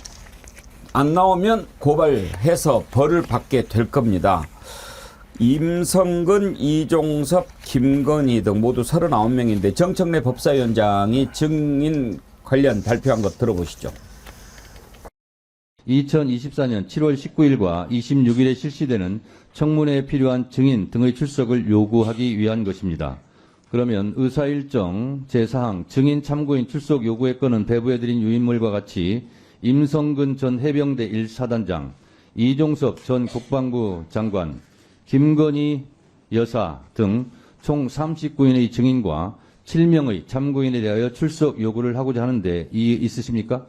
안 나오면 고발해서 벌을 받게 될 겁니다. 임성근, 이종섭, 김건희 등 모두 39명인데 정청래 법사위원장이 증인 관련 발표한 것 들어보시죠. 2024년 7월 19일과 26일에 실시되는 청문회에 필요한 증인 등의 출석을 요구하기 위한 것입니다. 그러면 의사일정 제4항 증인 참고인 출석 요구의 건은 배부해드린 유인물과 같이 임성근 전 해병대 1사단장, 이종섭 전 국방부 장관, 김건희 여사 등 총 39인의 증인과 7명의 참고인에 대하여 출석 요구를 하고자 하는데 이의 있으십니까?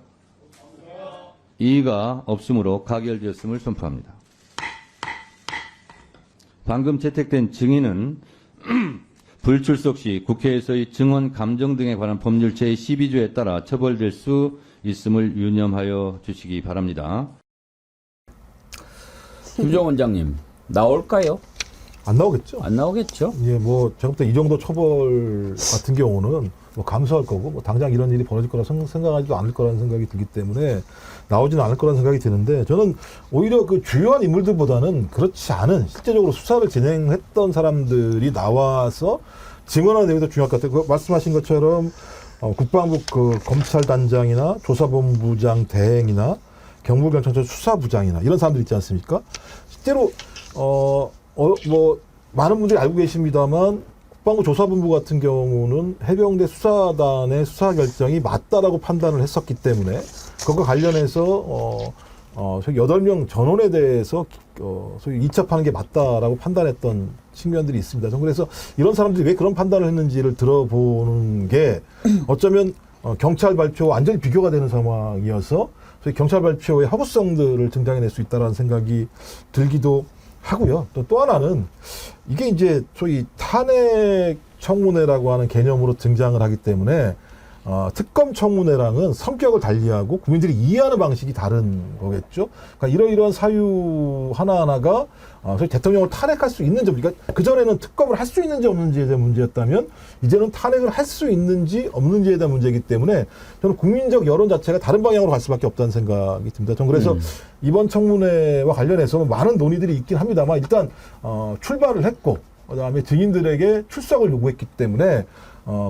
이의가 없으므로 가결되었음을 선포합니다. 방금 채택된 증인은 불출석 시 국회에서의 증언 감정 등에 관한 법률 제12조에 따라 처벌될 수 있음을 유념하여 주시기 바랍니다. 김종 원장님, 나올까요? 안 나오겠죠. 안 나오겠죠. 예, 뭐 제가 볼 때 이 정도 처벌 같은 경우는 뭐 감수할 거고 뭐 당장 이런 일이 벌어질 거라 생각하지도 않을 거라는 생각이 들기 때문에 나오지는 않을 거라는 생각이 드는데, 저는 오히려 그 주요한 인물들보다는 그렇지 않은 실제적으로 수사를 진행했던 사람들이 나와서 증언하는 내용이 더 중요할 것 같아요. 그 말씀하신 것처럼 국방부 그 검찰단장이나 조사본부장 대행이나 경북경찰청 수사부장이나 이런 사람들 있지 않습니까? 실제로 뭐 많은 분들이 알고 계십니다만 국방부 조사본부 같은 경우는 해병대 수사단의 수사 결정이 맞다라고 판단을 했었기 때문에 그것과 관련해서 소위 8명 전원에 대해서 소위 이첩하는 게 맞다라고 판단했던 측면들이 있습니다. 저는 그래서 이런 사람들이 왜 그런 판단을 했는지를 들어보는 게 어쩌면 경찰 발표와 완전히 비교가 되는 상황이어서 소위 경찰 발표의 허구성들을 등장해낼 수 있다는 생각이 들기도 하고요. 또 하나는 이게 이제 소위 탄핵 청문회라고 하는 개념으로 등장을 하기 때문에 특검 청문회랑은 성격을 달리하고 국민들이 이해하는 방식이 다른 거겠죠. 그러니까 이러이러한 사유 하나하나가 소위 대통령을 탄핵할 수 있는지, 그러니까 그전에는 특검을 할 수 있는지 없는지에 대한 문제였다면 이제는 탄핵을 할 수 있는지 없는지에 대한 문제이기 때문에 저는 국민적 여론 자체가 다른 방향으로 갈 수밖에 없다는 생각이 듭니다. 저는 그래서 이번 청문회와 관련해서 많은 논의들이 있긴 합니다만 일단 출발을 했고 그다음에 증인들에게 출석을 요구했기 때문에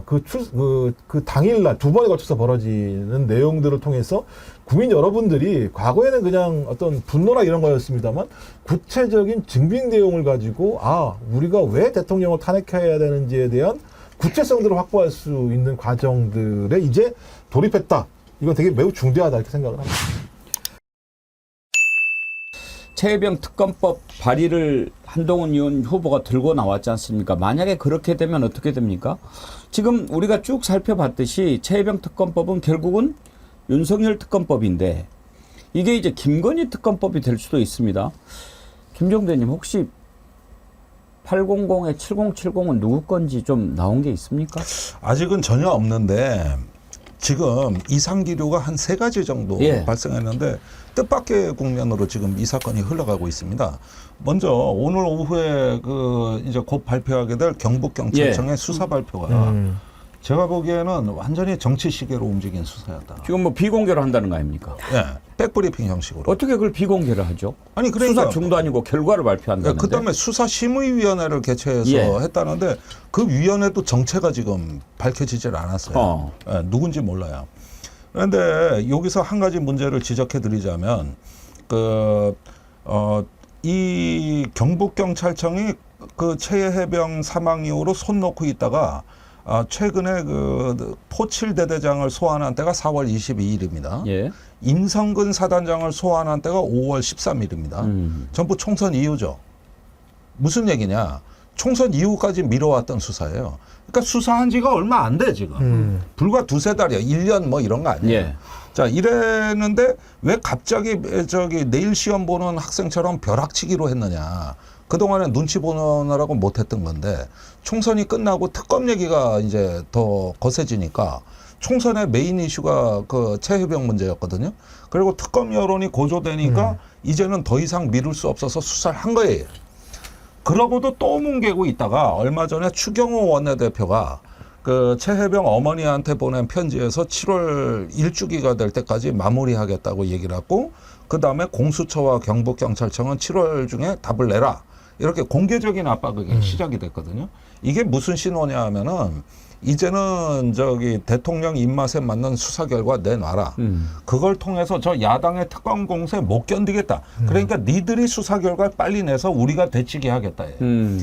그 당일날 2번에 걸쳐서 벌어지는 내용들을 통해서 국민 여러분들이 과거에는 그냥 어떤 분노나 이런 거였습니다만 구체적인 증빙 내용을 가지고 우리가 왜 대통령을 탄핵해야 되는지에 대한 구체성들을 확보할 수 있는 과정들에 이제 돌입했다. 이건 되게 매우 중대하다 이렇게 생각을 합니다. 최혜병 특검법 발의를 한동훈 의원 후보가 들고 나왔지 않습니까? 만약에 그렇게 되면 어떻게 됩니까? 지금 우리가 쭉 살펴봤듯이 최혜병 특검법은 결국은 윤석열 특검법인데 이게 이제 김건희 특검법이 될 수도 있습니다. 김종대님 혹시 800에 7070은 누구 건지 좀 나온 게 있습니까? 아직은 전혀 없는데 지금 이상기류가 한 3가지 정도 발생했는데 뜻밖의 국면으로 지금 이 사건이 흘러가고 있습니다. 먼저 오늘 오후에 이제 곧 발표하게 될 경북경찰청의 수사 발표가 제가 보기에는 완전히 정치 시계로 움직인 수사였다. 지금 뭐 비공개로 한다는 거 아닙니까? 네, 백브리핑 형식으로. 어떻게 그걸 비공개를 하죠? 아니 그러니까 수사 중도 아니고 결과를 발표한다는데. 그다음에 수사심의위원회를 개최해서 했다는데 그 위원회도 정체가 지금 밝혀지질 않았어요. 누군지 몰라요. 그런데 여기서 한 가지 문제를 지적해 드리자면 이 경북경찰청이 그 최혜병 사망 이후로 손 놓고 있다가 최근에 포칠대대장을 소환한 때가 4월 22일입니다. 임성근 사단장을 소환한 때가 5월 13일입니다. 전부 총선 이후죠. 무슨 얘기냐? 총선 이후까지 미뤄왔던 수사예요. 그러니까 수사한 지가 얼마 안 돼 지금. 불과 2-3달이야. 1년 뭐 이런 거 아니에요. 자, 이랬는데 왜 갑자기 내일 시험 보는 학생처럼 벼락치기로 했느냐. 그동안에 눈치 보느라고 못했던 건데 총선이 끝나고 특검 얘기가 이제 더 거세지니까 총선의 메인 이슈가 그 최혜병 문제였거든요. 그리고 특검 여론이 고조되니까 이제는 더 이상 미룰 수 없어서 수사를 한 거예요. 그러고도 또 뭉개고 있다가 얼마 전에 추경호 원내대표가 그 최혜병 어머니한테 보낸 편지에서 7월 1주기가 될 때까지 마무리하겠다고 얘기를 했고 그다음에 공수처와 경북경찰청은 7월 중에 답을 내라. 이렇게 공개적인 압박이 시작이 됐거든요. 이게 무슨 신호냐 하면은 이제는 대통령 입맛에 맞는 수사 결과 내놔라. 그걸 통해서 저 야당의 특검 공세 못 견디겠다. 그러니까 니들이 수사 결과를 빨리 내서 우리가 되치게 하겠다.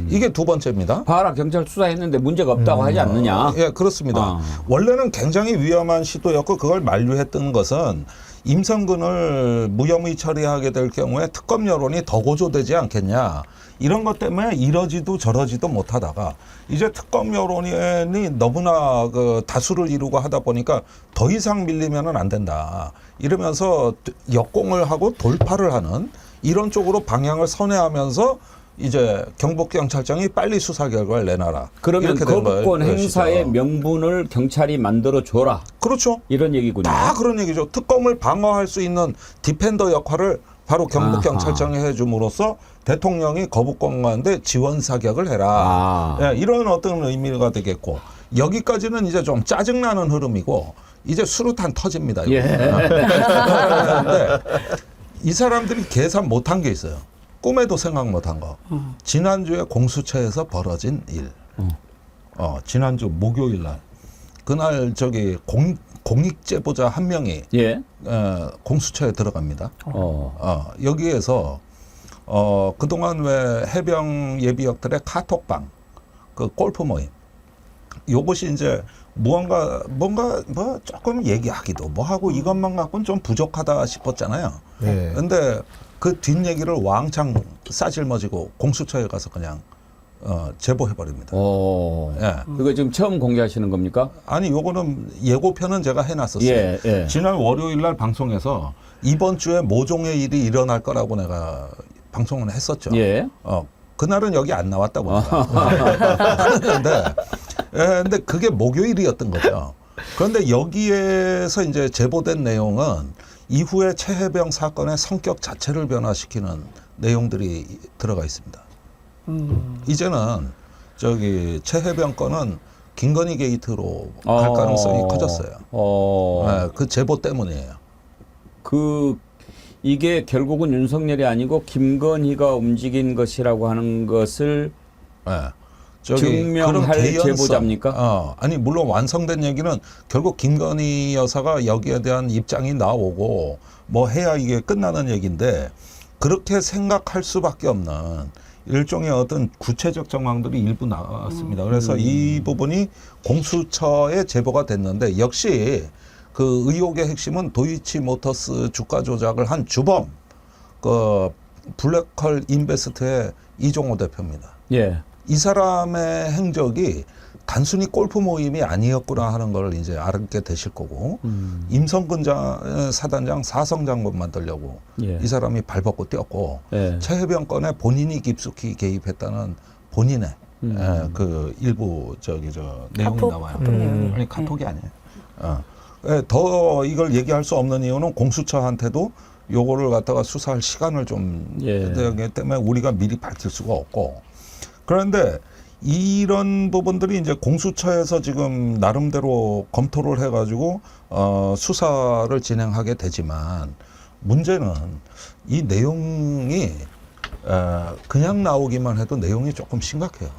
이게 2번째입니다. 봐라 경찰 수사했는데 문제가 없다고 하지 않느냐. 예, 그렇습니다. 원래는 굉장히 위험한 시도였고 그걸 만류했던 것은 임성근을 무혐의 처리하게 될 경우에 특검 여론이 더 고조되지 않겠냐. 이런 것 때문에 이러지도 저러지도 못하다가 이제 특검 여론이 너무나 그 다수를 이루고 하다 보니까 더 이상 밀리면은 안 된다. 이러면서 역공을 하고 돌파를 하는 이런 쪽으로 방향을 선회하면서 이제 경북경찰청이 빨리 수사 결과를 내놔라. 그러면 이렇게 된 거부권 것이죠. 행사의 명분을 경찰이 만들어 줘라. 그렇죠. 이런 얘기군요. 다 그런 얘기죠. 특검을 방어할 수 있는 디펜더 역할을 바로 경북경찰청이 해줌으로써 대통령이 거부권과인데 지원 사격을 해라. 예, 이런 어떤 의미가 되겠고 여기까지는 이제 좀 짜증나는 흐름이고 이제 수류탄 터집니다. 이거. 예. 네. 이 사람들이 계산 못한 게 있어요. 꿈에도 생각 못한 거. 지난주에 공수처에서 벌어진 일. 지난주 목요일 날 그날 저기 공익제보자 한 명이 공수처에 들어갑니다. 여기에서 그동안 왜 해병 예비역들의 카톡방, 그 골프 모임, 요것이 이제 뭔가 뭐 조금 얘기하기도 뭐 하고 이것만 갖고는 좀 부족하다 싶었잖아요. 네. 근데 그 뒷얘기를 왕창 싸질머지고 공수처에 가서 그냥 제보해버립니다. 예. 그거 지금 처음 공개하시는 겁니까? 아니, 요거는 예고편은 제가 해놨었어요. 예. 지난 월요일 날 방송에서 이번 주에 모종의 일이 일어날 거라고 내가 방송을 했었죠. 예. 그날은 여기 안 나왔다고. 근데 그게 목요일이었던 거죠. 그런데 여기에서 이제 제보된 내용은 이후에 최해병 사건의 성격 자체를 변화시키는 내용들이 들어가 있습니다. 이제는 저기 최해병 건은 김건희 게이트로 갈 가능성이 커졌어요. 네, 그 제보 때문이에요. 이게 결국은 윤석열이 아니고 김건희가 움직인 것이라고 하는 것을 증명할 제보자입니까? 아니, 물론 완성된 얘기는 결국 김건희 여사가 여기에 대한 입장이 나오고 뭐 해야 이게 끝나는 얘기인데 그렇게 생각할 수밖에 없는 일종의 어떤 구체적 정황들이 일부 나왔습니다. 그래서 이 부분이 공수처에 제보가 됐는데 역시 그 의혹의 핵심은 도이치모터스 주가 조작을 한 주범 그 블랙홀 인베스트의 이종호 대표입니다. 예. 이 사람의 행적이 단순히 골프 모임이 아니었구나 하는 걸 이제 알게 되실 거고 임성근 사단장 사성 장군 만들려고 이 사람이 발벗고 뛰었고 최해병 건에 본인이 깊숙이 개입했다는 본인의 그 일부 내용이 카톡? 나와요. 아니, 카톡이 아니에요. 더 이걸 얘기할 수 없는 이유는 공수처한테도 요거를 갖다가 수사할 시간을 좀 되기 때문에 우리가 미리 밝힐 수가 없고. 그런데 이런 부분들이 이제 공수처에서 지금 나름대로 검토를 해가지고 수사를 진행하게 되지만 문제는 이 내용이 그냥 나오기만 해도 내용이 조금 심각해요.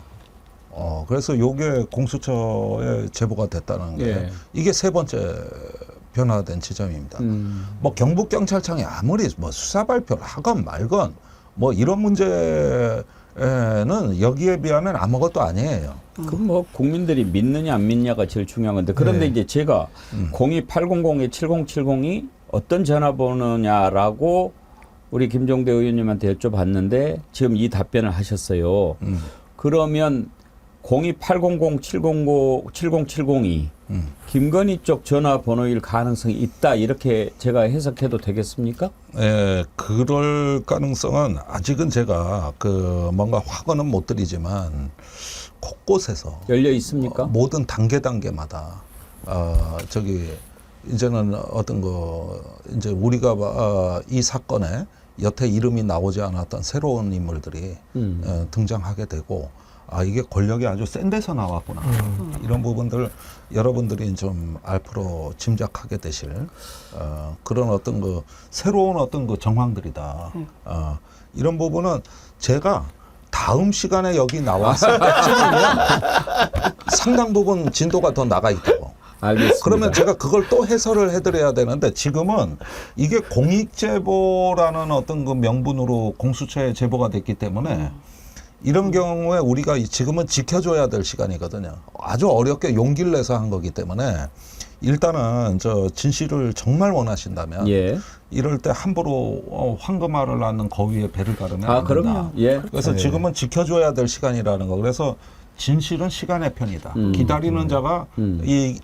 그래서 요게 공수처에 제보가 됐다는 게 이게 세 번째 변화된 지점입니다. 뭐 경북경찰청이 아무리 뭐 수사 발표를 하건 말건 뭐 이런 문제는 여기에 비하면 아무것도 아니에요. 그럼 뭐 국민들이 믿느냐 안 믿냐가 제일 중요한 건데 그런데 이제 제가 02800-7070이 어떤 전화번호냐라고 우리 김종대 의원님한테 여쭤봤는데 지금 이 답변을 하셨어요. 그러면 02800-7070이 김건희 쪽 전화번호일 가능성이 있다 이렇게 제가 해석해도 되겠습니까? 예, 그럴 가능성은 아직은 제가 뭔가 확언은 못 드리지만 곳곳에서 열려 있습니까? 모든 단계마다 이제는 어떤 이제 우리가 이 사건에 여태 이름이 나오지 않았던 새로운 인물들이 등장하게 되고 이게 권력이 아주 센 데서 나왔구나. 이런 부분들 여러분들이 좀 앞으로 짐작하게 되실 그런 어떤 새로운 어떤 정황들이다. 이런 부분은 제가 다음 시간에 여기 나왔을 때쯤이면 상당 부분 진도가 더 나가 있다고. 알겠습니다. 그러면 제가 그걸 또 해설을 해드려야 되는데 지금은 이게 공익제보라는 어떤 명분으로 공수처에 제보가 됐기 때문에 이런 경우에 우리가 지금은 지켜줘야 될 시간이거든요. 아주 어렵게 용기를 내서 한 거기 때문에 일단은 저 진실을 정말 원하신다면 예. 이럴 때 함부로 황금알을 낳는 거위에 배를 가르면 안 된다. 그럼요. 예. 그래서 지금은 지켜줘야 될 시간이라는 거. 그래서 진실은 시간의 편이다. 기다리는 자가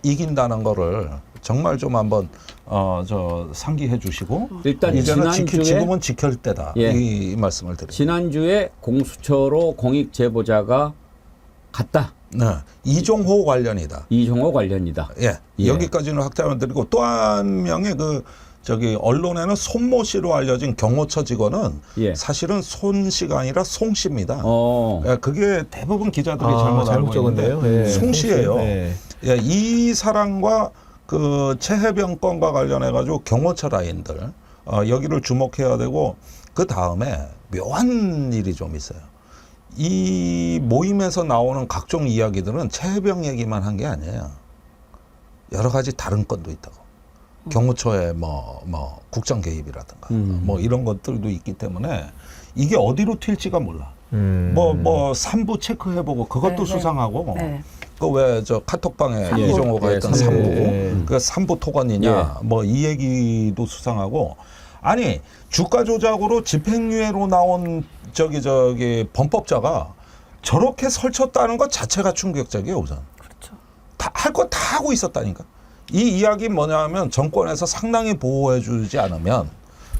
이긴다는 거를 정말 좀 한번 저 상기해 주시고 일단 이제는 지난주에 지금은 지킬 때다. 예. 이 말씀을 드립니다. 지난주에 공수처로 공익 제보자가 갔다. 네. 이종호 관련이다. 이종호 관련이다. 예. 예. 여기까지는 확장을 드리고 또 한 명의 언론에는 손모 씨로 알려진 경호처 직원은 예. 사실은 손 씨가 아니라 송 씨입니다. 어. 예, 그게 대부분 기자들이 잘못 알고 적었네요. 있는데 예. 송 씨예요. 네. 예, 이 사람과 그 최해병 건과 관련해 가지고 경호처 라인들 여기를 주목해야 되고 그 다음에 묘한 일이 좀 있어요. 이 모임에서 나오는 각종 이야기들은 최해병 얘기만 한 게 아니에요. 여러 가지 다른 건도 있다고. 경호처의 뭐 국정 개입이라든가 뭐 이런 것들도 있기 때문에 이게 어디로 튈지가 몰라. 뭐 3부 체크해보고 그것도 수상하고. 네. 그 왜 저 카톡방에 삼부. 이종호가 했던 예, 3부 그 3부 토건이냐 뭐 이 얘기도 수상하고 아니 주가 조작으로 집행유예로 나온 저기 범법자가 저렇게 설쳤다는 것 자체가 충격적이에요 우선. 그렇죠. 다 할 거 다 하고 있었다니까. 이 이야기 뭐냐면 정권에서 상당히 보호해주지 않으면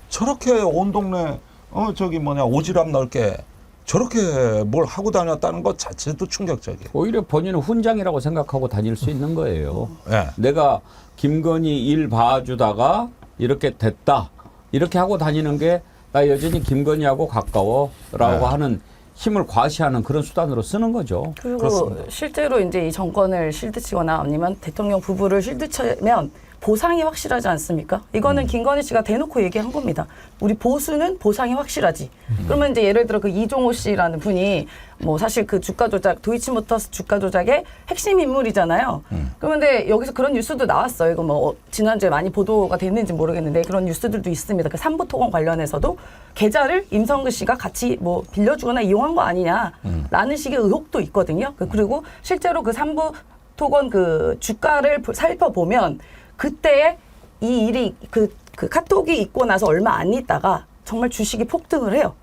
저렇게 온 동네 오지랖 넓게 저렇게 뭘 하고 다녔다는 것 자체도 충격적이에요. 오히려 본인은 훈장이라고 생각하고 다닐 수 있는 거예요. 네. 내가 김건희 일 봐주다가 이렇게 됐다. 이렇게 하고 다니는 게 나 여전히 김건희하고 가까워라고 네. 하는 힘을 과시하는 그런 수단으로 쓰는 거죠. 그리고 그렇습니다. 실제로 이제 이 정권을 실드치거나 아니면 대통령 부부를 실드치면 보상이 확실하지 않습니까? 이거는 김건희 씨가 대놓고 얘기한 겁니다. 우리 보수는 보상이 확실하지. 그러면 이제 예를 들어 그 이종호 씨라는 분이 뭐 사실 그 주가 조작, 도이치모터스 주가 조작의 핵심 인물이잖아요. 그런데 여기서 그런 뉴스도 나왔어요. 이거 뭐 지난주에 많이 보도가 됐는지 모르겠는데 그런 뉴스들도 있습니다. 그 삼부 토건 관련해서도 계좌를 임성근 씨가 같이 뭐 빌려주거나 이용한 거 아니냐라는 식의 의혹도 있거든요. 그리고 실제로 그 삼부 토건 그 주가를 살펴보면 그때 이 일이 그 카톡이 있고 나서 얼마 안 있다가 정말 주식이 폭등을 해요.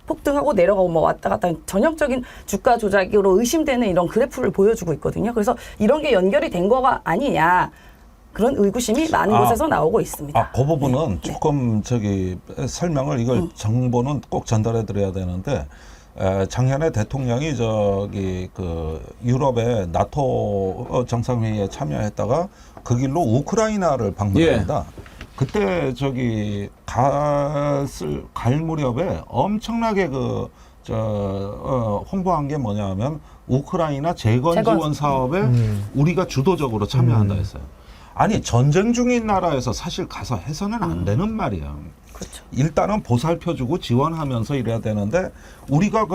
폭등하고 내려가고 뭐 왔다 갔다 전형적인 주가 조작으로 의심되는 이런 그래프를 보여주고 있거든요. 그래서 이런 게 연결이 된 거가 아니냐 그런 의구심이 많은 곳에서 나오고 있습니다. 그 부분은 조금 설명을 이걸 정보는 꼭 전달해 드려야 되는데 작년에 대통령이 그 유럽의 나토 정상회의에 참여했다가 그 길로 우크라이나를 방문합니다. 그때 갈 무렵에 엄청나게 홍보한 게 뭐냐면 우크라이나 재건 지원 사업에 우리가 주도적으로 참여한다 했어요. 아니 전쟁 중인 나라에서 사실 가서 해서는 안 되는 말이야. 그렇죠. 일단은 보살펴주고 지원하면서 이래야 되는데 우리가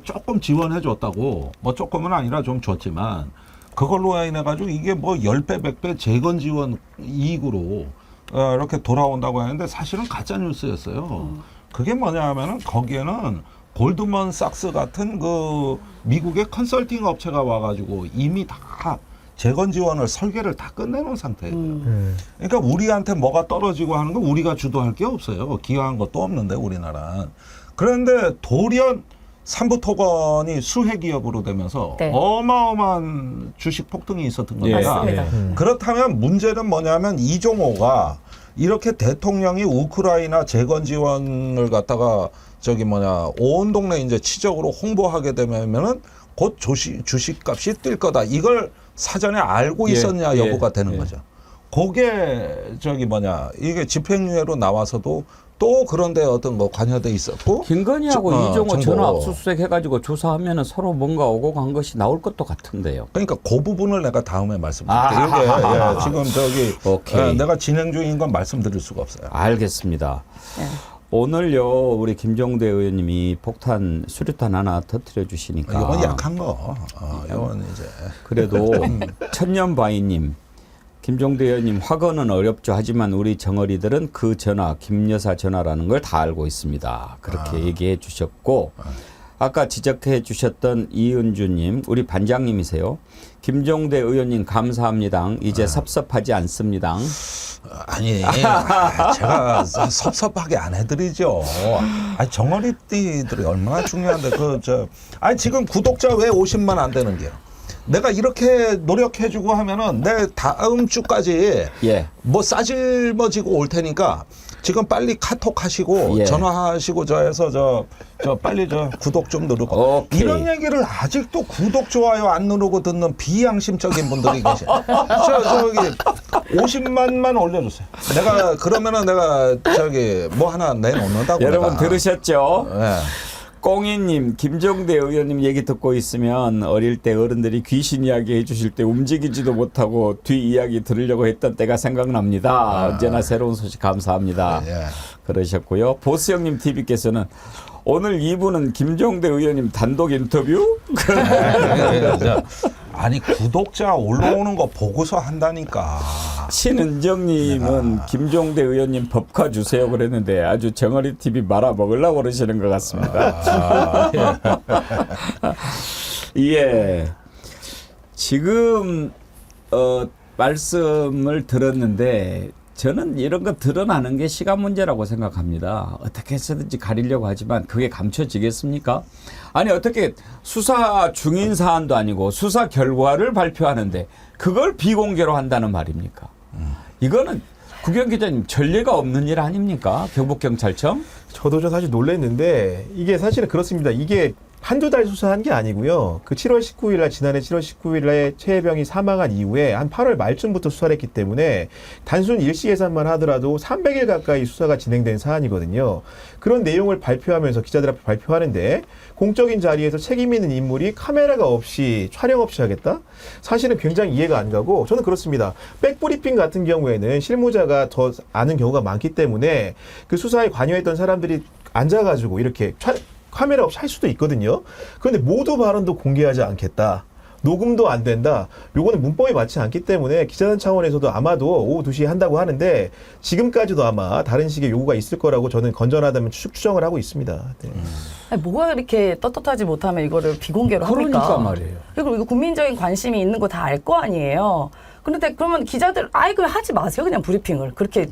조금 지원해줬다고 조금은 아니라 좀 줬지만 그걸로 인해 가지고 이게 10배, 100배 재건 지원 이익으로 이렇게 돌아온다고 하는데 사실은 가짜 뉴스였어요. 그게 뭐냐 하면은 거기에는 골드먼삭스 같은 그 미국의 컨설팅 업체가 와가지고 이미 다 재건 지원을 설계를 다 끝내놓은 상태예요. 그러니까 우리한테 뭐가 떨어지고 하는 거 우리가 주도할 게 없어요. 기여한 것도 없는데 우리나라는. 그런데 돌연 삼부토건이 수혜기업으로 되면서 어마어마한 주식 폭등이 있었던 겁니다. 그렇다면 문제는 뭐냐면 이종호가 이렇게 대통령이 우크라이나 재건 지원을 갖다가 온 동네 이제 치적으로 홍보하게 되면은 곧 주식값이 뛸 거다. 이걸 사전에 알고 있었냐 여부가 되는 거죠. 그게 이게 집행유예로 나와서도 또 그런데 어떤 관여돼 있었고 김건희하고 이종호 전화 압수수색 해가지고 조사하면은 서로 뭔가 오고 간 것이 나올 것도 같은데요. 그러니까 그 부분을 내가 다음에 말씀드릴게요. 지금 내가 진행 중인 건 말씀드릴 수가 없어요. 알겠습니다. 오늘요 우리 김종대 의원님이 폭탄 수류탄 하나 터뜨려 주시니까 이건 약한 거. 이건 이제 그래도 천년바위님 김종대 의원님 확언은 어렵죠. 하지만 우리 정어리들은 그 전화 김 여사 전화라는 걸 다 알고 있습니다. 그렇게 얘기해 주셨고 아까 지적해 주셨던 이은주님, 우리 반장님이세요. 김종대 의원님 감사합니다. 이제 섭섭하지 않습니다. 아니, 제가 섭섭하게 안 해드리죠. 아니, 정어리띠들이 얼마나 중요한데, 아니, 지금 구독자 왜 50만 안 되는 게요? 내가 이렇게 노력해주고 하면은 내 다음 주까지 뭐 싸질머지고 올 테니까 지금 빨리 카톡 하시고 전화하시고 저 빨리 구독 좀 누르고 이런 얘기를 아직도 구독 좋아요 안 누르고 듣는 비양심적인 분들이 계세요. 저기 50만만 올려주세요. 그러면은 내가 뭐 하나 내놓는다고. 여러분 내가. 들으셨죠? 네. 꽁이님, 김종대 의원님 얘기 듣고 있으면 어릴 때 어른들이 귀신 이야기 해주실 때 움직이지도 못하고 뒤 이야기 들으려고 했던 때가 생각납니다. 언제나 새로운 소식 감사합니다. 그러셨고요. 보스 형님 TV께서는 오늘 2부는 김종대 의원님 단독 인터뷰? 아니 구독자 올라오는 거 보고서 한다니까. 신은정님은 김종대 의원님 법카 주세요 그랬는데 아주 정어리 TV 말아 먹으려고 그러시는 것 같습니다. 예. 지금 말씀을 들었는데 저는 이런 거 드러나는 게 시간 문제라고 생각합니다. 어떻게 해서든지 가리려고 하지만 그게 감춰지겠습니까? 아니 어떻게 수사 중인 사안도 아니고 수사 결과를 발표하는데 그걸 비공개로 한다는 말입니까? 이거는 구경 기자님 전례가 없는 일 아닙니까? 경북경찰청? 저도 좀 사실 놀랐는데 이게 사실은 그렇습니다. 이게 한두 달 수사한 게 아니고요. 그 7월 19일 날 지난해 7월 19일 날 최혜병이 사망한 이후에 한 8월 말쯤부터 수사를 했기 때문에 단순 일시 예산만 하더라도 300일 가까이 수사가 진행된 사안이거든요. 그런 내용을 발표하면서 기자들 앞에 발표하는데 공적인 자리에서 책임 있는 인물이 카메라가 없이 촬영 없이 하겠다? 사실은 굉장히 이해가 안 가고 저는 그렇습니다. 백브리핑 같은 경우에는 실무자가 더 아는 경우가 많기 때문에 그 수사에 관여했던 사람들이 앉아가지고 이렇게 카메라 없이 할 수도 있거든요. 그런데 모두 발언도 공개하지 않겠다. 녹음도 안 된다. 요거는 문법에 맞지 않기 때문에 기자단 차원에서도 아마도 오후 2시에 한다고 하는데 지금까지도 아마 다른 식의 요구가 있을 거라고 저는 건전하다면 추정을 하고 있습니다. 네. 아니, 뭐가 이렇게 떳떳하지 못하면 이거를 비공개로 합니까? 그러니까 말이에요. 그리고 이거 국민적인 관심이 있는 거 다 알 거 아니에요. 그런데 그러면 기자들 그냥 하지 마세요. 그냥 브리핑을. 그렇게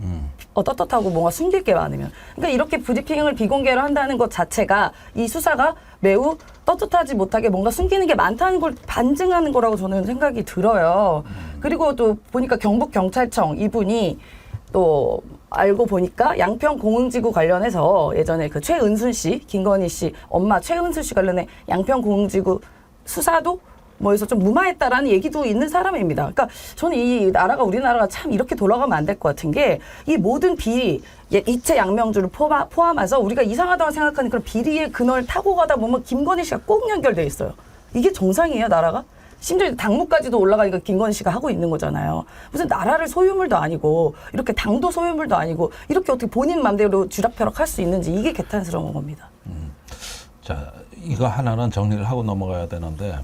떳떳하고 뭔가 숨길 게 많으면. 그러니까 이렇게 브리핑을 비공개로 한다는 것 자체가 이 수사가 매우 떳떳하지 못하게 뭔가 숨기는 게 많다는 걸 반증하는 거라고 저는 생각이 들어요. 그리고 또 보니까 경북경찰청 이분이 또 알고 보니까 양평 공흥지구 관련해서 예전에 그 최은순 씨, 김건희 씨 엄마 최은순 씨 관련해 양평 공흥지구 수사도 뭐에서 좀 무마했다라는 얘기도 있는 사람입니다. 그러니까 저는 이 나라가 우리나라가 참 이렇게 돌아가면 안 될 것 같은 게 이 모든 비리, 이채 양명주를 포함해서 우리가 이상하다고 생각하는 그런 비리의 근원을 타고 가다 보면 김건희 씨가 꼭 연결돼 있어요. 이게 정상이에요, 나라가? 심지어 당무까지도 올라가니까 김건희 씨가 하고 있는 거잖아요. 무슨 나라를 소유물도 아니고 이렇게 당도 소유물도 아니고 이렇게 어떻게 본인 맘대로 쥐락펴락 할 수 있는지 이게 개탄스러운 겁니다. 자, 이거 하나는 정리를 하고 넘어가야 되는데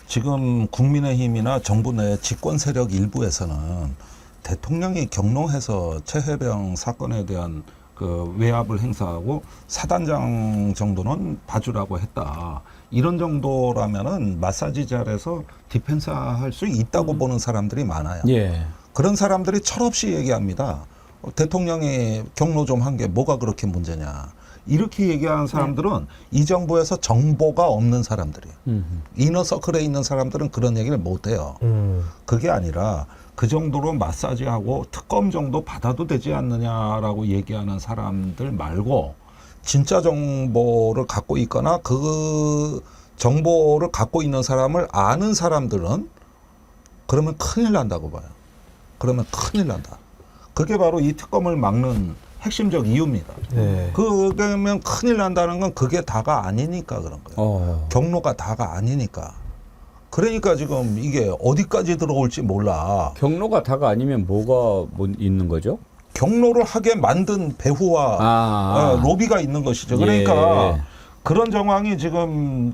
지금 국민의힘이나 정부 내 집권 세력 일부에서는 대통령이 경로해서 최혜병 사건에 대한 그 외압을 행사하고 사단장 정도는 봐주라고 했다. 이런 정도라면은 마사지 잘해서 디펜스 할 수 있다고 보는 사람들이 많아요. 예. 그런 사람들이 철없이 얘기합니다. 대통령이 경로 좀 한 게 뭐가 그렇게 문제냐. 이렇게 얘기하는 사람들은 이 정부에서 정보가 없는 사람들이에요. 이너서클에 있는 사람들은 그런 얘기를 못해요. 그게 아니라 그 정도로 마사지하고 특검 정도 받아도 되지 않느냐라고 얘기하는 사람들 말고 진짜 정보를 갖고 있거나 그 정보를 갖고 있는 사람을 아는 사람들은 그러면 큰일 난다고 봐요. 그러면 큰일 난다. 그게 바로 이 특검을 막는 핵심적 이유입니다. 네. 그러면 큰일 난다는 건 그게 다가 아니니까 그런 거예요. 경로가 다가 아니니까. 그러니까 지금 이게 어디까지 들어올지 몰라. 경로가 다가 아니면 뭐가 있는 거죠? 경로를 하게 만든 배후와 로비가 있는 것이죠. 그러니까 그런 정황이 지금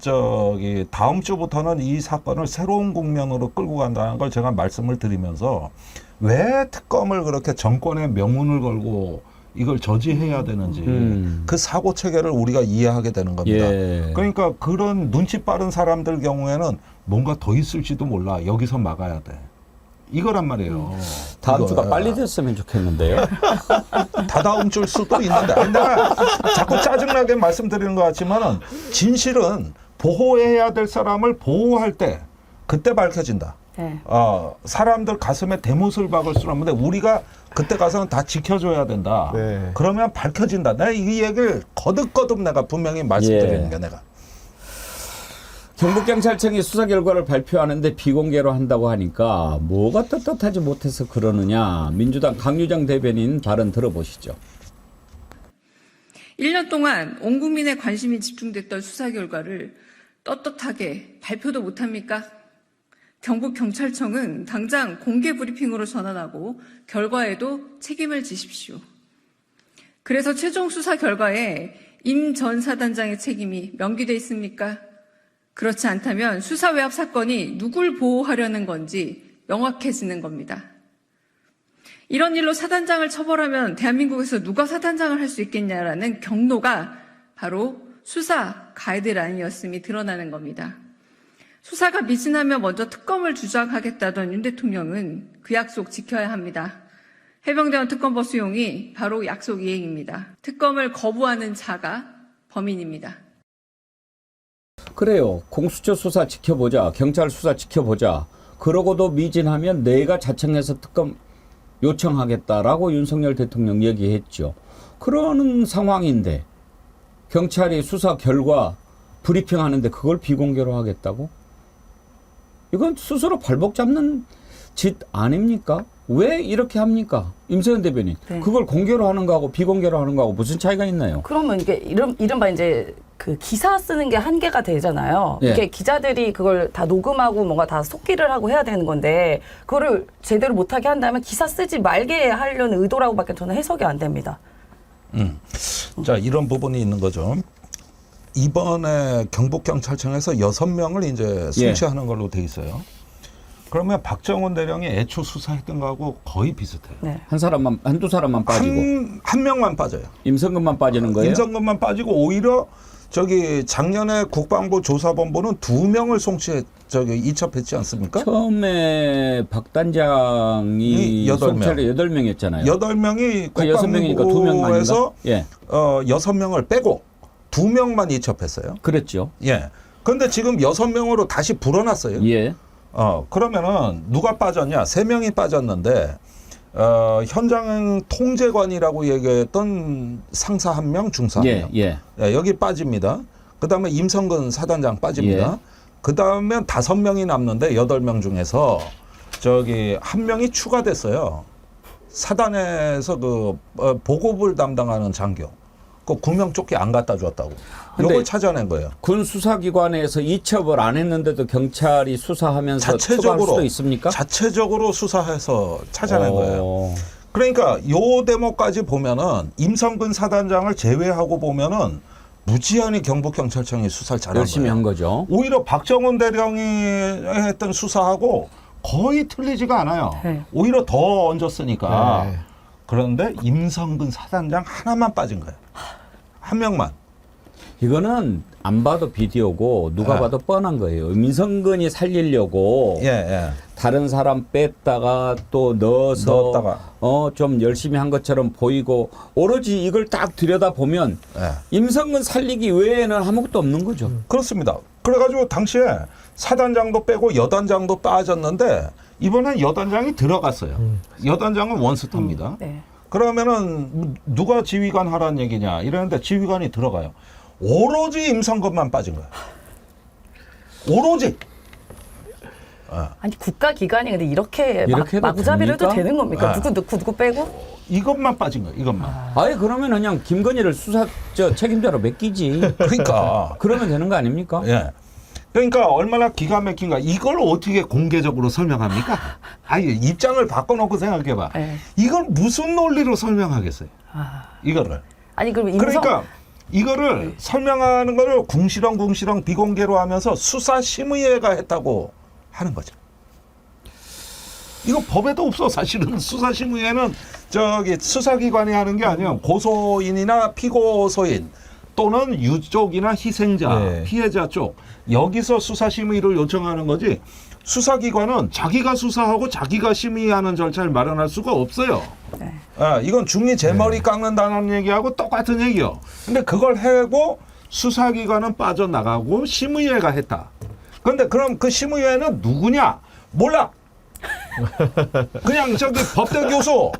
다음 주부터는 이 사건을 새로운 국면으로 끌고 간다는 걸 제가 말씀을 드리면서 왜 특검을 그렇게 정권의 명운을 걸고 이걸 저지해야 되는지 그 사고 체계를 우리가 이해하게 되는 겁니다. 예. 그러니까 그런 눈치 빠른 사람들 경우에는 뭔가 더 있을지도 몰라. 여기서 막아야 돼. 이거란 말이에요. 다음 이거. 주가 빨리 됐으면 좋겠는데요. 다다음 주일 수도 있는데 아니, 내가 자꾸 짜증나게 말씀드리는 것 같지만은 진실은 보호해야 될 사람을 보호할 때 그때 밝혀진다. 네. 사람들 가슴에 대못을 박을 수는 없는데 우리가 그때 가서는 다 지켜줘야 된다. 네. 그러면 밝혀진다. 내가 이 얘기를 거듭거듭 내가 분명히 말씀드리는 게 내가. 경북경찰청이 수사 결과를 발표하는데 비공개로 한다고 하니까 뭐가 떳떳하지 못해서 그러느냐. 민주당 강유정 대변인 발언 들어보시죠. 1년 동안 온 국민의 관심이 집중됐던 수사 결과를 떳떳하게 발표도 못합니까? 경북경찰청은 당장 공개 브리핑으로 전환하고 결과에도 책임을 지십시오. 그래서 최종 수사 결과에 임 전 사단장의 책임이 명기돼 있습니까? 그렇지 않다면 수사 외압 사건이 누굴 보호하려는 건지 명확해지는 겁니다. 이런 일로 사단장을 처벌하면 대한민국에서 누가 사단장을 할 수 있겠냐라는 경로가 바로 수사 가이드라인이었음이 드러나는 겁니다. 수사가 미진하면 먼저 특검을 주장하겠다던 윤 대통령은 그 약속 지켜야 합니다. 해병대원 특검법 수용이 바로 약속 이행입니다. 특검을 거부하는 자가 범인입니다. 그래요. 공수처 수사 지켜보자. 경찰 수사 지켜보자. 그러고도 미진하면 내가 자청해서 특검 요청하겠다라고 윤석열 대통령 얘기했죠. 그러는 상황인데 경찰이 수사 결과 브리핑하는데 그걸 비공개로 하겠다고? 이건 스스로 발목 잡는 짓 아닙니까? 왜 이렇게 합니까? 임세현 대변인. 네. 그걸 공개로 하는 거하고 비공개로 하는 거하고 무슨 차이가 있나요? 그러면 이게 이른바 이제 그 기사 쓰는 게 한계가 되잖아요. 예. 이게 기자들이 그걸 다 녹음하고 뭔가 다 속기를 하고 해야 되는 건데 그거를 제대로 못하게 한다면 기사 쓰지 말게 하려는 의도라고밖에 저는 해석이 안 됩니다. 자, 이런 부분이 있는 거죠. 이번에 경북경찰청에서 6명을 이제 송치하는 걸로 돼 있어요. 그러면 박정훈 대령이 애초 수사했던 거하고 거의 비슷해요. 네. 한두 사람만 빠지고. 한 명만 빠져요. 임성근만 빠지는 거예요? 임성근만 빠지고 오히려 저기 작년에 국방부 조사본부는 2명을 이첩했지 않습니까? 처음에 박 단장이 8명이었잖아요. 8명이 그러니까 6명이니까 2명 아닌가? 국방부에서 예. 6명을 빼고 2명만 이첩했어요. 그랬죠. 예. 그런데 지금 6명으로 다시 불어났어요. 예. 그러면은 누가 빠졌냐? 3명이 빠졌는데 현장 통제관이라고 얘기했던 상사 1명, 중사 1명. 예. 여기 빠집니다. 그다음에 임성근 사단장 빠집니다. 예. 그다음에 5명이 남는데 8명 중에서 저기 1명이 추가됐어요. 사단에서 그 보급을 담당하는 장교. 그 구명조끼 안 갖다 줬다고. 이걸 찾아낸 거예요. 군 수사기관에서 이첩을 안 했는데도 경찰이 수사하면서 처벌할 수도 있습니까? 자체적으로 수사해서 찾아낸 거예요. 그러니까 요 대목까지 보면은 임성근 사단장을 제외하고 보면은 무지한히 경북경찰청이 수사를 잘한 열심히 거예요. 한 거죠. 오히려 박정훈 대령이 했던 수사하고 거의 틀리지가 않아요. 네. 오히려 더 얹었으니까. 네. 그런데 임성근 사단장 하나만 빠진 거예요. 한 명만. 이거는 안 봐도 비디오고 누가 봐도 뻔한 거예요. 민성근이 살리려고 다른 사람 뺐다가 또 넣었다가 좀 열심히 한 것처럼 보이고 오로지 이걸 딱 들여다보면 임성근 살리기 외에는 아무것도 없는 거죠. 그렇습니다. 그래가지고 당시에 사단장도 빼고 여단장도 빠졌는데 이번엔 여단장이 들어갔어요. 여단장은 원스타입니다. 네. 그러면은 누가 지휘관 하라는 얘기냐 이러는데 지휘관이 들어가요. 오로지 임성근만 빠진 거야. 오로지. 아니 국가기관이 근데 이렇게 해도 마구잡이를 해도 됩니까? 되는 겁니까? 누구 빼고? 이것만 빠진 거야. 이것만. 아예 그러면 그냥 김건희를 수사 책임자로 맡기지. 그러니까. 그러면 되는 거 아닙니까? 예. 그러니까 얼마나 기가 막힌가. 이걸 어떻게 공개적으로 설명합니까? 아니 입장을 바꿔놓고 생각해봐. 네. 이걸 무슨 논리로 설명하겠어요? 이거를. 아니 그럼 그러니까 이거를 설명하는 거를 궁시렁 비공개로 하면서 수사심의회가 했다고 하는 거죠. 이거 법에도 없어. 사실은 수사심의회는 저기 수사기관이 하는 게 아니야. 고소인이나 피고소인 또는 유족이나 희생자, 네. 피해자 쪽 여기서 수사심의를 요청하는 거지. 수사기관은 자기가 수사하고 자기가 심의하는 절차를 마련할 수가 없어요. 아, 이건 중이 제 머리 깎는다는 얘기하고 똑같은 얘기요. 근데 그걸 해고 수사기관은 빠져나가고 심의회가 했다. 그런데 그럼 그 심의회는 누구냐? 몰라. 그냥 저기 법대 교수,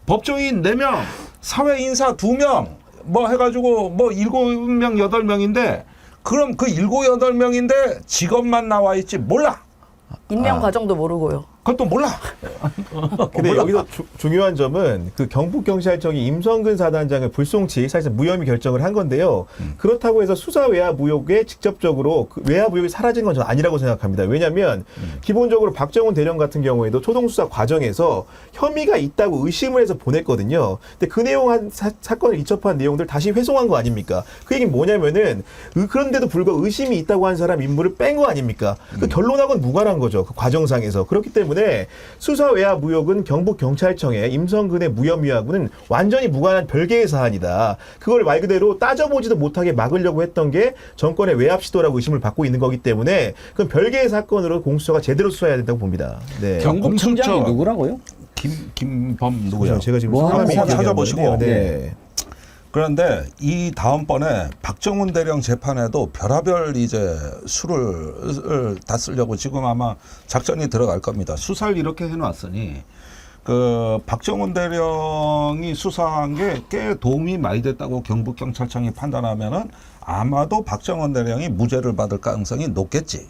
법조인 4명, 사회인사 2명 뭐 해가지고 뭐 7명, 8명인데 그럼 그 7, 8명인데 직업만 나와 있지 몰라. 임명 과정도 모르고요. 그것도 몰라. 근데 여기서 중요한 점은 그 경북경찰청이 임성근 사단장을 불송치 사실상 무혐의 결정을 한 건데요. 그렇다고 해서 수사 외압 의혹에 직접적으로 그 외압 의혹이 사라진 건 저는 아니라고 생각합니다. 왜냐하면 기본적으로 박정훈 대령 같은 경우에도 초동수사 과정에서 혐의가 있다고 의심을 해서 보냈거든요. 근데 그 내용 한 사건을 이첩한 내용들 다시 회송한 거 아닙니까? 그 얘기는 뭐냐면은 그런데도 불구하고 의심이 있다고 한 사람 인물을 뺀 거 아닙니까? 그 결론하고는 무관한 거죠. 그 과정상에서. 그렇기 때문에 수사 외압 의혹은 경북경찰청의 임성근의 무혐의하고는 완전히 무관한 별개의 사안이다. 그걸 말 그대로 따져보지도 못하게 막으려고 했던 게 정권의 외압 시도라고 의심을 받고 있는 거기 때문에 그건 별개의 사건으로 공수처가 제대로 수사해야 된다고 봅니다. 네. 경북청장이 누구라고요? 김범 누구야? 제가 지금 뭐 성함이 한번 찾아보시고. 기억이 안 나는데요. 네. 그런데 이 다음번에 박정훈 대령 재판에도 별하별 이제 수를 다 쓰려고 지금 아마 작전이 들어갈 겁니다. 수사를 이렇게 해놨으니 그 박정훈 대령이 수사한 게 꽤 도움이 많이 됐다고 경북경찰청이 판단하면은 아마도 박정훈 대령이 무죄를 받을 가능성이 높겠지.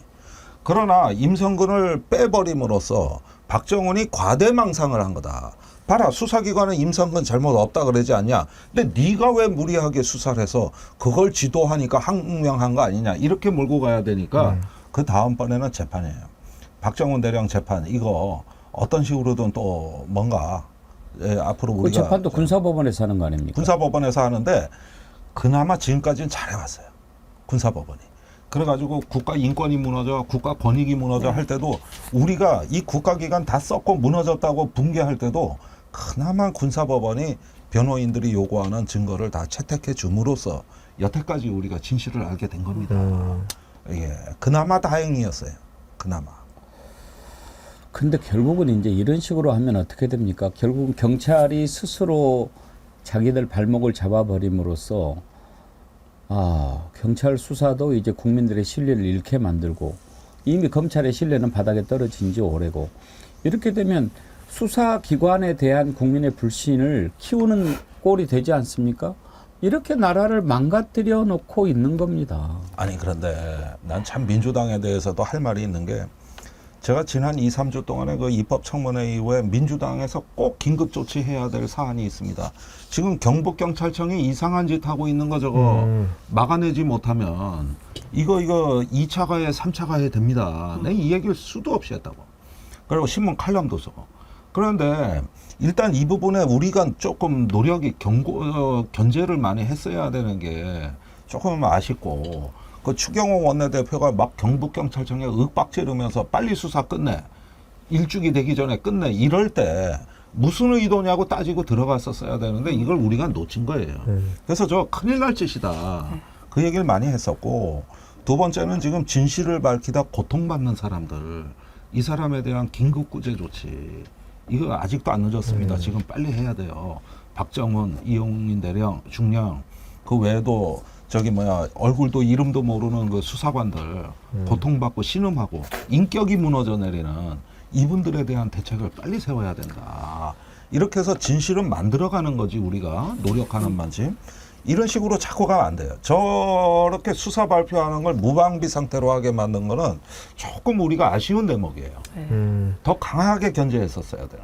그러나 임성근을 빼버림으로써 박정훈이 과대망상을 한 거다. 봐라, 수사기관은 임성근 잘못 없다 그러지 않냐. 근데 네가 왜 무리하게 수사를 해서 그걸 지도하니까 항명한 거 아니냐. 이렇게 몰고 가야 되니까 그 다음번에는 재판이에요. 박정훈 대령 재판 이거 어떤 식으로든 또 뭔가 앞으로 그 우리가 재판도 군사법원에서 하는 거 아닙니까? 군사법원에서 하는데 그나마 지금까지는 잘해왔어요. 군사법원이. 그래가지고 국가 인권이 무너져, 국가 권익이 무너져 할 때도 우리가 이 국가기관 다 썩고 무너졌다고 붕괴할 때도 그나마 군사법원이 변호인들이 요구하는 증거를 다 채택해 줌으로써 여태까지 우리가 진실을 알게 된 겁니다. 예, 그나마 다행이었어요. 그나마. 근데 결국은 이제 이런 식으로 하면 어떻게 됩니까? 결국은 경찰이 스스로 자기들 발목을 잡아버림으로써 경찰 수사도 이제 국민들의 신뢰를 잃게 만들고 이미 검찰의 신뢰는 바닥에 떨어진 지 오래고 이렇게 되면 수사기관에 대한 국민의 불신을 키우는 꼴이 되지 않습니까? 이렇게 나라를 망가뜨려 놓고 있는 겁니다. 아니 그런데 난 참 민주당에 대해서도 할 말이 있는 게 제가 지난 2, 3주 동안에 그 입법청문회 이후에 민주당에서 꼭 긴급 조치해야 될 사안이 있습니다. 지금 경북경찰청이 이상한 짓 하고 있는 거 저거 막아내지 못하면 이거 2차 가해, 3차 가해 됩니다. 내가 이 얘기를 수도 없이 했다고. 그리고 신문 칼럼도 쓰고. 그런데 일단 이 부분에 우리가 조금 노력이 견제를 많이 했어야 되는 게 조금 아쉽고 그 추경호 원내대표가 막 경북경찰청에 윽박지르면서 빨리 수사 끝내. 일주기 되기 전에 끝내. 이럴 때 무슨 의도냐고 따지고 들어갔었어야 되는데 이걸 우리가 놓친 거예요. 그래서 저 큰일 날 짓이다. 그 얘기를 많이 했었고 두 번째는 지금 진실을 밝히다 고통받는 사람들 이 사람에 대한 긴급구제 조치 이거 아직도 안 늦었습니다. 지금 빨리 해야 돼요. 박정훈, 이용인 대령, 중령 그 외에도 얼굴도 이름도 모르는 그 수사관들 고통받고 신음하고 인격이 무너져 내리는 이분들에 대한 대책을 빨리 세워야 된다. 이렇게 해서 진실은 만들어가는 거지 우리가 노력하는 만큼 이런 식으로 자꾸 가면 안 돼요. 저렇게 수사 발표하는 걸 무방비 상태로 하게 만든 거는 조금 우리가 아쉬운 대목이에요. 더 강하게 견제했었어야 돼요.